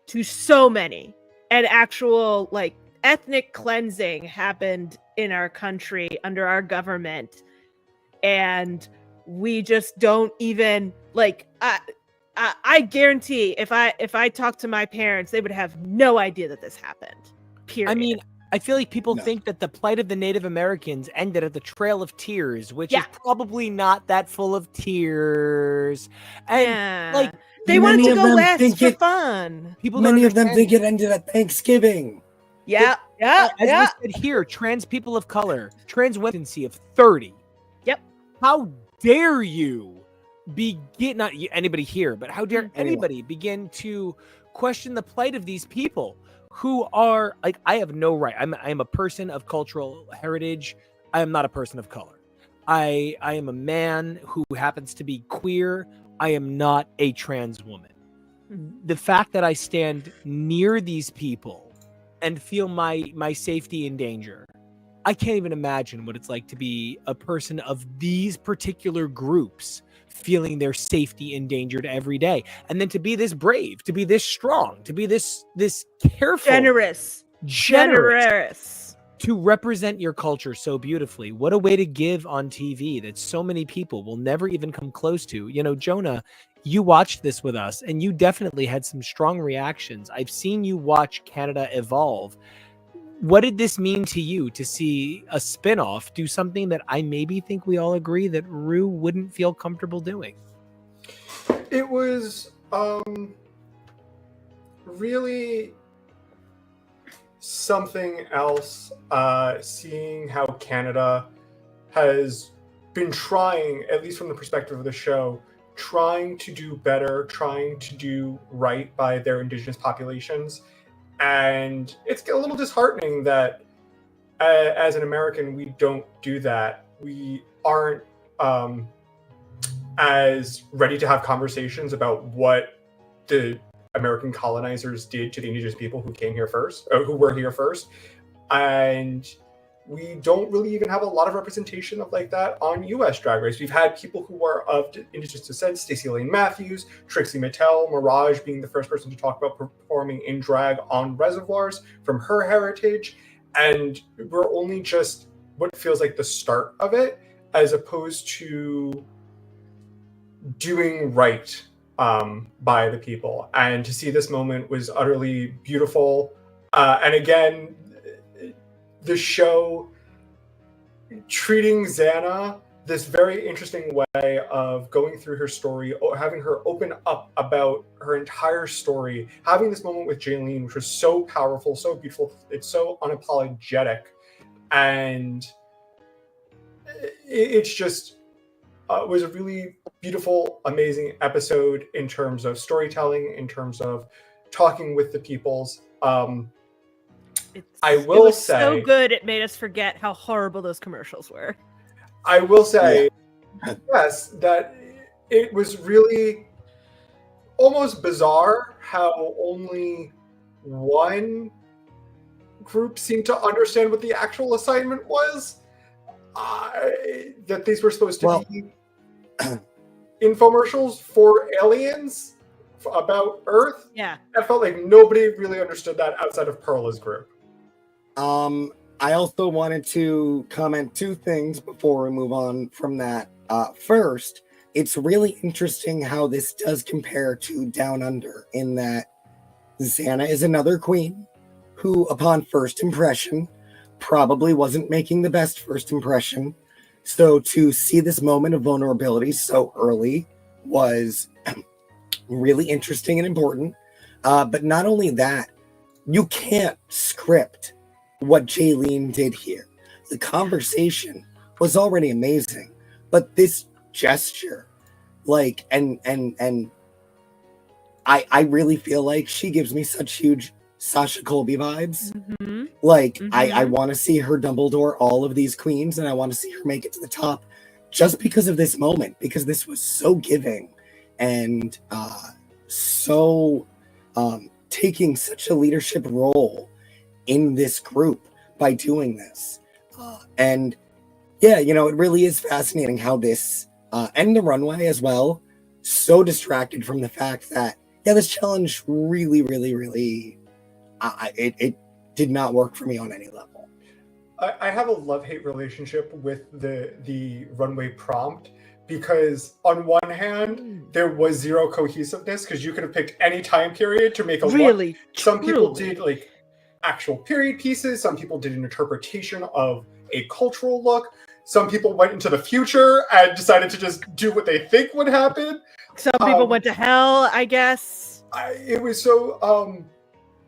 to so many, and actual like ethnic cleansing happened in our country under our government, and we just don't even like. I guarantee if I talked to my parents, they would have no idea that this happened. Period. I mean, I feel like people No. think that the plight of the Native Americans ended at the Trail of Tears, which Yeah. is probably not that full of tears. And yeah. like They wanted many to of go them west think for it- fun. people don't Many of them understand. think it ended at Thanksgiving. Yeah. As Yeah. we said here, trans people of color, trans women of 30. Yep. How dare you begin, not anybody here, but how dare anybody begin to question the plight of these people who are like, I have no right. I'm a person of cultural heritage. I am not a person of color. I am a man who happens to be queer. I am not a trans woman. The fact that I stand near these people and feel my safety in danger, I can't even imagine what it's like to be a person of these particular groups feeling their safety endangered every day. And then to be this brave, to be this strong, to be this careful, Generous. to represent your culture so beautifully. What a way to give on TV that so many people will never even come close to. You know, Jonah, you watched this with us and you definitely had some strong reactions. I've seen you watch Canada evolve. What did this mean to you to see a spinoff do something that I maybe think we all agree that Rue wouldn't feel comfortable doing? It was really something else, seeing how Canada has been trying, at least from the perspective of the show, trying to do better, trying to do right by their Indigenous populations. And it's a little disheartening that as an American, we don't do that. We aren't as ready to have conversations about what the American colonizers did to the indigenous people who came here first, or who were here first. And we don't really even have a lot of representation of like that on US Drag Race. We've had people who are of indigenous descent, Stacey Elaine Matthews, Trixie Mattel, Mirage being the first person to talk about performing in drag on Reservoirs from her heritage. And we're only just what feels like the start of it, as opposed to doing right by the people. And to see this moment was utterly beautiful. And again, the show treating Xana this very interesting way of going through her story, having her open up about her entire story, having this moment with Jaylene, which was so powerful, so beautiful. It's so unapologetic. And it's just was a really beautiful, amazing episode in terms of storytelling, in terms of talking with the peoples. I will it was say, so good it made us forget how horrible those commercials were. I will say, yes, that it was really almost bizarre how only one group seemed to understand what the actual assignment was. That these were supposed to be infomercials for aliens about Earth. Yeah. I felt like nobody really understood that outside of Perla's group. I also wanted to comment two things before we move on from that. First, it's really interesting how this does compare to Down Under, in that Xana is another queen who, upon first impression, probably wasn't making the best first impression. So to see this moment of vulnerability so early was really interesting and important. But not only that, you can't script what Jaylene did here. The conversation was already amazing, but this gesture, like, and I really feel like she gives me such huge Sasha Colby vibes. Mm-hmm. Like, Mhm. I want to see her Dumbledore all of these queens, and I want to see her make it to the top just because of this moment, because this was so giving and so taking such a leadership role in this group by doing this. And yeah, you know, it really is fascinating how this and the runway as well, so distracted from the fact that, yeah, this challenge really did not work for me on any level. I have a love-hate relationship with the runway prompt, because on one hand there was zero cohesiveness because you could have picked any time period to make a Really, look. Some people truly. did like actual period pieces, some people did an interpretation of a cultural look, some people went into the future and decided to just do what they think would happen. Some people went to hell, I guess. It was so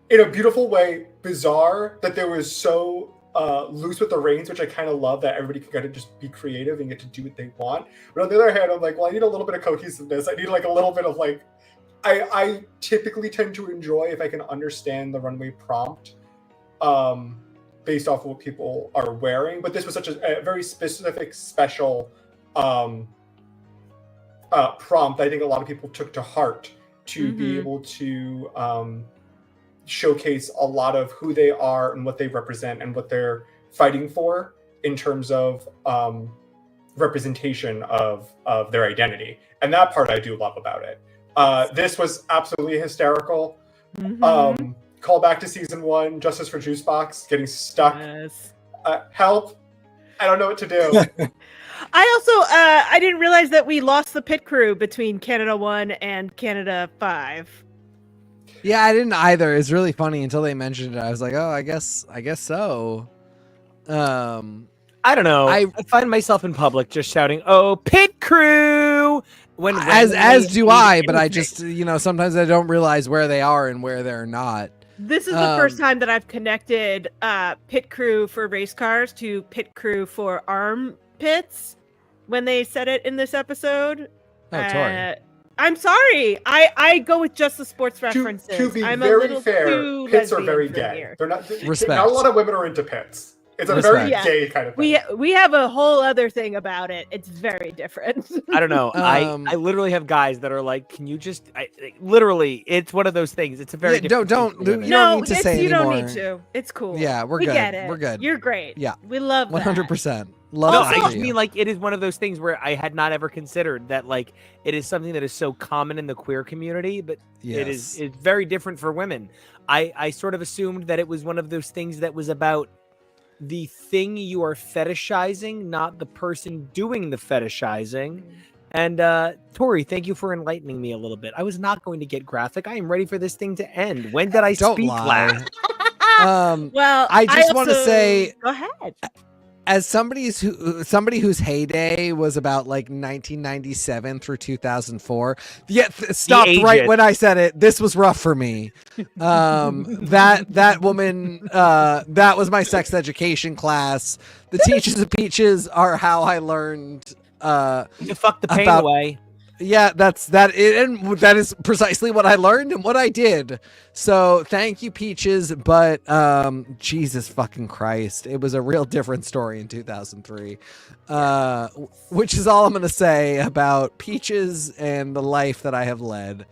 in a beautiful way bizarre that there was so loose with the reins, which I kind of love, that everybody can kind of just be creative and get to do what they want. But on the other hand, I'm like, well, I need a little bit of cohesiveness. I need like a little bit of like, I typically tend to enjoy if I can understand the runway prompt based off of what people are wearing. But this was such a very specific, special prompt I think a lot of people took to heart to be able to showcase a lot of who they are and what they represent and what they're fighting for in terms of representation of their identity. And that part I do love about it. This was absolutely hysterical. Call back to season 1, Justice for Juicebox, getting stuck. Yes. Help. I don't know what to do. I also I didn't realize that we lost the pit crew between Canada 1 and Canada 5. Yeah, I didn't either. It's really funny until they mentioned it. I was like, oh, I guess so. I don't know. I find myself in public just shouting, "Oh, pit crew!" When as do I, but I just, sometimes I don't realize where they are and where they're not. This is the first time that I've connected pit crew for race cars to pit crew for armpits when they said it in this episode. Oh, Tori. I'm sorry. I go with just the sports references. To be I'm very fair, too pits are lesbian very for gay. here. They're not. Respect. Not a lot of women are into pits. It's a Respect. very gay kind of thing. We have a whole other thing about it. It's very different. I don't know. I literally have guys that are like, "Can you just?" Literally, it's one of those things. It's a very different don't thing to women. you don't need to say you anymore. don't need to. It's cool. Yeah, we're we good. Get it. We're good. You're great. Yeah, we love that. 100%. Love No, that I for just you. mean like it is one of those things where I had not ever considered that like it is something that is so common in the queer community, but it's very different for women. I sort of assumed that it was one of those things that was about the thing you are fetishizing, not the person doing the fetishizing. And Tori, thank you for enlightening me a little bit. I was not going to get graphic. I am ready for this thing to end. When did I Don't speak lie. last? Well, I just want to also- say, go ahead. as somebody whose heyday was about like 1997 through 2004, stopped right ages. when I said it. This was rough for me. That woman, that was my sex education class. The Teachers of Peaches are how I learned To fuck the pain about- away. Yeah, and that is precisely what I learned and what I did. So thank you, Peaches. But Jesus fucking Christ, it was a real different story in 2003, which is all I'm gonna say about Peaches and the life that I have led.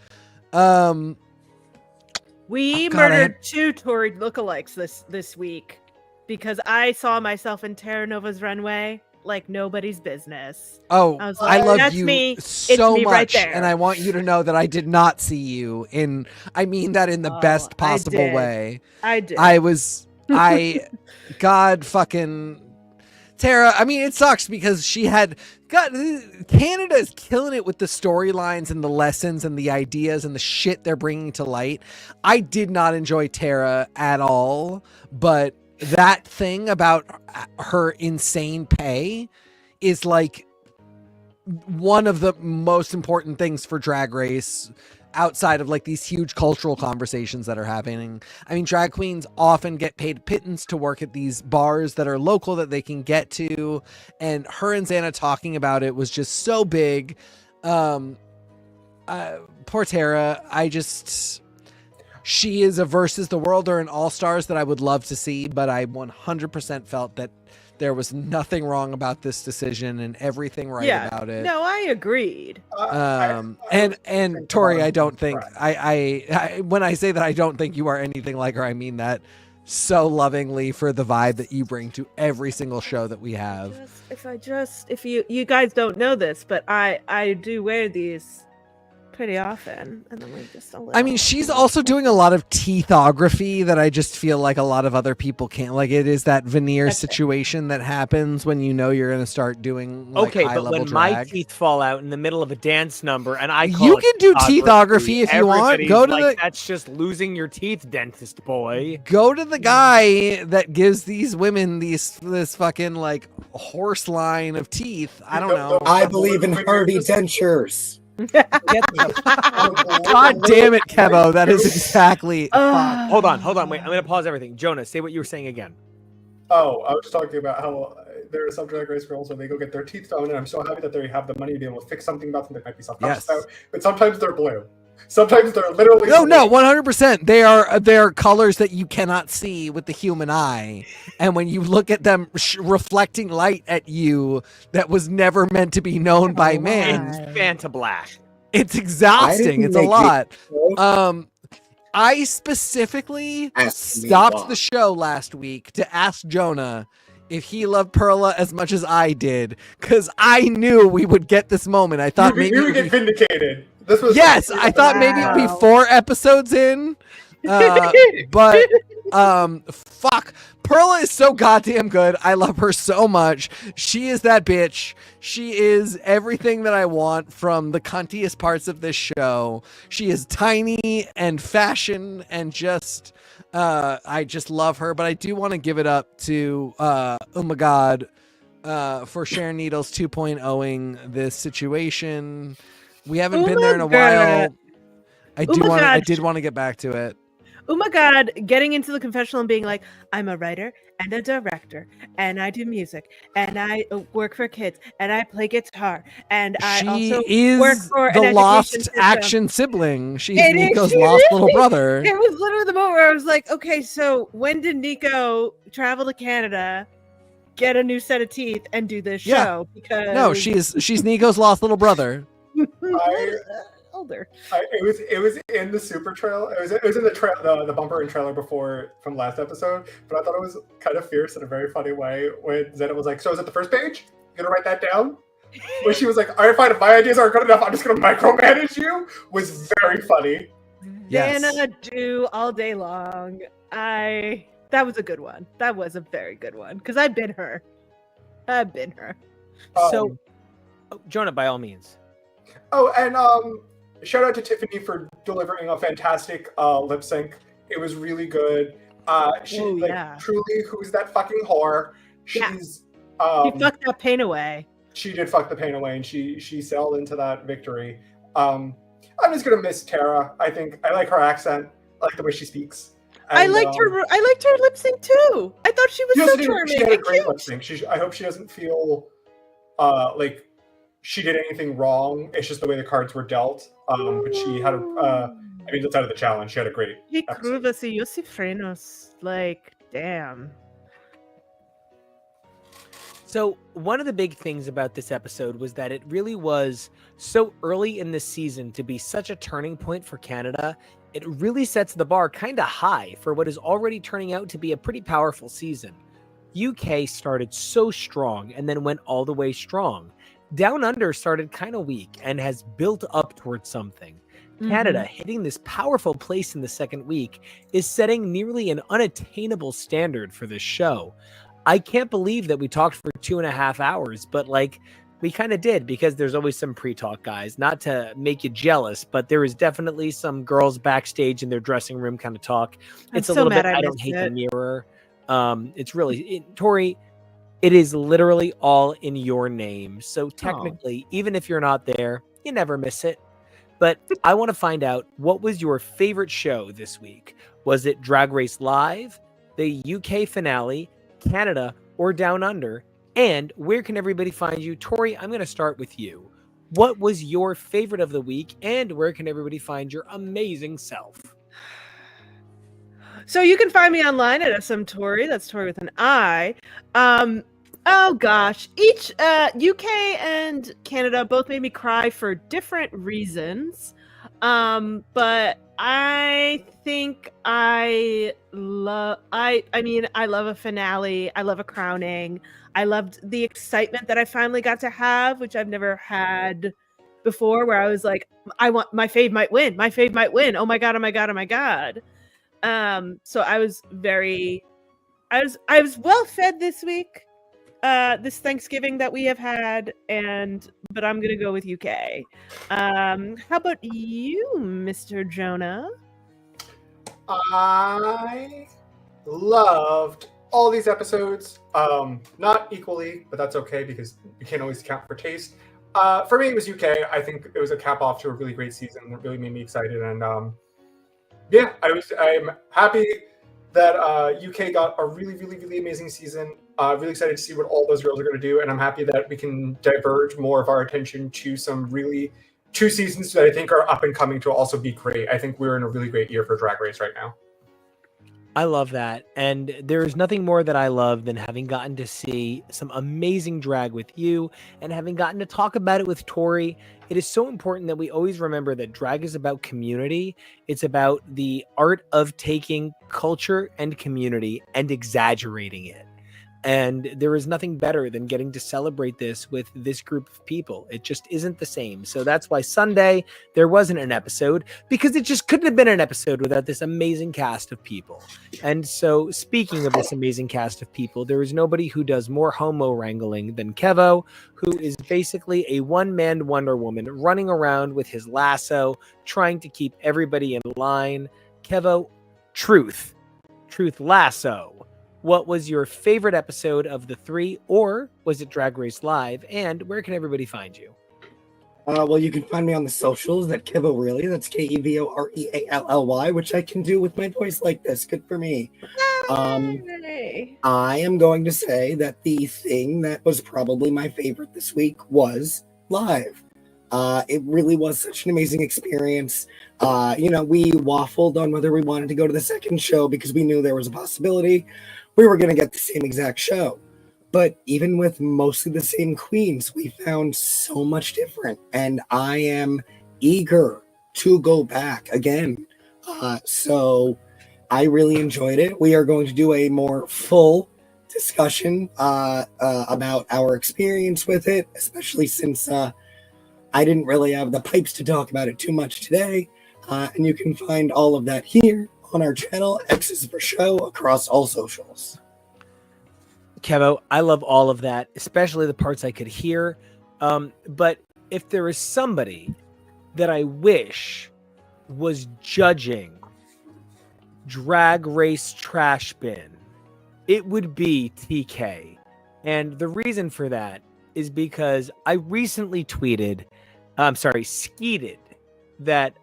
We God, murdered 2 Tory lookalikes this week because I saw myself in Terra Nova's runway like nobody's business. Oh, I was I like, love "That's you me. so me much, right there." and I want you to know that I did not see you in. I mean that in the best I possible did. way. I did. God fucking Tara. I mean, it sucks because Canada is killing it with the storylines and the lessons and the ideas and the shit they're bringing to light. I did not enjoy Tara at all, but that thing about her insane pay is like one of the most important things for Drag Race outside of like these huge cultural conversations that are happening. I mean, drag queens often get paid pittance to work at these bars that are local that they can get to, and her and Xana talking about it was just so big. Poor Tara, she is a Versus the World or an All-Stars that I would love to see, but I 100% felt that there was nothing wrong about this decision and everything right about it. No, I agreed. And Tori, I don't think I when I say that I don't think you are anything like her, I mean that so lovingly for the vibe that you bring to every single show that we have. If you guys don't know this, but I do wear these pretty often, and then like just a little. I mean, she's also doing a lot of teethography that I just feel like a lot of other people can't. Like, it is that veneer That's it. situation that happens when you know you're going to start doing like Okay, high but level when my drag. teeth fall out in the middle of a dance number, and I call You it can do teethography if you want. everybody's Go to like, the that's just losing your teeth, dentist boy. go to the guy that gives these women this fucking like horse line of teeth. I don't know. I believe in Hardy dentures. Get the God damn it, Kevo. That is exactly. Ugh. Hold on, wait. I'm gonna pause everything. Jonah, say what you were saying again. Oh, I was talking about how there are some Drag Race girls when they go get their teeth done, and I'm so happy that they have the money to be able to fix something about them that might be self-conscious Yes. about. But sometimes they're blue. Sometimes they're literally No, 100%. They are colors that you cannot see with the human eye, and when you look at them reflecting light at you, that was never meant to be known by man. It's Fanta Black. It's exhausting. didn't It's a make lot. you- I specifically Ask me stopped why. the show last week to ask Jonah if he loved Perla as much as I did, because I knew we would get this moment. I thought maybe you it would would get be vindicated. This was yes, I thought maybe it would be Wow. 4 episodes in. But fuck. Perla is so goddamn good. I love her so much. She is that bitch. She is everything that I want from the cuntiest parts of this show. She is tiny and fashion and just I just love her. But I do want to give it up to oh my god for Sharon Needles 2.0ing this situation. We haven't been there in a while. I did want to get back to it. Oh my god, getting into the confessional and being like, I'm a writer and a director, and I do music, and I work for kids, and I play guitar, and I She also is work for an the education lost system. action sibling. She's It is, Nico's she lost is. little brother. It was literally the moment where I was like, okay, so when did Nico travel to Canada, get a new set of teeth, and do this Yeah. show? Because No, she's Nico's lost little brother. older. It was in the super trailer. It was in the bumper and trailer before from last episode. But I thought it was kind of fierce in a very funny way when Zeta was like, "So is it the first page? You gonna write that down?" When she was like, "All right, fine. If my ideas aren't good enough, I'm just gonna micromanage you." Was very funny. Yes. Dana do all day long. That was a good one. That was a very good one because I've been her. So, Jonah, by all means. Oh, and shout out to Tiffany for delivering a fantastic lip sync. It was really good. She truly, who's that fucking whore? She's She fucked that pain away. She did fuck the pain away, and she sailed into that victory. I'm just gonna miss Tara. I think I like her accent. I like the way she speaks. And, I liked her lip sync too. I thought she was so charming. She had a and great cute. lip sync. I hope she doesn't feel like she did anything wrong. It's just the way the cards were dealt. But she had that's out of the challenge. She had a great He episode. curvas y frenos. Like, damn. So one of the big things about this episode was that it really was so early in the season to be such a turning point for Canada. It really sets the bar kind of high for what is already turning out to be a pretty powerful season. UK started so strong and then went all the way strong. Down Under started kind of weak and has built up towards something. Canada hitting this powerful place in the second week is setting nearly an unattainable standard for this show. I can't believe that we talked for 2.5 hours, but we kind of did because there's always some pre-talk, guys. Not to make you jealous, but there is definitely some girls backstage in their dressing room kind of talk. It's a so little mad bit. I I don't missed hate it. the mirror. It's really Tori. It is literally all in your name. So technically, even if you're not there, you never miss it. But I want to find out, what was your favorite show this week? Was it Drag Race Live, the UK finale, Canada, or Down Under? And where can everybody find you? Tori, I'm going to start with you. What was your favorite of the week, and where can everybody find your amazing self? So you can find me online at smtori. That's Tori with an I. Oh gosh, each UK and Canada both made me cry for different reasons. But I think I love a finale. I love a crowning. I loved the excitement that I finally got to have, which I've never had before where I was like, I want my fave might win. My fave might win. Oh my god, oh my god, oh my god. So I was well fed this week. This Thanksgiving that we have had, but I'm gonna go with UK. How about you, Mr. Jonah? I loved all these episodes. Not equally, but that's okay because you can't always count for taste. For me, it was UK. I think it was a cap off to a really great season that really made me excited. And yeah, I'm happy that UK got a really, really, really amazing season. Really excited to see what all those girls are going to do. And I'm happy that we can diverge more of our attention to some really two seasons that I think are up and coming to also be great. I think we're in a really great year for Drag Race right now. I love that. And there is nothing more that I love than having gotten to see some amazing drag with you and having gotten to talk about it with Tori. It is so important that we always remember that drag is about community. It's about the art of taking culture and community and exaggerating it. And there is nothing better than getting to celebrate this with this group of people. It just isn't the same. So that's why Sunday there wasn't an episode, because it just couldn't have been an episode without this amazing cast of people. And so speaking of this amazing cast of people, there is nobody who does more homo wrangling than Kevo, who is basically a one-man Wonder Woman running around with his lasso, trying to keep everybody in line. Kevo, truth lasso. What was your favorite episode of the three, or was it Drag Race Live? And where can everybody find you? Well, you can find me on the socials at Kevo Really. That's KEVOREALLY, which I can do with my voice like this. Good for me. I am going to say that the thing that was probably my favorite this week was Live. It really was such an amazing experience. We waffled on whether we wanted to go to the second show because we knew there was a possibility we were going to get the same exact show. But even with mostly the same queens, we found so much different. And I am eager to go back again. So I really enjoyed it. We are going to do a more full discussion about our experience with it, especially since I didn't really have the pipes to talk about it too much today. And you can find all of that here on our channel, X's for Show, across all socials. Kevo, I love all of that, especially the parts I could hear. But if there is somebody that I wish was judging Drag Race Trash Bin, it would be TK. And the reason for that is because I recently skeeted that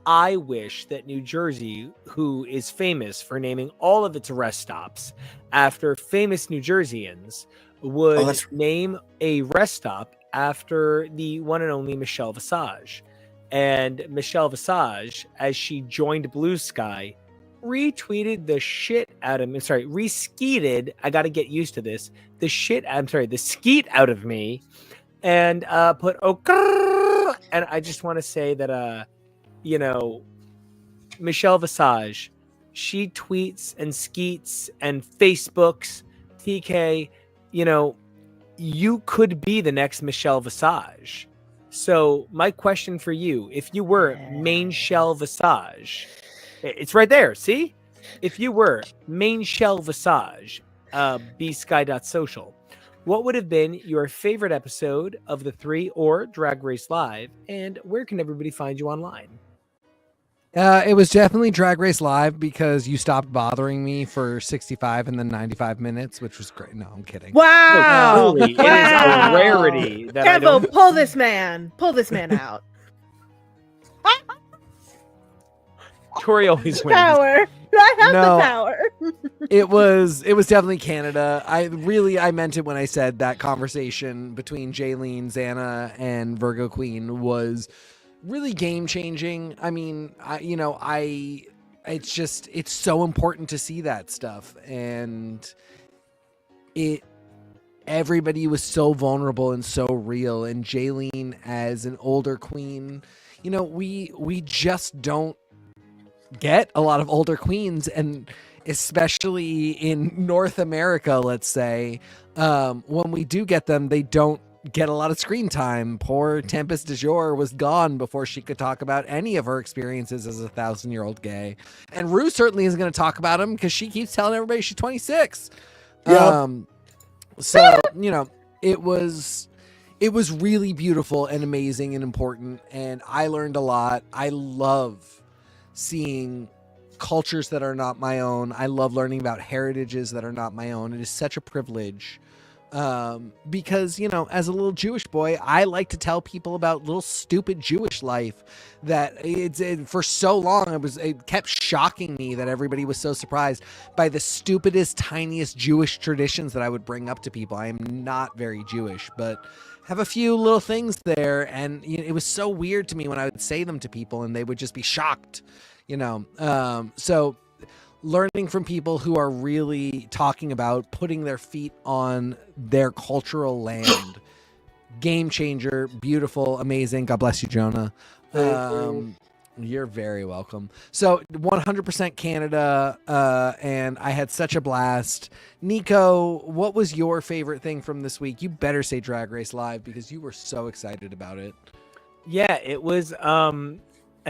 I wish that New Jersey, who is famous for naming all of its rest stops after famous New Jerseyans, would name a rest stop after the one and only Michelle Visage. And Michelle Visage, as she joined Blue Sky, retweeted the shit out of me. Reskeeted. I got to get used to this. The skeet out of me, and put okay. And I just want to say that Michelle Visage, she tweets and skeets and Facebooks. TK, you could be the next Michelle Visage. So my question for you, if you were Main Shell Visage, it's right there. See, if you were Main Shell Visage, bsky.social, what would have been your favorite episode of the three or Drag Race Live, and where can everybody find you online? It was definitely Drag Race Live because you stopped bothering me for 65 and then 95 minutes, which was great. No, I'm kidding. Wow. It is a rarity that I don't... Kevo, pull this man out. Tori always wins. Power. I have the power. It was definitely Canada. I meant it when I said that conversation between Jaylene, Xana, and Virgo Queen was really game changing. I mean, it's so important to see that stuff, and everybody was so vulnerable and so real. And Jaylene as an older queen, we just don't get a lot of older queens, and especially in North America, let's say, when we do get them, they don't get a lot of screen time. Poor Tempest du Jour was gone before she could talk about any of her experiences as a 1,000-year-old gay. And Rue certainly isn't going to talk about him because she keeps telling everybody she's 26. Yep. So, it was really beautiful and amazing and important, and I learned a lot. I love seeing cultures that are not my own. I love learning about heritages that are not my own. It is such a privilege. Because, as a little Jewish boy, I like to tell people about little stupid Jewish life that for so long, it kept shocking me that everybody was so surprised by the stupidest, tiniest Jewish traditions that I would bring up to people. I am not very Jewish, but have a few little things there. And it was so weird to me when I would say them to people and they would just be shocked, so learning from people who are really talking about putting their feet on their cultural land. Game changer, beautiful, amazing. God bless you, Jonah. You're very welcome. So 100% Canada, and I had such a blast. Nico, what was your favorite thing from this week? You better say Drag Race Live because you were so excited about it. Yeah, it was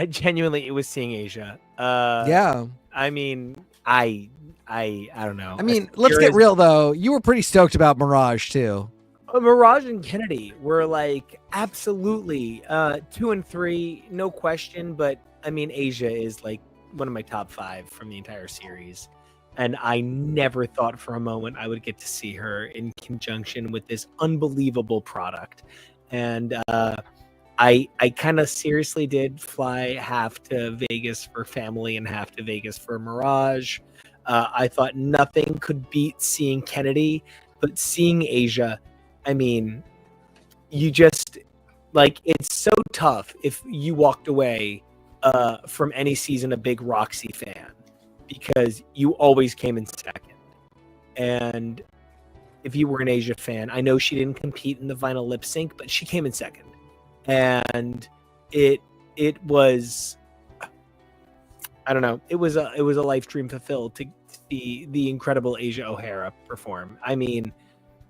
genuinely, it was seeing Asia. Yeah. I mean, I don't know. I mean, let's get real though. You were pretty stoked about Mirage too. Mirage and Kennedy were like absolutely 2 and 3, no question. But I mean, Asia is like one of my top 5 from the entire series, and I never thought for a moment I would get to see her in conjunction with this unbelievable product. And I kind of seriously did fly half to Vegas for family and half to Vegas for Mirage. I thought nothing could beat seeing Kennedy, but seeing Asia, I mean, you just like, it's so tough if you walked away from any season a big Roxy fan because you always came in second. And if you were an Asia fan, I know she didn't compete in the final lip sync, but she came in second. And it was, I don't know, it was a life dream fulfilled to see the incredible Asia O'Hara perform. I mean,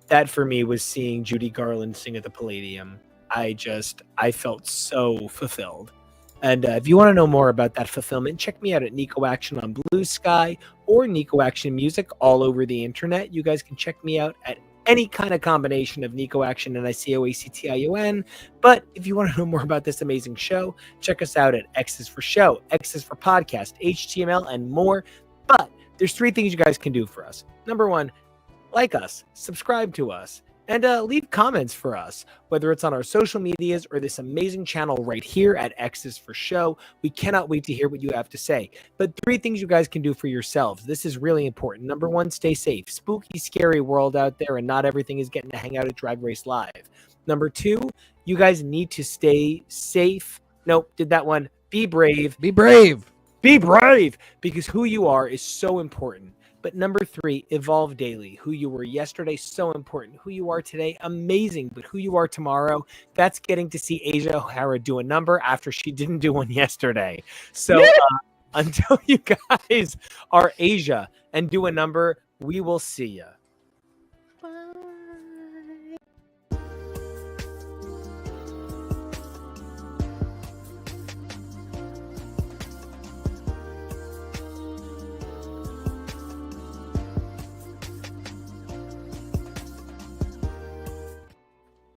that for me was seeing Judy Garland sing at the Palladium. I felt so fulfilled. And if you want to know more about that fulfillment, check me out at Nico Action on Blue Sky or Nico Action Music all over the internet. You guys can check me out at any kind of combination of Nico Action and ICOACTION. But if you want to know more about this amazing show, check us out at X is for Show, X is for Podcast, HTML, and more. But there's 3 things you guys can do for us. Number 1, like us, subscribe to us, and leave comments for us, whether it's on our social medias or this amazing channel right here at X is for Show. We cannot wait to hear what you have to say. But 3 things you guys can do for yourselves. This is really important. Number 1, stay safe. Spooky, scary world out there, and not everything is getting to hang out at Drag Race Live. Number 2, you guys need to stay safe. Nope, did that one. Be brave. Be brave. Be brave, because who you are is so important. But number 3, evolve daily. Who you were yesterday, so important. Who you are today, amazing. But who you are tomorrow, that's getting to see Asia O'Hara do a number after she didn't do one yesterday. So until you guys are Asia and do a number, we will see ya.